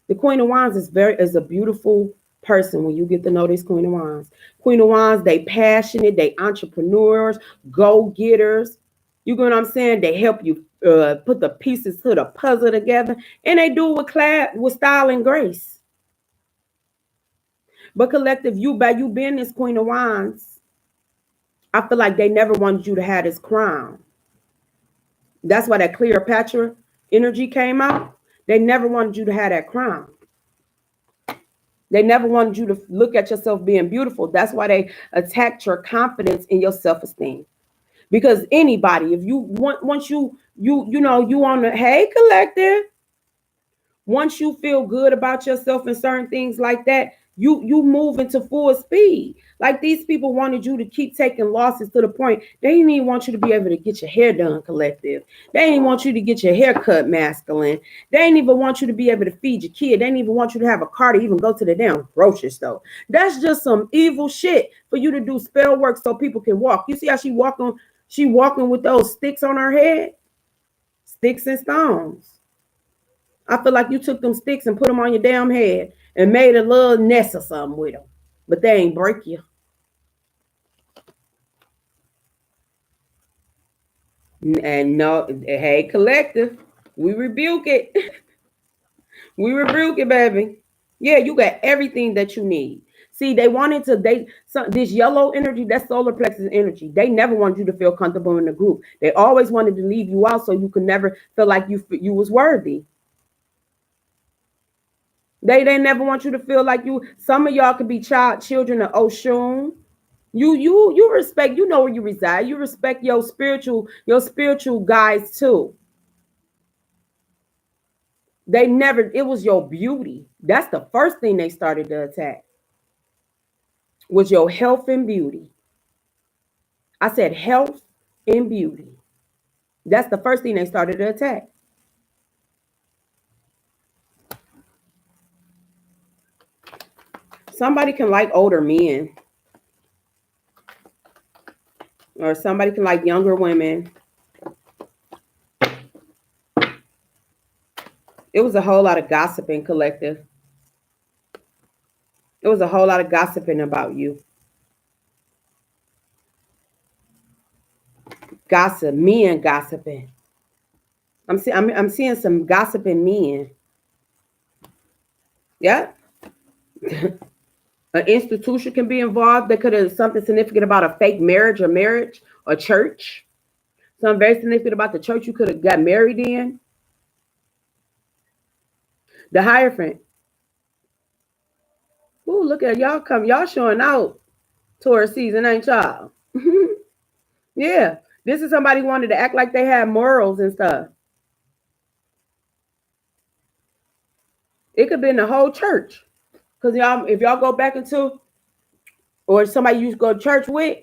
The Queen of Wands is a beautiful person when you get to know this Queen of Wands. Queen of Wands, they passionate, they entrepreneurs, go-getters. You get what I'm saying? They help you put the pieces to the puzzle together, and they do it with style and grace. But collective, you by you being this Queen of Wands, I feel like they never wanted you to have this crown. That's why that Cleopatra energy came out. They never wanted you to have that crown. They never wanted you to look at yourself being beautiful. That's why they attacked your confidence and your self-esteem. Because anybody, if you want, once you know you on the hey collective, once you feel good about yourself and certain things like that, you move into full speed. Like these people wanted you to keep taking losses to the point they didn't even want you to be able to get your hair done, collective. They didn't even want you to get your hair cut, masculine. They didn't even want you to be able to feed your kid. They didn't even want you to have a car to even go to the damn grocery store. That's just some evil shit for you to do spell work so people can walk. You see how she walking with those sticks on her head? Sticks and stones. I feel like you took them sticks and put them on your damn head and made a little nest or something with them. But they ain't break you. And no, hey, collective, we rebuke it. We rebuke it, baby. Yeah, you got everything that you need. See, they wanted to this yellow energy, that solar plexus energy. They never wanted you to feel comfortable in the group. They always wanted to leave you out so you could never feel like you was worthy. They never want you to feel like you. Some of y'all could be children of Oshun. You respect. You know where you reside. You respect your spiritual guides too. They never. It was your beauty. That's the first thing they started to attack. Was your health and beauty. I said health and beauty. That's the first thing they started to attack. Somebody can like older men. Or somebody can like younger women. It was a whole lot of gossiping, collective. It was a whole lot of gossiping about you. Gossip, men gossiping. I'm seeing some gossiping men. Yeah. An institution can be involved. There could have something significant about a fake marriage or church. Something very significant about the church you could have got married in. The Hierophant. Ooh, look at y'all come. Y'all showing out tourist season, ain't y'all? Yeah. This is somebody wanted to act like they had morals and stuff. It could be in the whole church. Because y'all, if y'all go back into, or somebody you go to church with,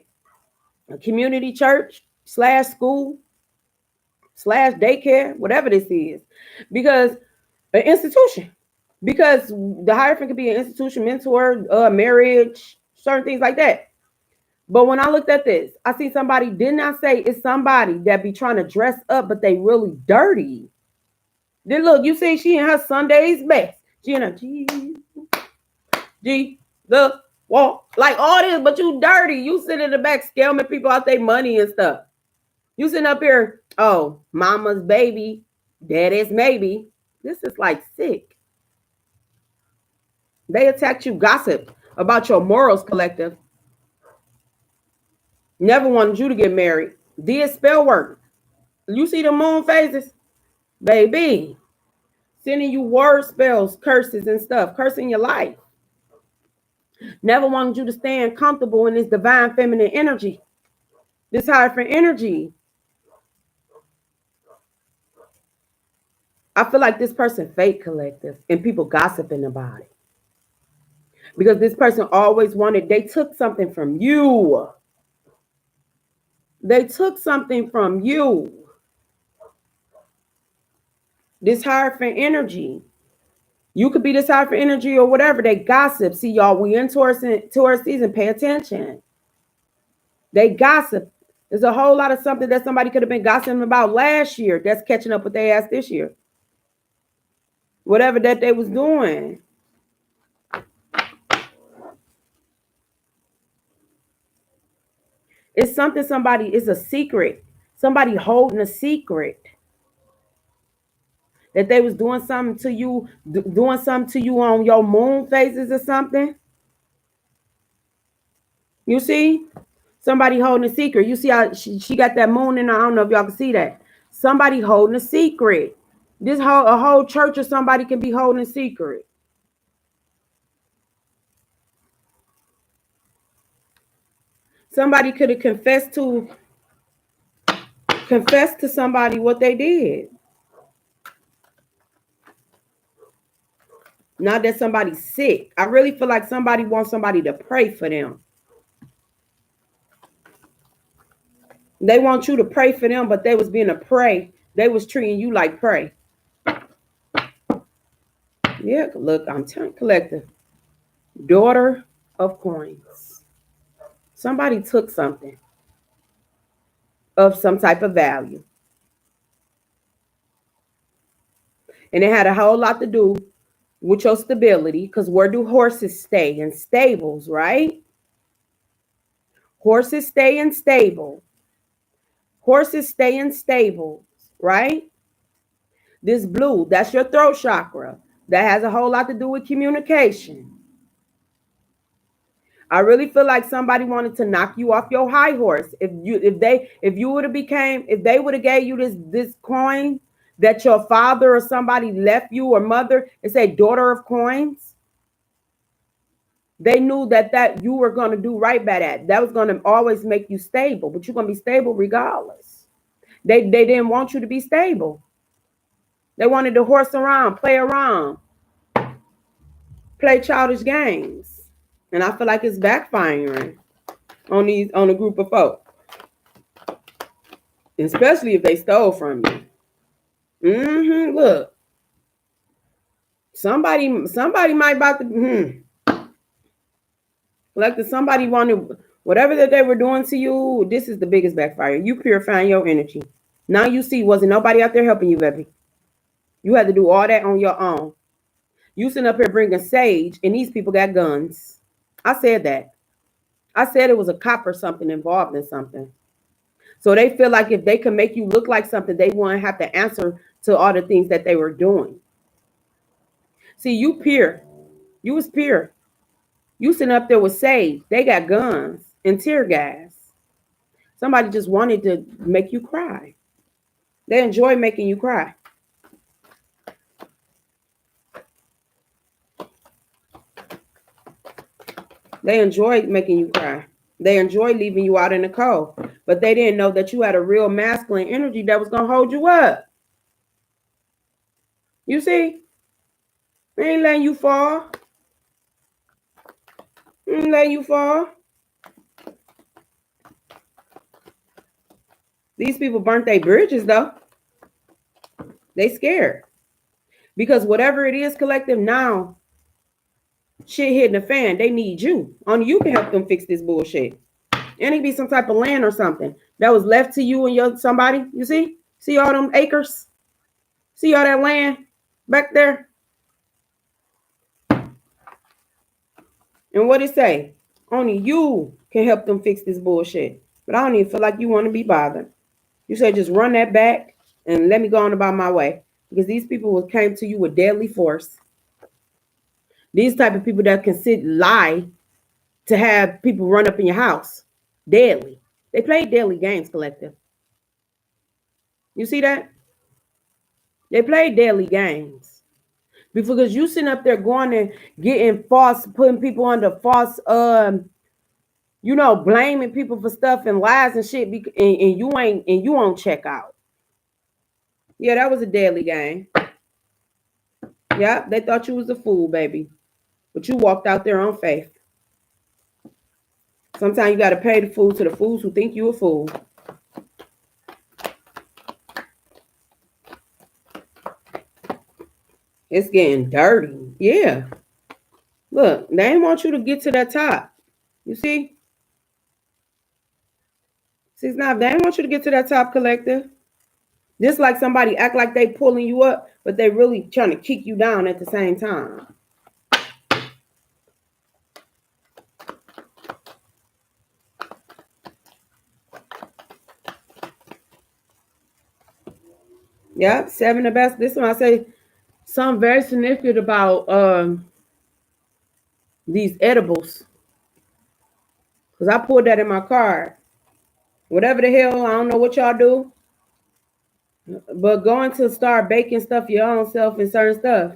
a community church / school / daycare, whatever this is. Because an institution. Because the Hierophant could be an institution, mentor, marriage, certain things like that. But when I looked at this, I see somebody, didn't I say it's somebody that be trying to dress up, but they really dirty. Then look, you see she in her Sunday's best. She in her the walk, like all this, but you dirty. You sit in the back scamming people out their money and stuff. You sitting up here, oh, mama's baby, daddy's maybe. This is like sick. They attacked you, gossip about your morals, collective. Never wanted you to get married. Did spell work. You see the moon phases? Baby. Sending you word spells, curses and stuff. Cursing your life. Never wanted you to stand comfortable in this divine feminine energy. This Hierophant energy. I feel like this person fake, collective, and people gossiping about it. Because this person always wanted, they took something from you. They took something from you. This Hierophant energy. You could be this Hierophant energy or whatever. They gossip. See, y'all, we in Taurus season. Pay attention. They gossip. There's a whole lot of something that somebody could have been gossiping about last year that's catching up with their ass this year. Whatever that they was doing. It's something it's a secret. Somebody holding a secret. That they was doing something to you on your moon phases or something. You see? Somebody holding a secret. You see how she got that moon in her? I don't know if y'all can see that. Somebody holding a secret. A whole church or somebody can be holding a secret. Somebody could have confessed to somebody what they did. Not that somebody's sick. I really feel like somebody wants somebody to pray for them. They want you to pray for them, but they was being a prey. They was treating you like prey. Yeah, look, I'm telling collective. Daughter of coins. Somebody took something of some type of value. And it had a whole lot to do with your stability, because where do horses stay? In stables, right? Horses stay in stable. Horses stay in stables, right? This blue, that's your throat chakra. That has a whole lot to do with communication. I really feel like somebody wanted to knock you off your high horse. If they would have gave you this coin that your father or somebody left you, or mother, and say daughter of coins, they knew that you were going to do right by that. That was going to always make you stable, but you're going to be stable regardless. They didn't want you to be stable. They wanted to horse around, play childish games. And I feel like it's backfiring on a group of folk. Especially if they stole from you. Look. Somebody might about to like somebody wanted whatever that they were doing to you. This is the biggest backfire. You purifying your energy. Now you see, wasn't nobody out there helping you, baby. You had to do all that on your own. You sitting up here bringing sage, and these people got guns. I said that. I said it was a cop or something involved in something. So they feel like if they can make you look like something, they won't have to answer to all the things that they were doing. See, you pure. You was pure. You sitting up there with sage. They got guns and tear gas. Somebody just wanted to make you cry. They enjoy making you cry. They enjoy making you cry. They enjoy leaving you out in the cold. But they didn't know that you had a real masculine energy that was going to hold you up. You see? They ain't letting you fall. They ain't letting you fall. These people burnt their bridges, though. They scared. Because whatever it is, collective, now, shit hitting the fan. They need you. Only you can help them fix this bullshit. And it be some type of land or something that was left to you and your somebody. You see? See all them acres? See all that land back there? And what it say? Only you can help them fix this bullshit. But I don't even feel like you want to be bothered. You say just run that back and let me go on about my way. Because these people came to you with deadly force. These type of people that can lie to have people run up in your house. Deadly. They play deadly games, collective. You see that? They play deadly games. Because you sitting up there going and getting false, putting people under false, blaming people for stuff and lies and shit, and you won't check out. Yeah, that was a deadly game. Yeah, they thought you was a fool, baby. But you walked out there on faith. Sometimes you got to pay the fool to the fools who think you a fool. It's getting dirty. Yeah. Look, they ain't want you to get to that top. You see? See, now they ain't want you to get to that top, collective. Just like somebody act like they pulling you up, but they really trying to kick you down at the same time. Yeah, 7 the best. This one I say something very significant about these edibles. Because I pulled that in my card. Whatever the hell, I don't know what y'all do. But going to start baking stuff your own self and certain stuff.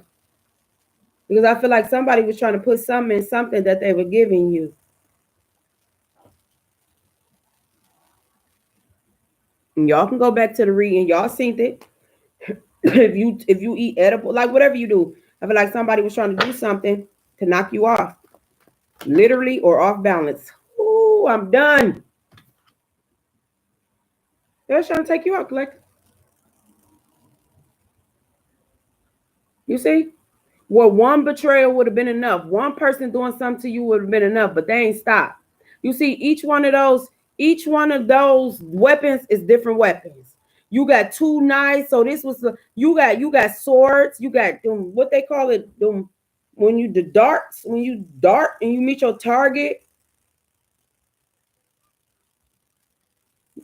Because I feel like somebody was trying to put something in something that they were giving you. And y'all can go back to the reading. Y'all seen it. if you eat edible, like whatever you do, I feel like somebody was trying to do something to knock you off. Literally or off balance. Ooh, I'm done. They're trying to take you out, collector. You see? Well, one betrayal would have been enough. One person doing something to you would have been enough, but they ain't stopped. You see, each one of those weapons is different weapons. You got two knives, so this was you got swords, you got them, what they call it, them when you the darts, when you dart and you meet your target.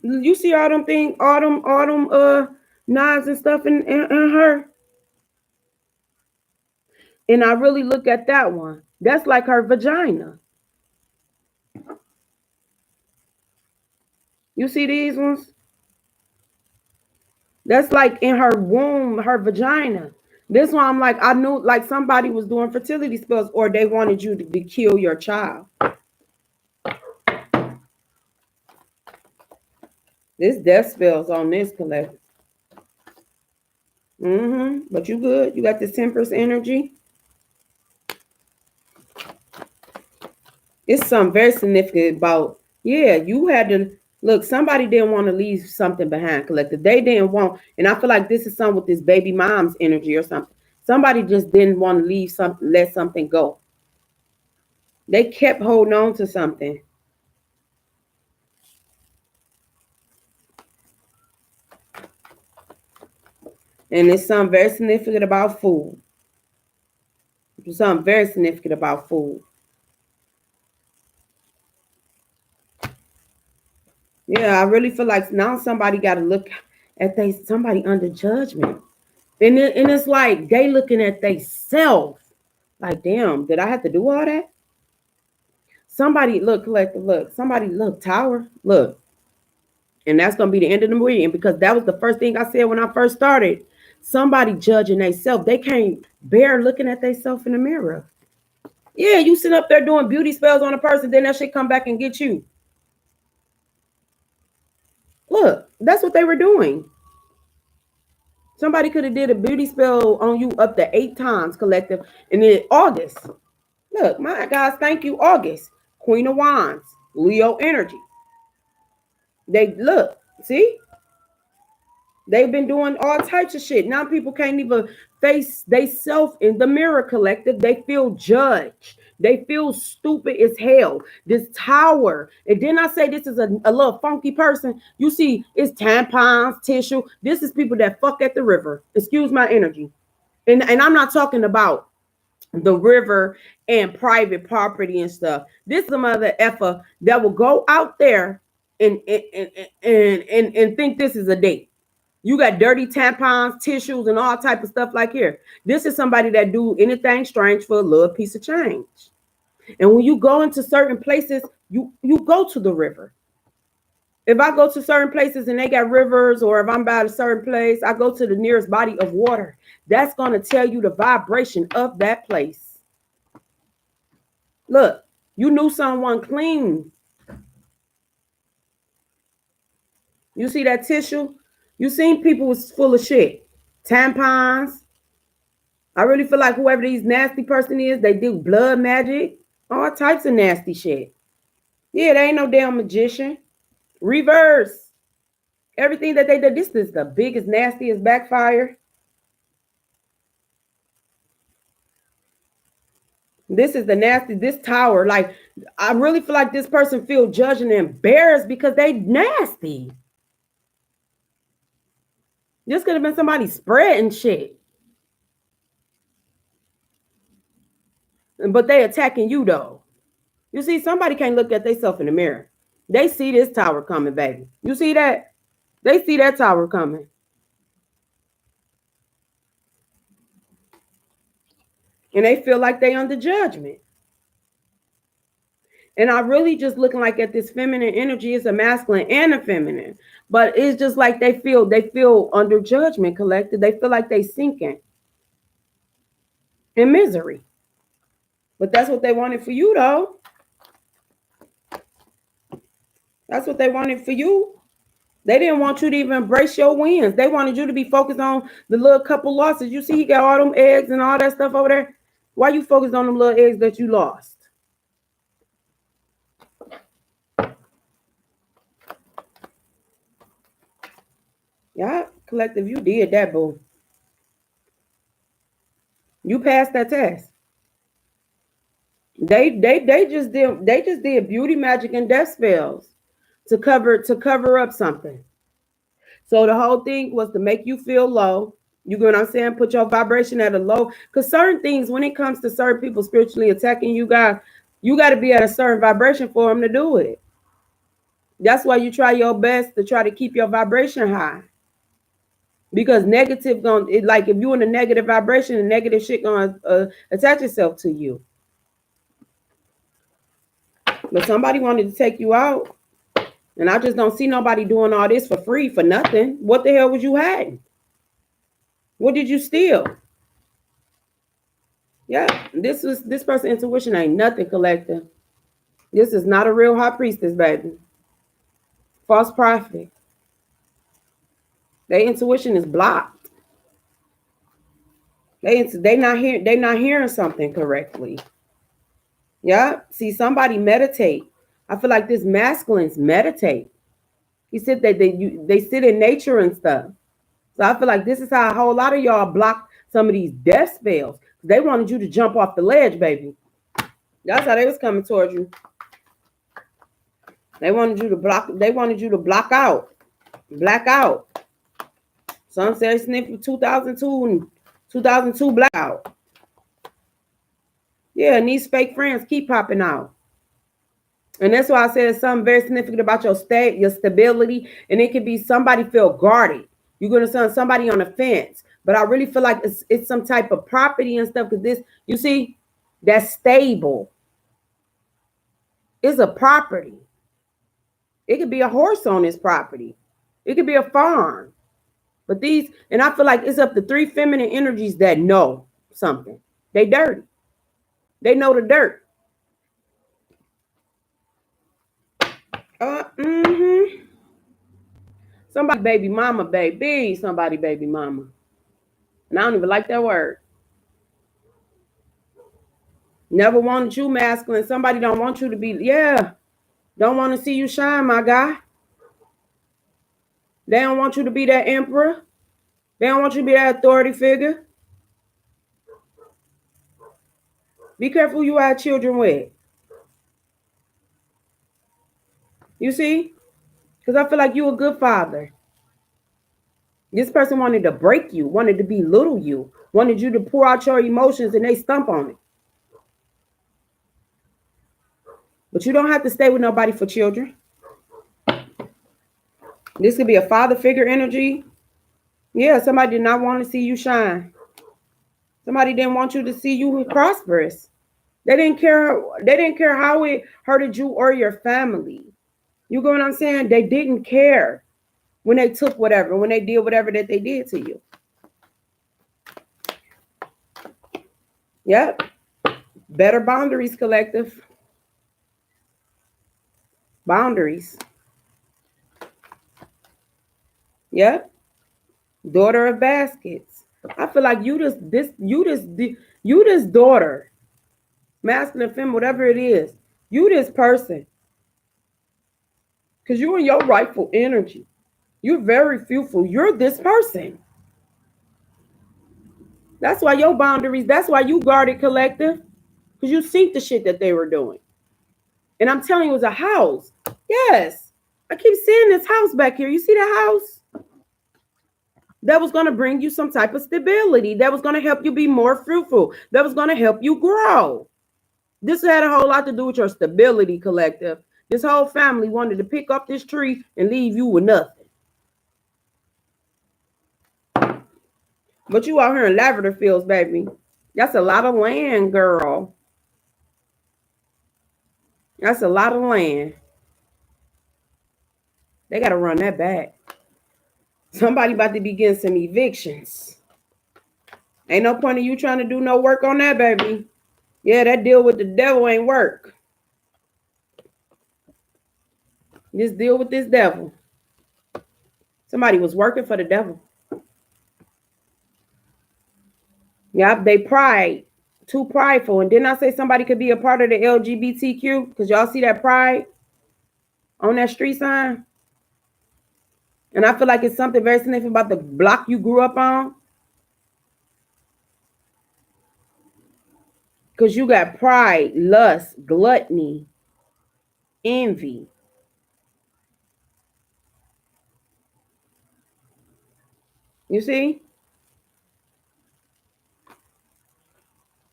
You see all them things, all them knives and stuff in her. And I really look at that one. That's like her vagina. You see these ones? That's like in her womb, her vagina. This one, I'm like, I knew like somebody was doing fertility spells or they wanted you to kill your child. This death spells on this collector. But you good. You got this Temperance energy. It's something very significant about, yeah, you had to look, somebody didn't want to leave something behind, collective. They didn't want, and I feel like this is something with this baby mom's energy or something. Somebody just didn't want to leave something, let something go. They kept holding on to something. And it's something very significant about food. It's something very significant about food. Yeah, I really feel like now somebody got to look at somebody under judgment. And it's like they looking at they self. Like, damn, did I have to do all that? Somebody look, collective, look. Somebody look, tower, look. And that's gonna be the end of the reading because that was the first thing I said when I first started. Somebody judging themselves. They can't bear looking at themselves in the mirror. Yeah, you sit up there doing beauty spells on a person, then that shit come back and get you. Look, that's what they were doing. Somebody could have did a beauty spell on you up to 8 times, collective, and then August. Look, my guys, thank you, August. Queen of Wands, Leo energy. They look, see? They've been doing all types of shit. Now people can't even face they self in the mirror, collective. They feel judged. They feel stupid as hell. This tower. And then I say this is a little funky person. You see, it's tampons, tissue. This is people that fuck at the river. Excuse my energy. And I'm not talking about the river and private property and stuff. This is a mother effer that will go out there and think this is a date. You got dirty tampons, tissues, and all type of stuff like here. This is somebody that do anything strange for a little piece of change. And when you go into certain places, you go to the river. If I go to certain places and they got rivers, or if I'm by a certain place, I go to the nearest body of water. That's going to tell you the vibration of that place. Look, you knew someone clean. You see that tissue? You seen people was full of shit. Tampons. I really feel like whoever these nasty person is, they do blood magic, all types of nasty shit. Yeah, they ain't no damn magician. Reverse. Everything that they did, this is the biggest, nastiest backfire. This is the nasty, this tower. Like, I really feel like this person feel judged and embarrassed because they nasty. This could have been somebody spreading shit. But they attacking you though. You see, somebody can't look at themselves in the mirror. They see this tower coming, baby. You see that? They see that tower coming. And they feel like they under judgment. And I really just looking like at this feminine energy is a masculine and a feminine. But it's just like they feel under judgment, collected. They feel like they sinking in misery. But that's what they wanted for you, though. That's what they wanted for you. They didn't want you to even embrace your wins. They wanted you to be focused on the little couple losses. You see, he got all them eggs and all that stuff over there. Why you focused on them little eggs that you lost? Yeah, collective, you did that, boo. You passed that test. They just did beauty magic and death spells to cover up something. So the whole thing was to make you feel low. You get what I'm saying? Put your vibration at a low. Because certain things, when it comes to certain people spiritually attacking you guys, you got to be at a certain vibration for them to do it. That's why you try your best to try to keep your vibration high. Because negative like if you're in a negative vibration, the negative shit gonna attach itself to you. But somebody wanted to take you out, and I just don't see nobody doing all this for free for nothing. What the hell was you hiding? What did you steal? Yeah, this person's intuition ain't nothing, collective. This is not a real high priestess, baby. False prophet. Their intuition is blocked. They not hearing something correctly. Yeah. See, somebody meditate. I feel like this masculines meditate. He said that they sit in nature and stuff. So I feel like this is how a whole lot of y'all block some of these death spells. They wanted you to jump off the ledge, baby. That's how they was coming towards you. They wanted you to block out. Black out. Some said sniff 2002 and 2002 blackout. Yeah, and these fake friends keep popping out. And that's why I said something very significant about your stability. And it could be somebody feel guarded. You're going to send somebody on the fence. But I really feel like it's some type of property and stuff. Because this, you see, that's stable. It's a property. It could be a horse on this property. It could be a farm. But these, and I feel like it's up to 3 feminine energies that know something. They dirty. They know the dirt. Somebody baby mama, baby. Somebody baby mama. And I don't even like that word. Never wanted you masculine. Somebody don't want you to be, don't want to see you shine, my guy. They don't want you to be that emperor. They don't want you to be that authority figure. Be careful who you have children with. You see? Because I feel like you a good father. This person wanted to break you, wanted to belittle you, wanted you to pour out your emotions and they stump on it. But you don't have to stay with nobody for children. This could be a father figure energy. Yeah, somebody did not want to see you shine. Somebody didn't want you to see you prosperous. They didn't care. They didn't care how it hurted you or your family. You get what I'm saying? They didn't care when they took whatever, when they did whatever that they did to you. Yep. Better boundaries, collective. Boundaries. Yep. Daughter of baskets. I feel like you this daughter, masculine, feminine, whatever it is, you this person. Because you're in your rightful energy. You're very fearful. You're this person. That's why your boundaries, that's why you guarded, collective. Because you seen the shit that they were doing. And I'm telling you, it was a house. Yes. I keep seeing this house back here. You see the house? That was going to bring you some type of stability. That was going to help you be more fruitful. That was going to help you grow. This had a whole lot to do with your stability, collective. This whole family wanted to pick up this tree and leave you with nothing. But you out here in Lavender Fields, baby. That's a lot of land, girl. That's a lot of land. They got to run that back. Somebody about to be getting some evictions. Ain't no point in you trying to do no work on that, baby. Yeah, that deal with the devil ain't work. Just deal with this devil. Somebody was working for the devil. Yeah, they pride. Too prideful. And didn't I say somebody could be a part of the LGBTQ? Because y'all see that pride on that street sign? And I feel like it's something very significant about the block you grew up on. Because you got pride, lust, gluttony, envy. You see?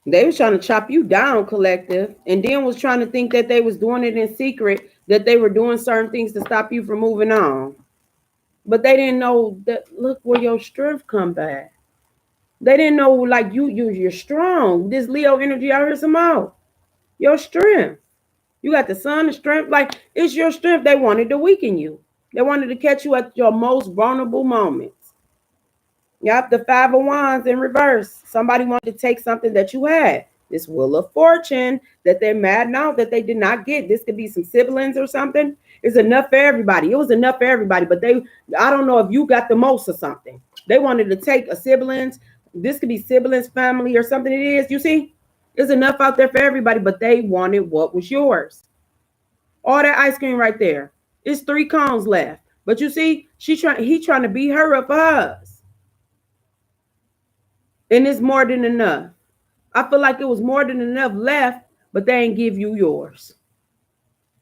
They was trying to chop you down, collective, and then was trying to think that they was doing it in secret, that they were doing certain things to stop you from moving on. But they didn't know that, look where your strength come back. They didn't know, like, you're strong. This Leo energy out here some more. Your strength. You got the sun, the strength. Like, it's your strength. They wanted to weaken you. They wanted to catch you at your most vulnerable moments. Yep, the 5 of Wands in reverse. Somebody wanted to take something that you had. This Wheel of Fortune that they're mad now that they did not get. This could be some siblings or something. It's enough for everybody. It was enough for everybody, but I don't know if you got the most or something. They wanted to take a siblings. This could be siblings, family, or something it is. You see? There's enough out there for everybody, but they wanted what was yours. All that ice cream right there. It's 3 cones left. But you see, he trying to beat her up for hers. And it's more than enough. I feel like it was more than enough left, but they ain't give you yours.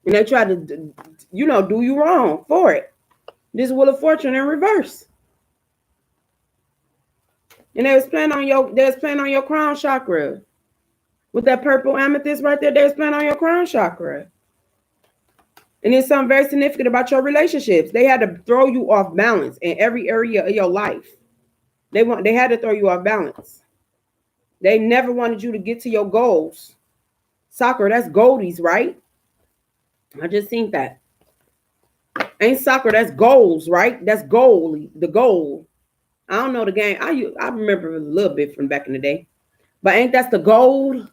And they try to, do you wrong for it. This Wheel of Fortune in reverse. And they was playing on your crown chakra. With that purple amethyst right there, they was playing on your crown chakra. And it's something very significant about your relationships. They had to throw you off balance in every area of your life. They had to throw you off balance. They never wanted you to get to your goals. Soccer, that's goldies, right? I just seen that. Ain't soccer, that's goals, right? That's goal, the goal. I don't know the game. I remember a little bit from back in the day. But ain't that's the goal?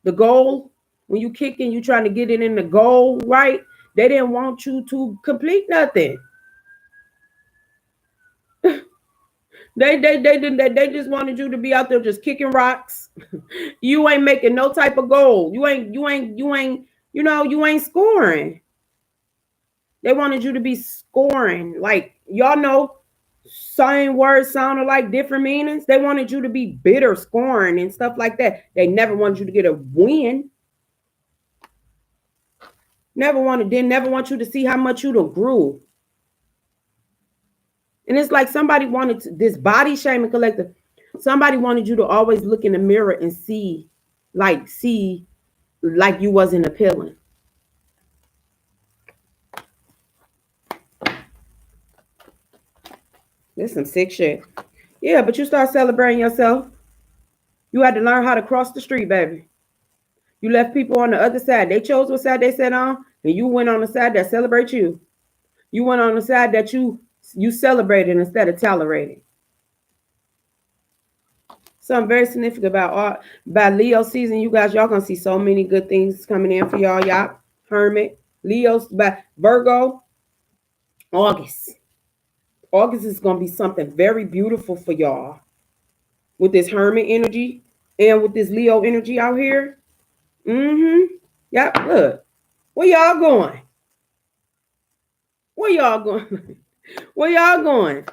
The goal? When you kicking, you trying to get it in the goal, right? They didn't want you to complete nothing. They just wanted you to be out there just kicking rocks. You ain't making no type of goal. You ain't scoring. They wanted you to be scoring. Like, y'all know, same words sounded like different meanings. They wanted you to be bitter scoring and stuff like that. They never wanted you to get a win. Never want you to see how much you done grew. And it's like somebody wanted this body shaming collective. Somebody wanted you to always look in the mirror and see like you wasn't appealing. There's some sick shit. Yeah, but you start celebrating yourself. You had to learn how to cross the street, baby. You left people on the other side. They chose what side they sat on, and you went on the side that celebrates you. You went on the side that you celebrated instead of tolerating. Something very significant about Leo season. You guys, y'all gonna see so many good things coming in for y'all. Y'all, Hermit, Leo's, by Virgo, August. August is gonna be something very beautiful for y'all. With this Hermit energy and with this Leo energy out here. Yep, look. Where y'all going? Where y'all going? Where y'all going?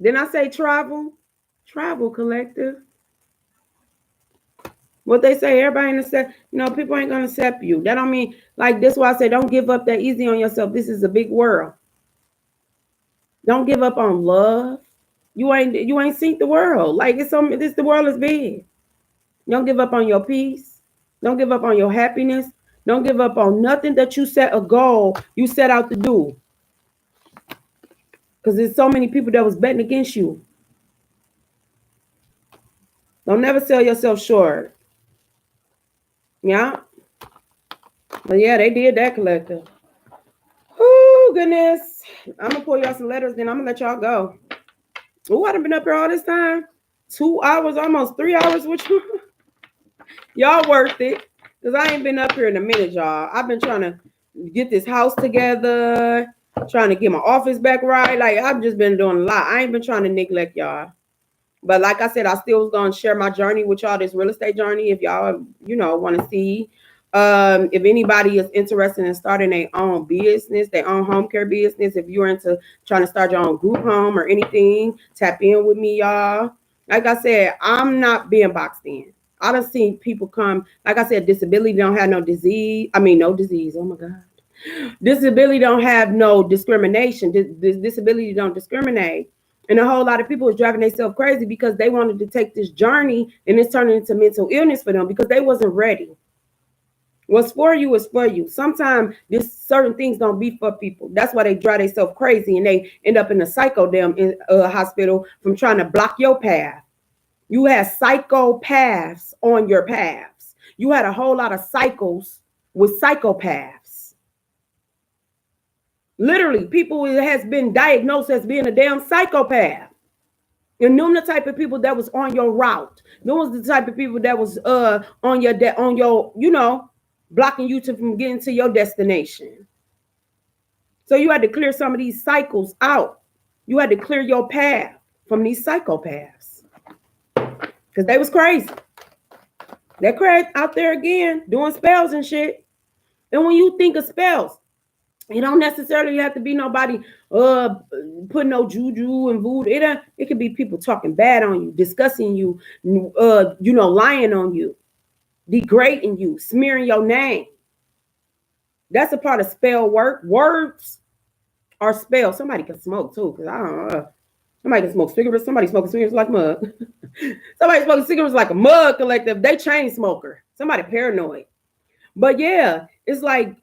Didn't I say travel? Travel, collective. What they say, everybody in the set, people ain't gonna accept you. That don't mean, like, this is why I say don't give up that easy on yourself. This is a big world. Don't give up on love. You ain't seen the world. Like, the world is big. Don't give up on your peace. Don't give up on your happiness. Don't give up on nothing that you set a goal you set out to do. Because there's so many people that was betting against you. Don't never sell yourself short. Yeah. But yeah, they did that, collective. Oh, goodness. I'm going to pull y'all some letters, then I'm going to let y'all go. Oh, I done been up here all this time. 2 hours, almost 3 hours with you. Y'all worth it. Because I ain't been up here in a minute, y'all. I've been trying to get this house together, trying to get my office back right. Like, I've just been doing a lot. I ain't been trying to neglect y'all. But like I said, I still was going to share my journey with y'all, this real estate journey, if y'all, want to see. If anybody is interested in starting their own business, their own home care business, if you're into trying to start your own group home or anything, tap in with me, y'all. Like I said, I'm not being boxed in. I done seen people come, like I said, disability don't have no disease. No disease. Oh my God. Disability don't have no discrimination. Disability don't discriminate. And a whole lot of people was driving themselves crazy because they wanted to take this journey and it's turning into mental illness for them because they wasn't ready. What's for you is for you. Sometimes this certain things don't be for people. That's why they drive themselves crazy and they end up in a psycho hospital from trying to block your path. You had psychopaths on your paths. You had a whole lot of cycles with psychopaths. Literally, people who has been diagnosed as being a damn psychopath. And them the type of people that was on your route. Them was the type of people that was on your blocking you from getting to your destination. So you had to clear some of these cycles out. You had to clear your path from these psychopaths. Because they was crazy. They're crazy out there again, doing spells and shit. And when you think of spells, it don't necessarily have to be nobody putting no juju and voodoo. It could be people talking bad on you, discussing you, lying on you, degrading you, smearing your name. That's a part of spell work. Words are spells. Somebody can smoke too, because I don't know. Somebody can smoke cigarettes. Somebody smoking cigarettes like mug. Somebody smoking cigarettes like a mug collective. They chain smoker. Somebody paranoid. But yeah, it's like,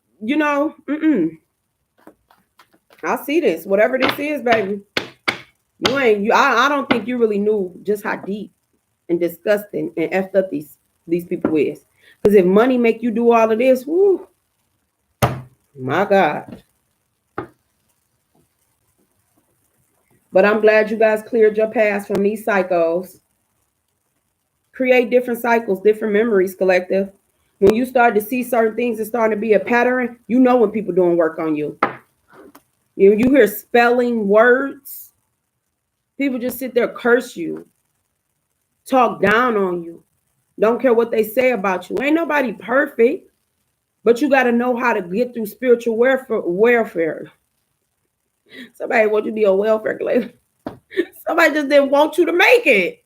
I see this. Whatever this is, baby. I don't think you really knew just how deep and disgusting and effed up these people is. Because if money make you do all of this, whoo, my God. But I'm glad you guys cleared your past from these cycles. Create different cycles, different memories, collective. When you start to see certain things and starting to be a pattern, you know when people doing work on you. You hear spelling words. People just sit there, curse you, talk down on you. Don't care what they say about you. Ain't nobody perfect, but you got to know how to get through spiritual welfare. Somebody want you to be a welfare collector. Somebody just didn't want you to make it.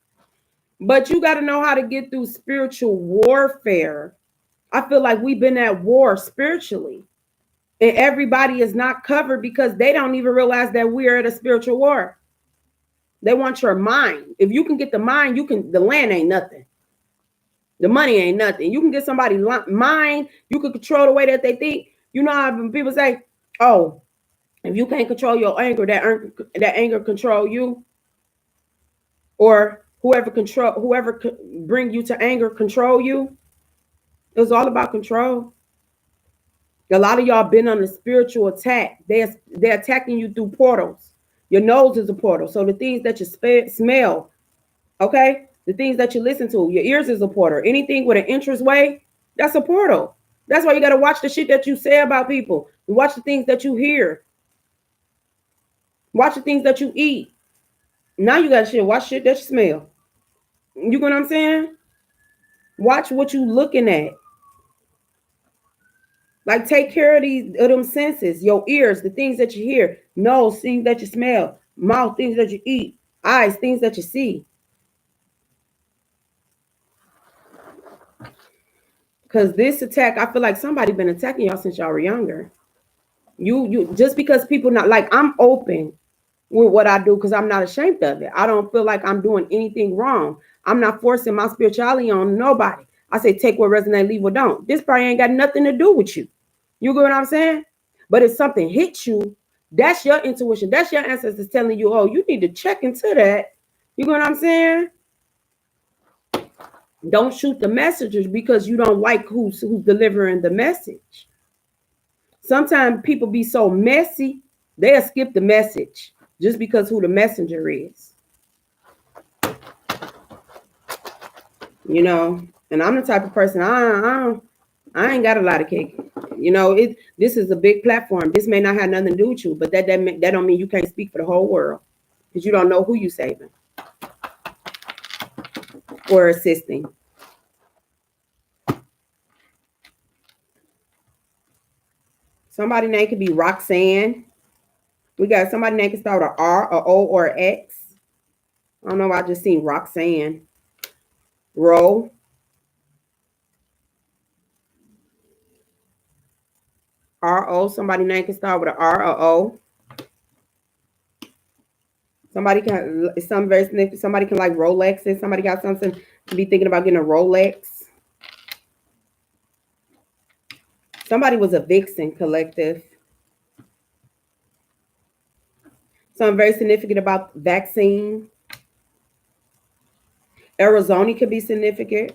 But you got to know how to get through spiritual warfare. I feel like we've been at war spiritually. And everybody is not covered because they don't even realize that we are at a spiritual war. They want your mind. If you can get the mind, the land ain't nothing. The money ain't nothing. You can get somebody's mind. You can control the way that they think. You know how people say, oh, if you can't control your anger, that anger control you. Or whoever bring you to anger control you. It was all about control. A lot of y'all been on a spiritual attack. They're attacking you through portals. Your nose is a portal. So the things that you smell, okay? The things that you listen to, your ears is a portal. Anything with an interest way, that's a portal. That's why you got to watch the shit that you say about people. Watch the things that you hear. Watch the things that you eat. Now you got to watch shit that you smell. You know what I'm saying? Watch what you looking at. Like, take care of them senses, your ears, the things that you hear, nose, things that you smell, mouth, things that you eat, eyes, things that you see. Because this attack, I feel like somebody been attacking y'all since y'all were younger. You just because people not like, I'm open with what I do because I'm not ashamed of it. I don't feel like I'm doing anything wrong. I'm not forcing my spirituality on nobody. I say take what resonates, leave what don't. This probably ain't got nothing to do with you. You get what I'm saying? But if something hits you, that's your intuition. That's your ancestors telling you, oh, you need to check into that. You get what I'm saying? Don't shoot the messengers because you don't like who's delivering the message. Sometimes people be so messy, they'll skip the message just because who the messenger is. You know, and I'm the type of person I ain't got a lot of cake. You know, this is a big platform. This may not have nothing to do with you, but that don't mean you can't speak for the whole world because you don't know who you saving or assisting. Somebody name could be Roxanne. We got somebody name can start with a R, a O, or a X. I don't know. I just seen Roxanne. Ro. R-O. Somebody name can start with a R or O. Somebody can, some very significant. Somebody can like Rolexes. Somebody got something to be thinking about getting a Rolex. Somebody was a Vixen collective. Something very significant about vaccine. Arizona could be significant.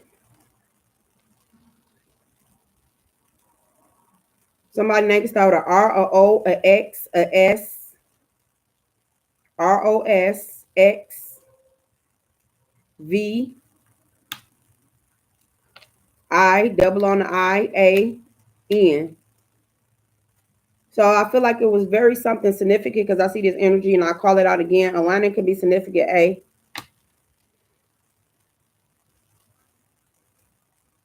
Somebody name can start with a R, a O, a X, a S. R-O-S, X, V, I, double on the I, A, N. So I feel like it was very something significant because I see this energy and I call it out again. Alignment could be significant, A.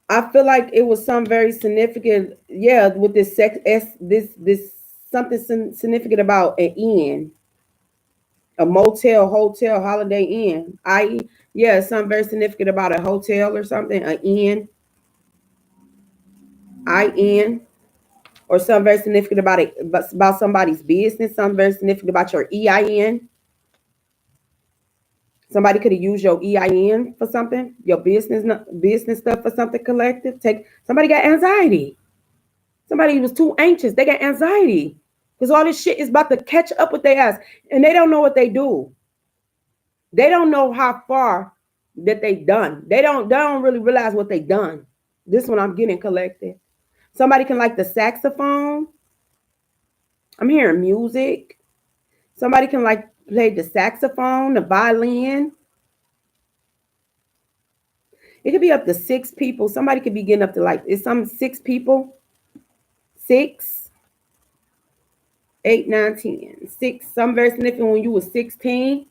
I feel like it was some very significant, yeah, with this sex, this something significant about an N, a motel, hotel, Holiday Inn. Yeah, something very significant about a hotel or something, an N, I-N. Or something very significant about it, about somebody's business, something very significant about your EIN. Somebody could have used your EIN for something, your business stuff for something collective. Somebody got anxiety. Somebody was too anxious. They got anxiety because all this shit is about to catch up with their ass, and they don't know what they do. They don't know how far that they done. They don't really realize what they done. This one I'm getting collective. Somebody can like the saxophone. I'm hearing music. Somebody can like play the saxophone, the violin. It could be up to 6 people. Somebody could be getting up to like, it's some 6 people. 6, 8, 9, 10. 6, some very significant when you were 16.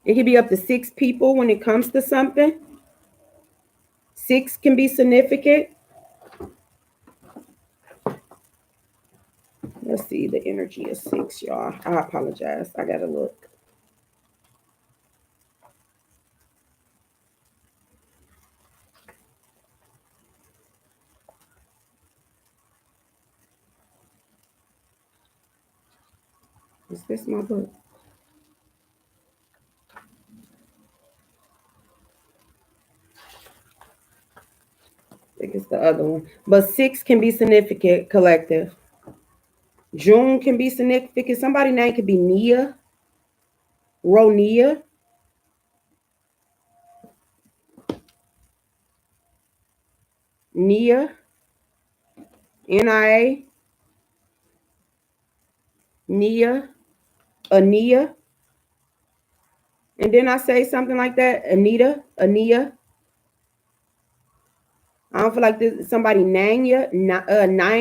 It could be up to 6 people when it comes to something. 6 can be significant. Let's see, the energy is 6, y'all. I apologize. I gotta look. Is this my book? I think it's the other one. But 6 can be significant, collective. June can be significant. Somebody's name could be Nia. Ronia. Nia. Nia. Nia. Ania. And then I say something like that. Anita. Ania. I don't feel like this. Somebody Nanya. Nan.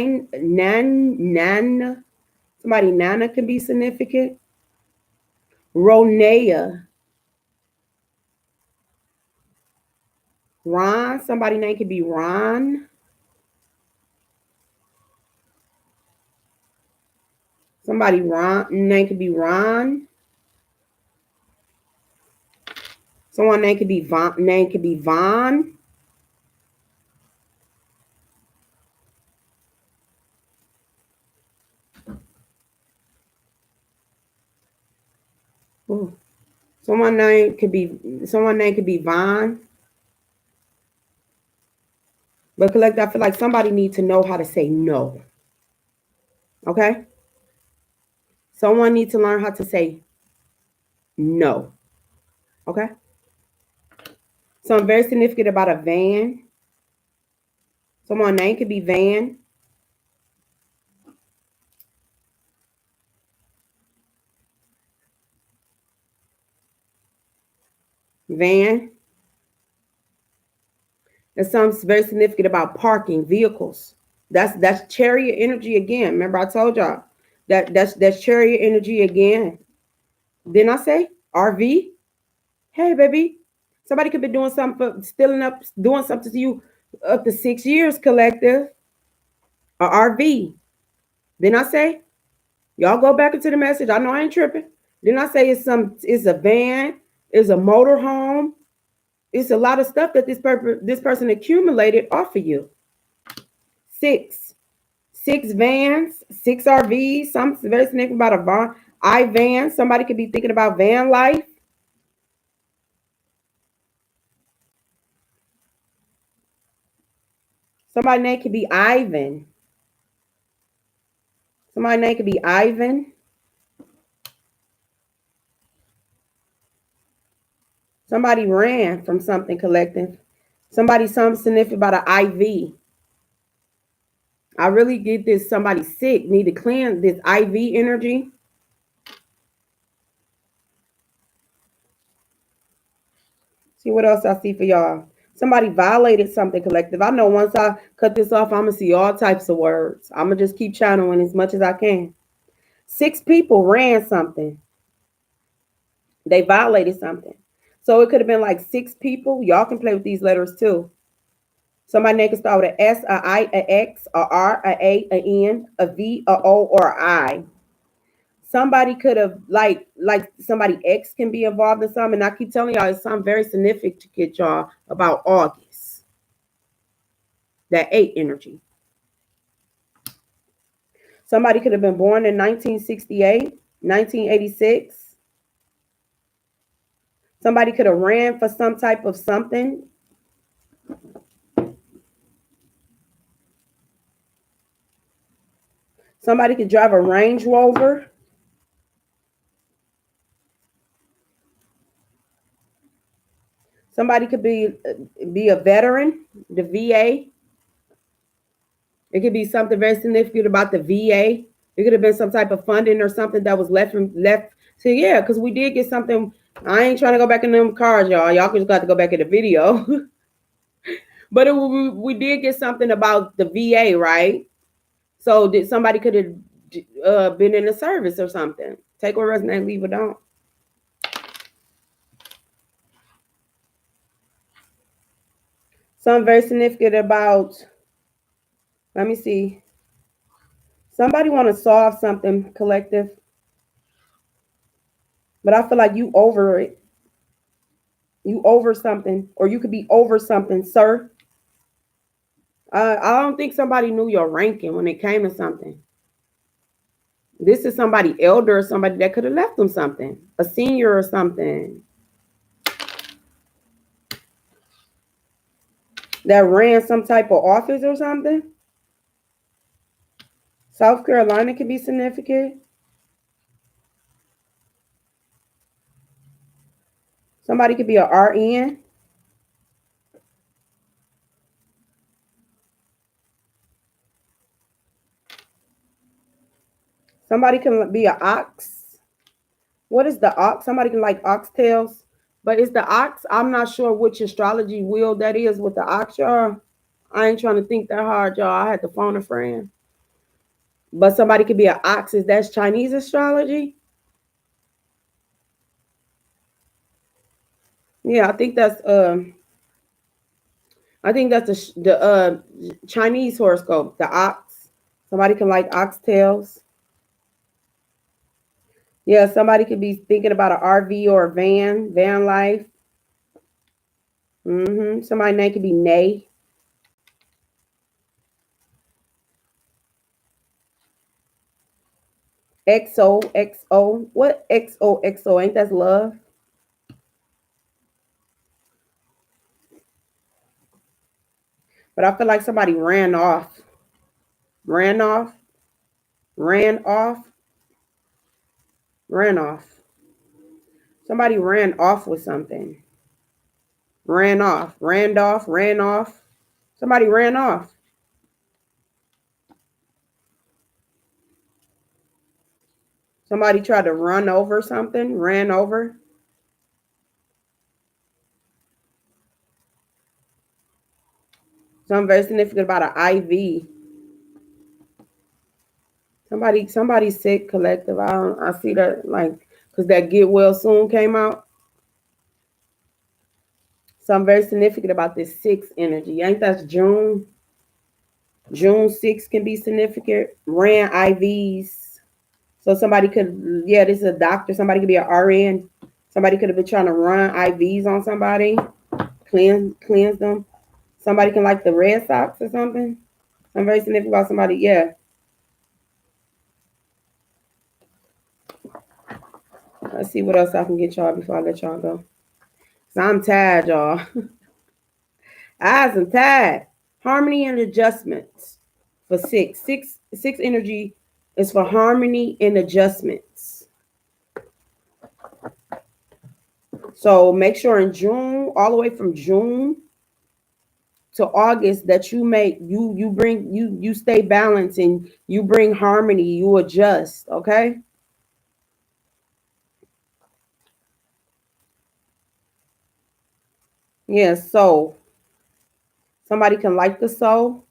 Somebody Nana can be significant. Ronea. Ron. Somebody name could be Ron. Somebody Ron name could be Ron. Someone name could be Von. Name could be Von. Ooh. Someone name could be Von. But collect, I feel like somebody needs to know how to say no. Okay? Someone needs to learn how to say no. Okay? Something very significant about a van. Someone's name could be Van. van. There's something very significant about parking vehicles. That's chariot energy again. Remember, I told y'all that's chariot energy again. Didn't I say RV? Hey, baby, somebody could be doing something, stealing up, doing something to you up to 6 years, collective. Or RV. Didn't I say? Y'all go back into the message. I know I ain't tripping. Didn't I say it's a van, it's a motorhome, it's a lot of stuff that this person accumulated off of you. Six vans, 6 RVs, something very significant about a van. Somebody could be thinking about van life. Somebody's name could be Ivan. Somebody's name could be Ivan. Somebody ran from something, collective. Something significant about an IV. I really get this. Somebody sick, need to cleanse this IV energy. See what else I see for y'all. Somebody violated something, collective. I know once I cut this off, I'm going to see all types of words. I'm going to just keep channeling as much as I can. 6 people ran something. They violated something. So it could have been like 6 people. Y'all can play with these letters too. Somebody name can start with an S, a I, a X, a R, a A, a N, a V, a O, or a I. Somebody could have like somebody X can be involved in something. And I keep telling y'all it's something very significant to get y'all about August. That 8 energy. Somebody could have been born in 1968, 1986. Somebody could have ran for some type of something. Somebody could drive a Range Rover. Somebody could be a veteran, the VA. It could be something very significant about the VA. It could have been some type of funding or something that was left. So yeah, because we did get something. I ain't trying to go back in them cards, y'all. Y'all just got to go back in the video. But we did get something about the VA, right? So did somebody could have been in the service or something? Take what resonate, leave it don't. Something very significant about. Let me see. Somebody want to solve something, collective. But I feel like you over it. You over something, or you could be over something, sir. I don't think somebody knew your ranking when it came to something. This is somebody elder or somebody that could have left them something, a senior or something that ran some type of office or something. South Carolina could be significant. Somebody could be a RN. Somebody can be an ox. What is the ox? Somebody can like oxtails. But is the ox? I'm not sure which astrology wheel that is with the ox, y'all. I ain't trying to think that hard, y'all. I had to phone a friend. But somebody could be an ox. Is that Chinese astrology? Yeah, I think that's the Chinese horoscope, the ox. Somebody can like oxtails. Yeah, somebody could be thinking about an RV or a van life. Somebody name could be Nay. XOXO. What XOXO? Ain't that love? But I feel like somebody ran off. Ran off. Ran off. Ran off. Somebody ran off with something. Ran off. Ran off. Ran off. Somebody ran off. Somebody tried to run over something. Ran over. Something very significant about an IV. Somebody's sick, collective. I see that, like, because that Get Well Soon came out. Something very significant about this 6 energy. Ain't that June? June 6 can be significant. Ran IVs. So somebody could, yeah, this is a doctor. Somebody could be an RN. Somebody could have been trying to run IVs on somebody, cleanse them. Somebody can like the Red Sox or something. I'm very significant about somebody, yeah. Let's see what else I can get y'all before I let y'all go. So I'm tired, y'all. I'm tired. Harmony and adjustments for 6. 6 energy is for harmony and adjustments. So make sure in June, all the way from June to August, that you make you stay balanced and you bring harmony, you adjust, okay? Yeah, so somebody can like the soul.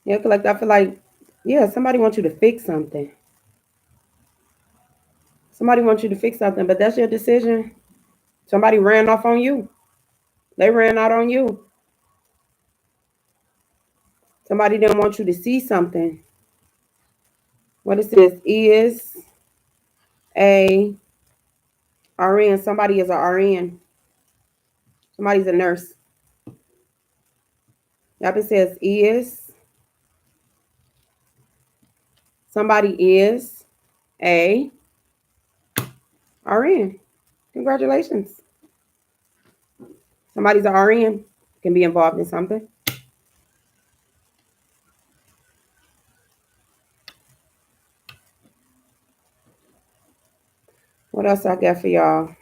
Yeah, like I feel like, yeah, somebody wants you to fix something. Somebody wants you to fix something, but that's your decision. Somebody ran off on you. They ran out on you. Somebody didn't want you to see something. What it says is a RN. Somebody is a RN. Somebody's a nurse. Yep, it says is. Somebody is a RN. Congratulations. Somebody's a RN. Can be involved in something. What else I got for y'all?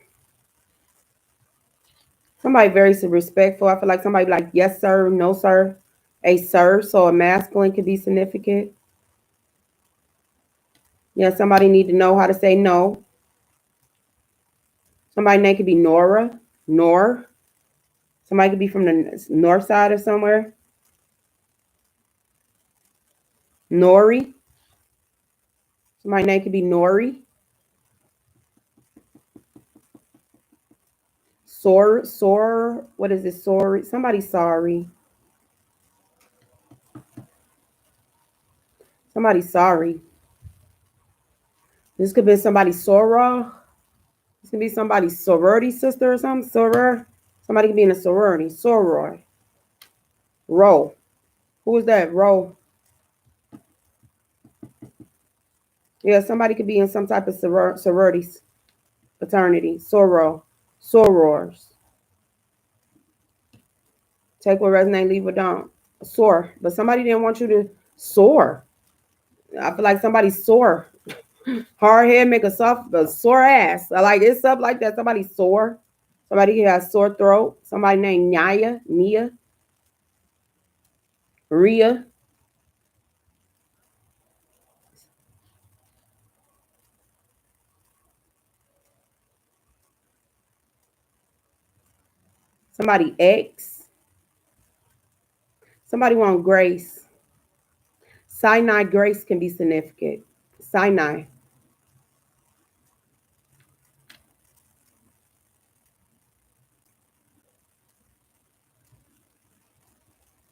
Somebody very respectful. I feel like somebody like yes sir, no sir, a sir. So a masculine could be significant. Yeah, somebody need to know how to say no. Somebody name could be Nora, Nor. Somebody could be from the north side or somewhere. Nori. Somebody name could be Nori. Sor. What is it? Sorry. Somebody sorry. Somebody sorry. This could be somebody soror. This could be somebody's sorority sister or something. Soror. Somebody could be in a sorority. Soror. Ro. Who is that? Ro. Yeah, somebody could be in some type of sororities, fraternity, sorors. Take what resonate, leave what don't. Soar, but somebody didn't want you to soar. I feel like somebody sore. Hard head make a sore ass. I like it's stuff like that. Somebody sore. Somebody has sore throat. Somebody named Nia, Ria. Somebody X. Somebody want grace. Sinai grace can be significant. Sinai.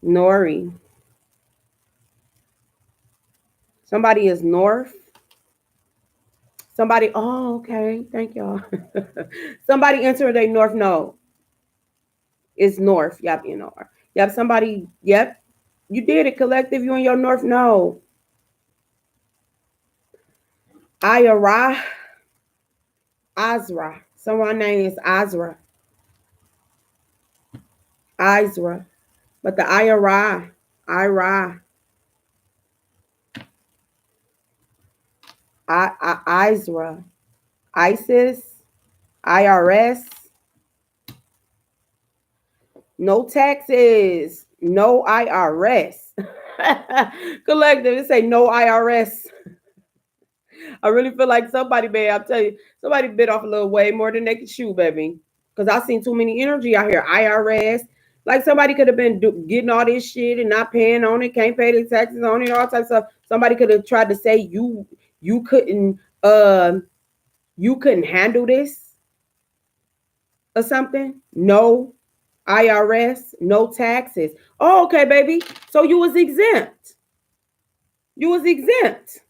Nori. Somebody is north. Somebody, oh, okay. Thank y'all. Somebody enter their north node. It's north. Yep, you know. Yep, somebody, yep. You did it, collective. You in your north node. Ayara. Azra. Someone name is Azra. Izra. But the Ira. Izra. ISIS. IRS. No taxes. No IRS. Collective. It say no IRS. I really feel like somebody, man, I'll tell you, somebody bit off a little way more than they could chew, baby. Because I seen too many energy out here. IRS. Like somebody could have been getting all this shit and not paying on it, can't pay the taxes on it, all types of stuff. Somebody could have tried to say you couldn't you couldn't handle this or something. No IRS, no taxes. Oh, okay, baby. So you was exempt. You was exempt.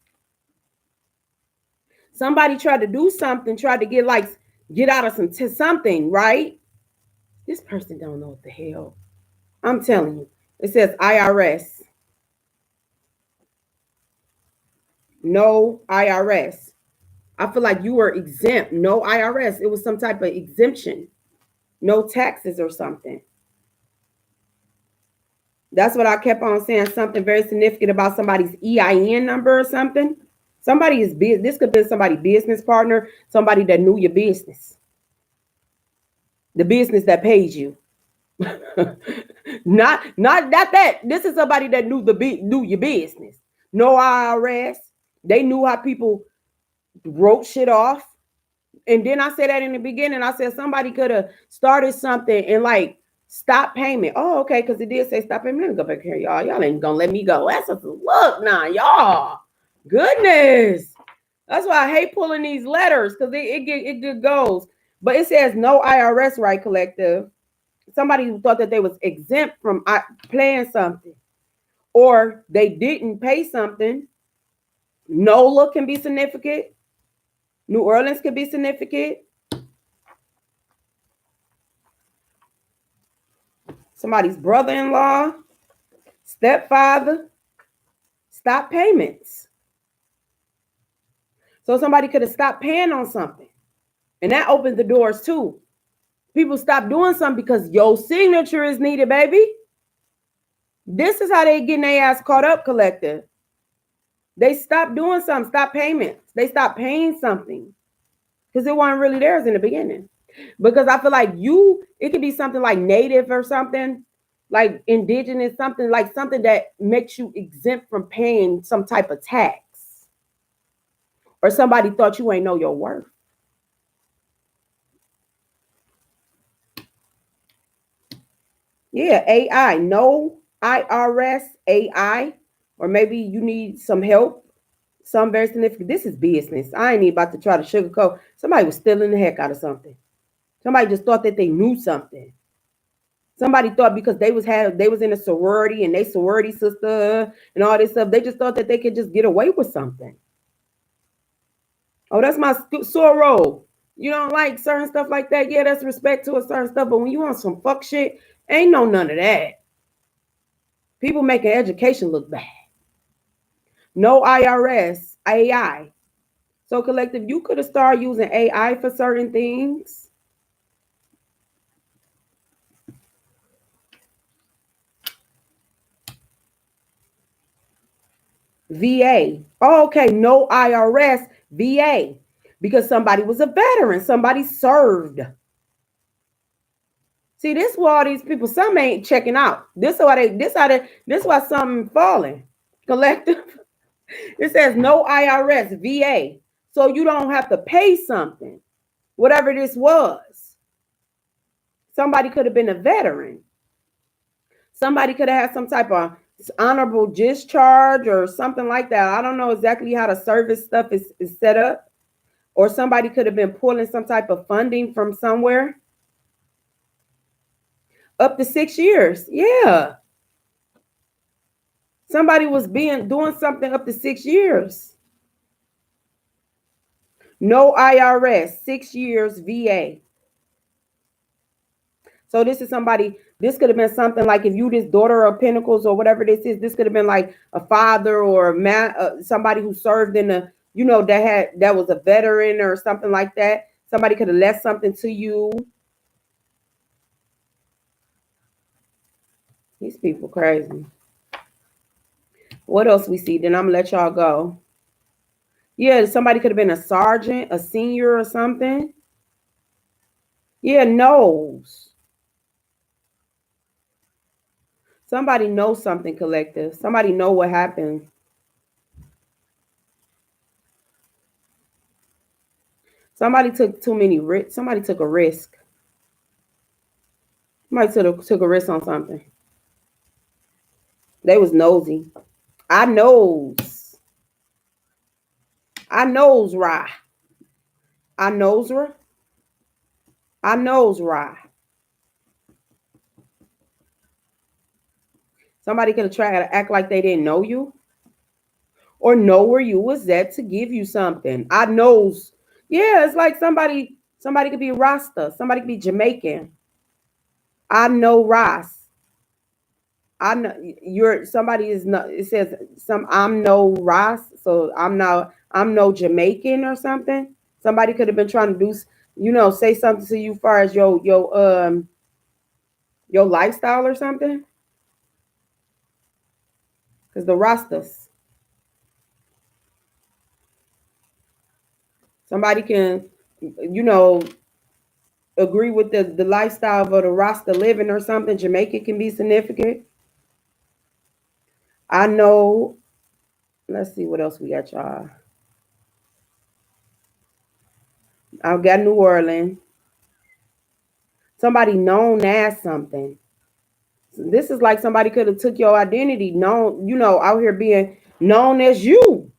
Somebody tried to do something, tried to get out of something, right? This person don't know what the hell. I'm telling you. It says IRS. No IRS. I feel like you were exempt. No IRS. It was some type of exemption. No taxes or something. That's what I kept on saying. Something very significant about somebody's EIN number or something. Somebody is this could be somebody's business partner, somebody that knew your business. The business that pays you. not that. This is somebody that knew your business. No IRS. They knew how people wrote shit off. And then I said that in the beginning. I said somebody could have started something and like stop payment. Oh, okay, because it did say stop payment. Let me go back here, y'all. Y'all ain't gonna let me go. That's a look now, y'all. Goodness. That's why I hate pulling these letters because it goes. But it says no IRS, right, collective. Somebody who thought that they was exempt from paying something, or they didn't pay something. NOLA can be significant. New Orleans can be significant. Somebody's brother-in-law, stepfather, stop payments. So somebody could have stopped paying on something. And that opens the doors too. People stop doing something because your signature is needed, baby. This is how they getting their ass caught up, collective. They stop doing something, stop payments. They stop paying something because it wasn't really theirs in the beginning. Because I feel like it could be something like native or something, like indigenous, something that makes you exempt from paying some type of tax. Or somebody thought you ain't know your worth. Yeah, AI, no IRS, AI, or maybe you need some help. Some very significant. This is business. I ain't even about to try to sugarcoat. Somebody was stealing the heck out of something. Somebody just thought that they knew something. Somebody thought because they was in a sorority and they sorority sister and all this stuff, they just thought that they could just get away with something. Oh, that's my soror. You don't like certain stuff like that? Yeah, that's respect to a certain stuff. But when you want some fuck shit, ain't none of that. People making education look bad. No IRS, AI. So collective, you could have started using AI for certain things. VA. Oh, okay, no IRS, VA. Because somebody was a veteran, somebody served. See, this is why all these people, some ain't checking out. This why some falling. Collective. It says no IRS, VA. So you don't have to pay something, whatever this was. Somebody could have been a veteran. Somebody could have had some type of honorable discharge or something like that. I don't know exactly how the service stuff is set up. Or somebody could have been pulling some type of funding from somewhere. Up to 6 years. Yeah. Somebody was doing something up to 6 years. No IRS, 6 years VA. So this is somebody, this could have been something like if you this daughter of Pentacles or whatever this could have been like a father or a man, somebody who served in the, that was a veteran or something like that. Somebody could have left something to you. These people crazy. What else we see? Then I'm gonna let y'all go. Yeah, somebody could have been a sergeant, a senior or something. Yeah, knows. Somebody knows something, collective. Somebody know what happened. Somebody took too many risks. Somebody took a risk. Somebody took a risk on something. They was nosy. I knows. I knows Rye. I knows her. I knows Rye. Somebody could have tried to act like they didn't know you or know where you was at to give you something. I knows. Yeah, it's like somebody could be Rasta. Somebody could be Jamaican. I know Ross. I know you're somebody is not it says I'm no Ross, so I'm no Jamaican or something. Somebody could have been trying to do say something to you as far as your lifestyle or something. Because the Rastas. Somebody can, you know, agree with the lifestyle of the Rasta living or something. Jamaica can be significant. I know. Let's see what else we got, y'all. I've got New Orleans. Somebody known as something. This is like somebody could have took your identity, known, out here being known as you.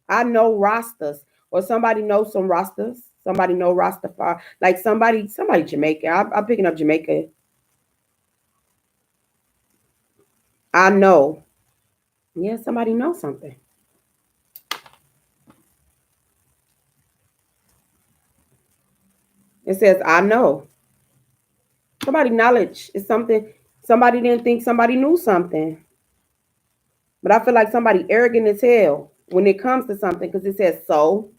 I know Rastas, or somebody knows some Rastas. Somebody know Rastafari, like somebody Jamaica. I'm picking up Jamaica. I know. Yeah, somebody knows something. It says I know. Somebody knowledge is something. Somebody didn't think somebody knew something. But I feel like somebody arrogant as hell when it comes to something because it says so.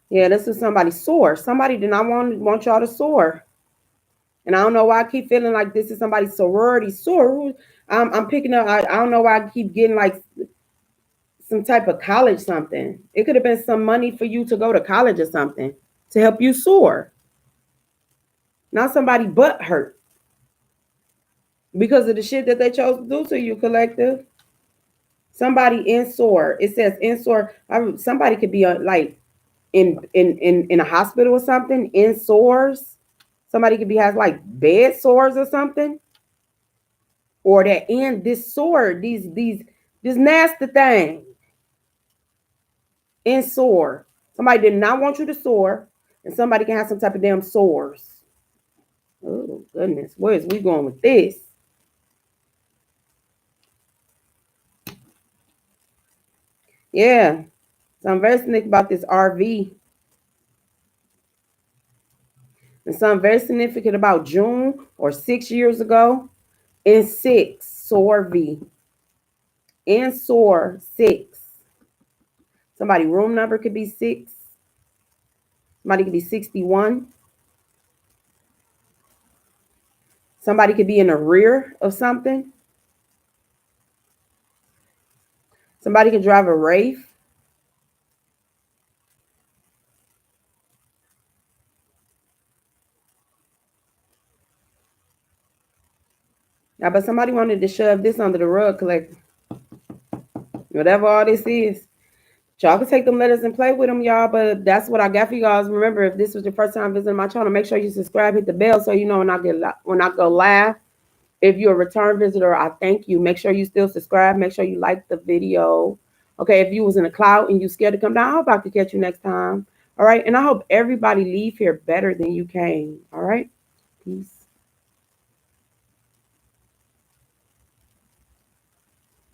Yeah, this is somebody soar. Somebody did not want y'all to soar. And I don't know why I keep feeling like this is somebody's sorority soar. I'm picking up. I don't know why I keep getting like some type of college something. It could have been some money for you to go to college or something to help you soar. Not somebody butt hurt because of the shit that they chose to do to you, collective. Somebody in sore. It says in sore. Somebody could be like in a hospital or something in sores. Somebody could be has like bed sores or something, or that in this sore this nasty thing in sore. Somebody did not want you to soar, and somebody can have some type of damn sores. Oh goodness, where is we going with this? Yeah, so I'm very significant about this RV. And something very significant about June or 6 years ago. In six, SOAR V. In SOAR 6. Somebody room number could be 6. Somebody could be 61. Somebody could be in the rear of something. Somebody could drive a Wraith. Now, but somebody wanted to shove this under the rug, collector. Whatever all this is. Y'all can take them letters and play with them, y'all. But that's what I got for you guys. Remember, if this was your first time visiting my channel, make sure you subscribe, hit the bell so you know when I go live. If you're a return visitor, I thank you. Make sure you still subscribe. Make sure you like the video. Okay, if you was in a cloud and you scared to come down, I'm about to catch you next time. All right, and I hope everybody leave here better than you came. All right, peace.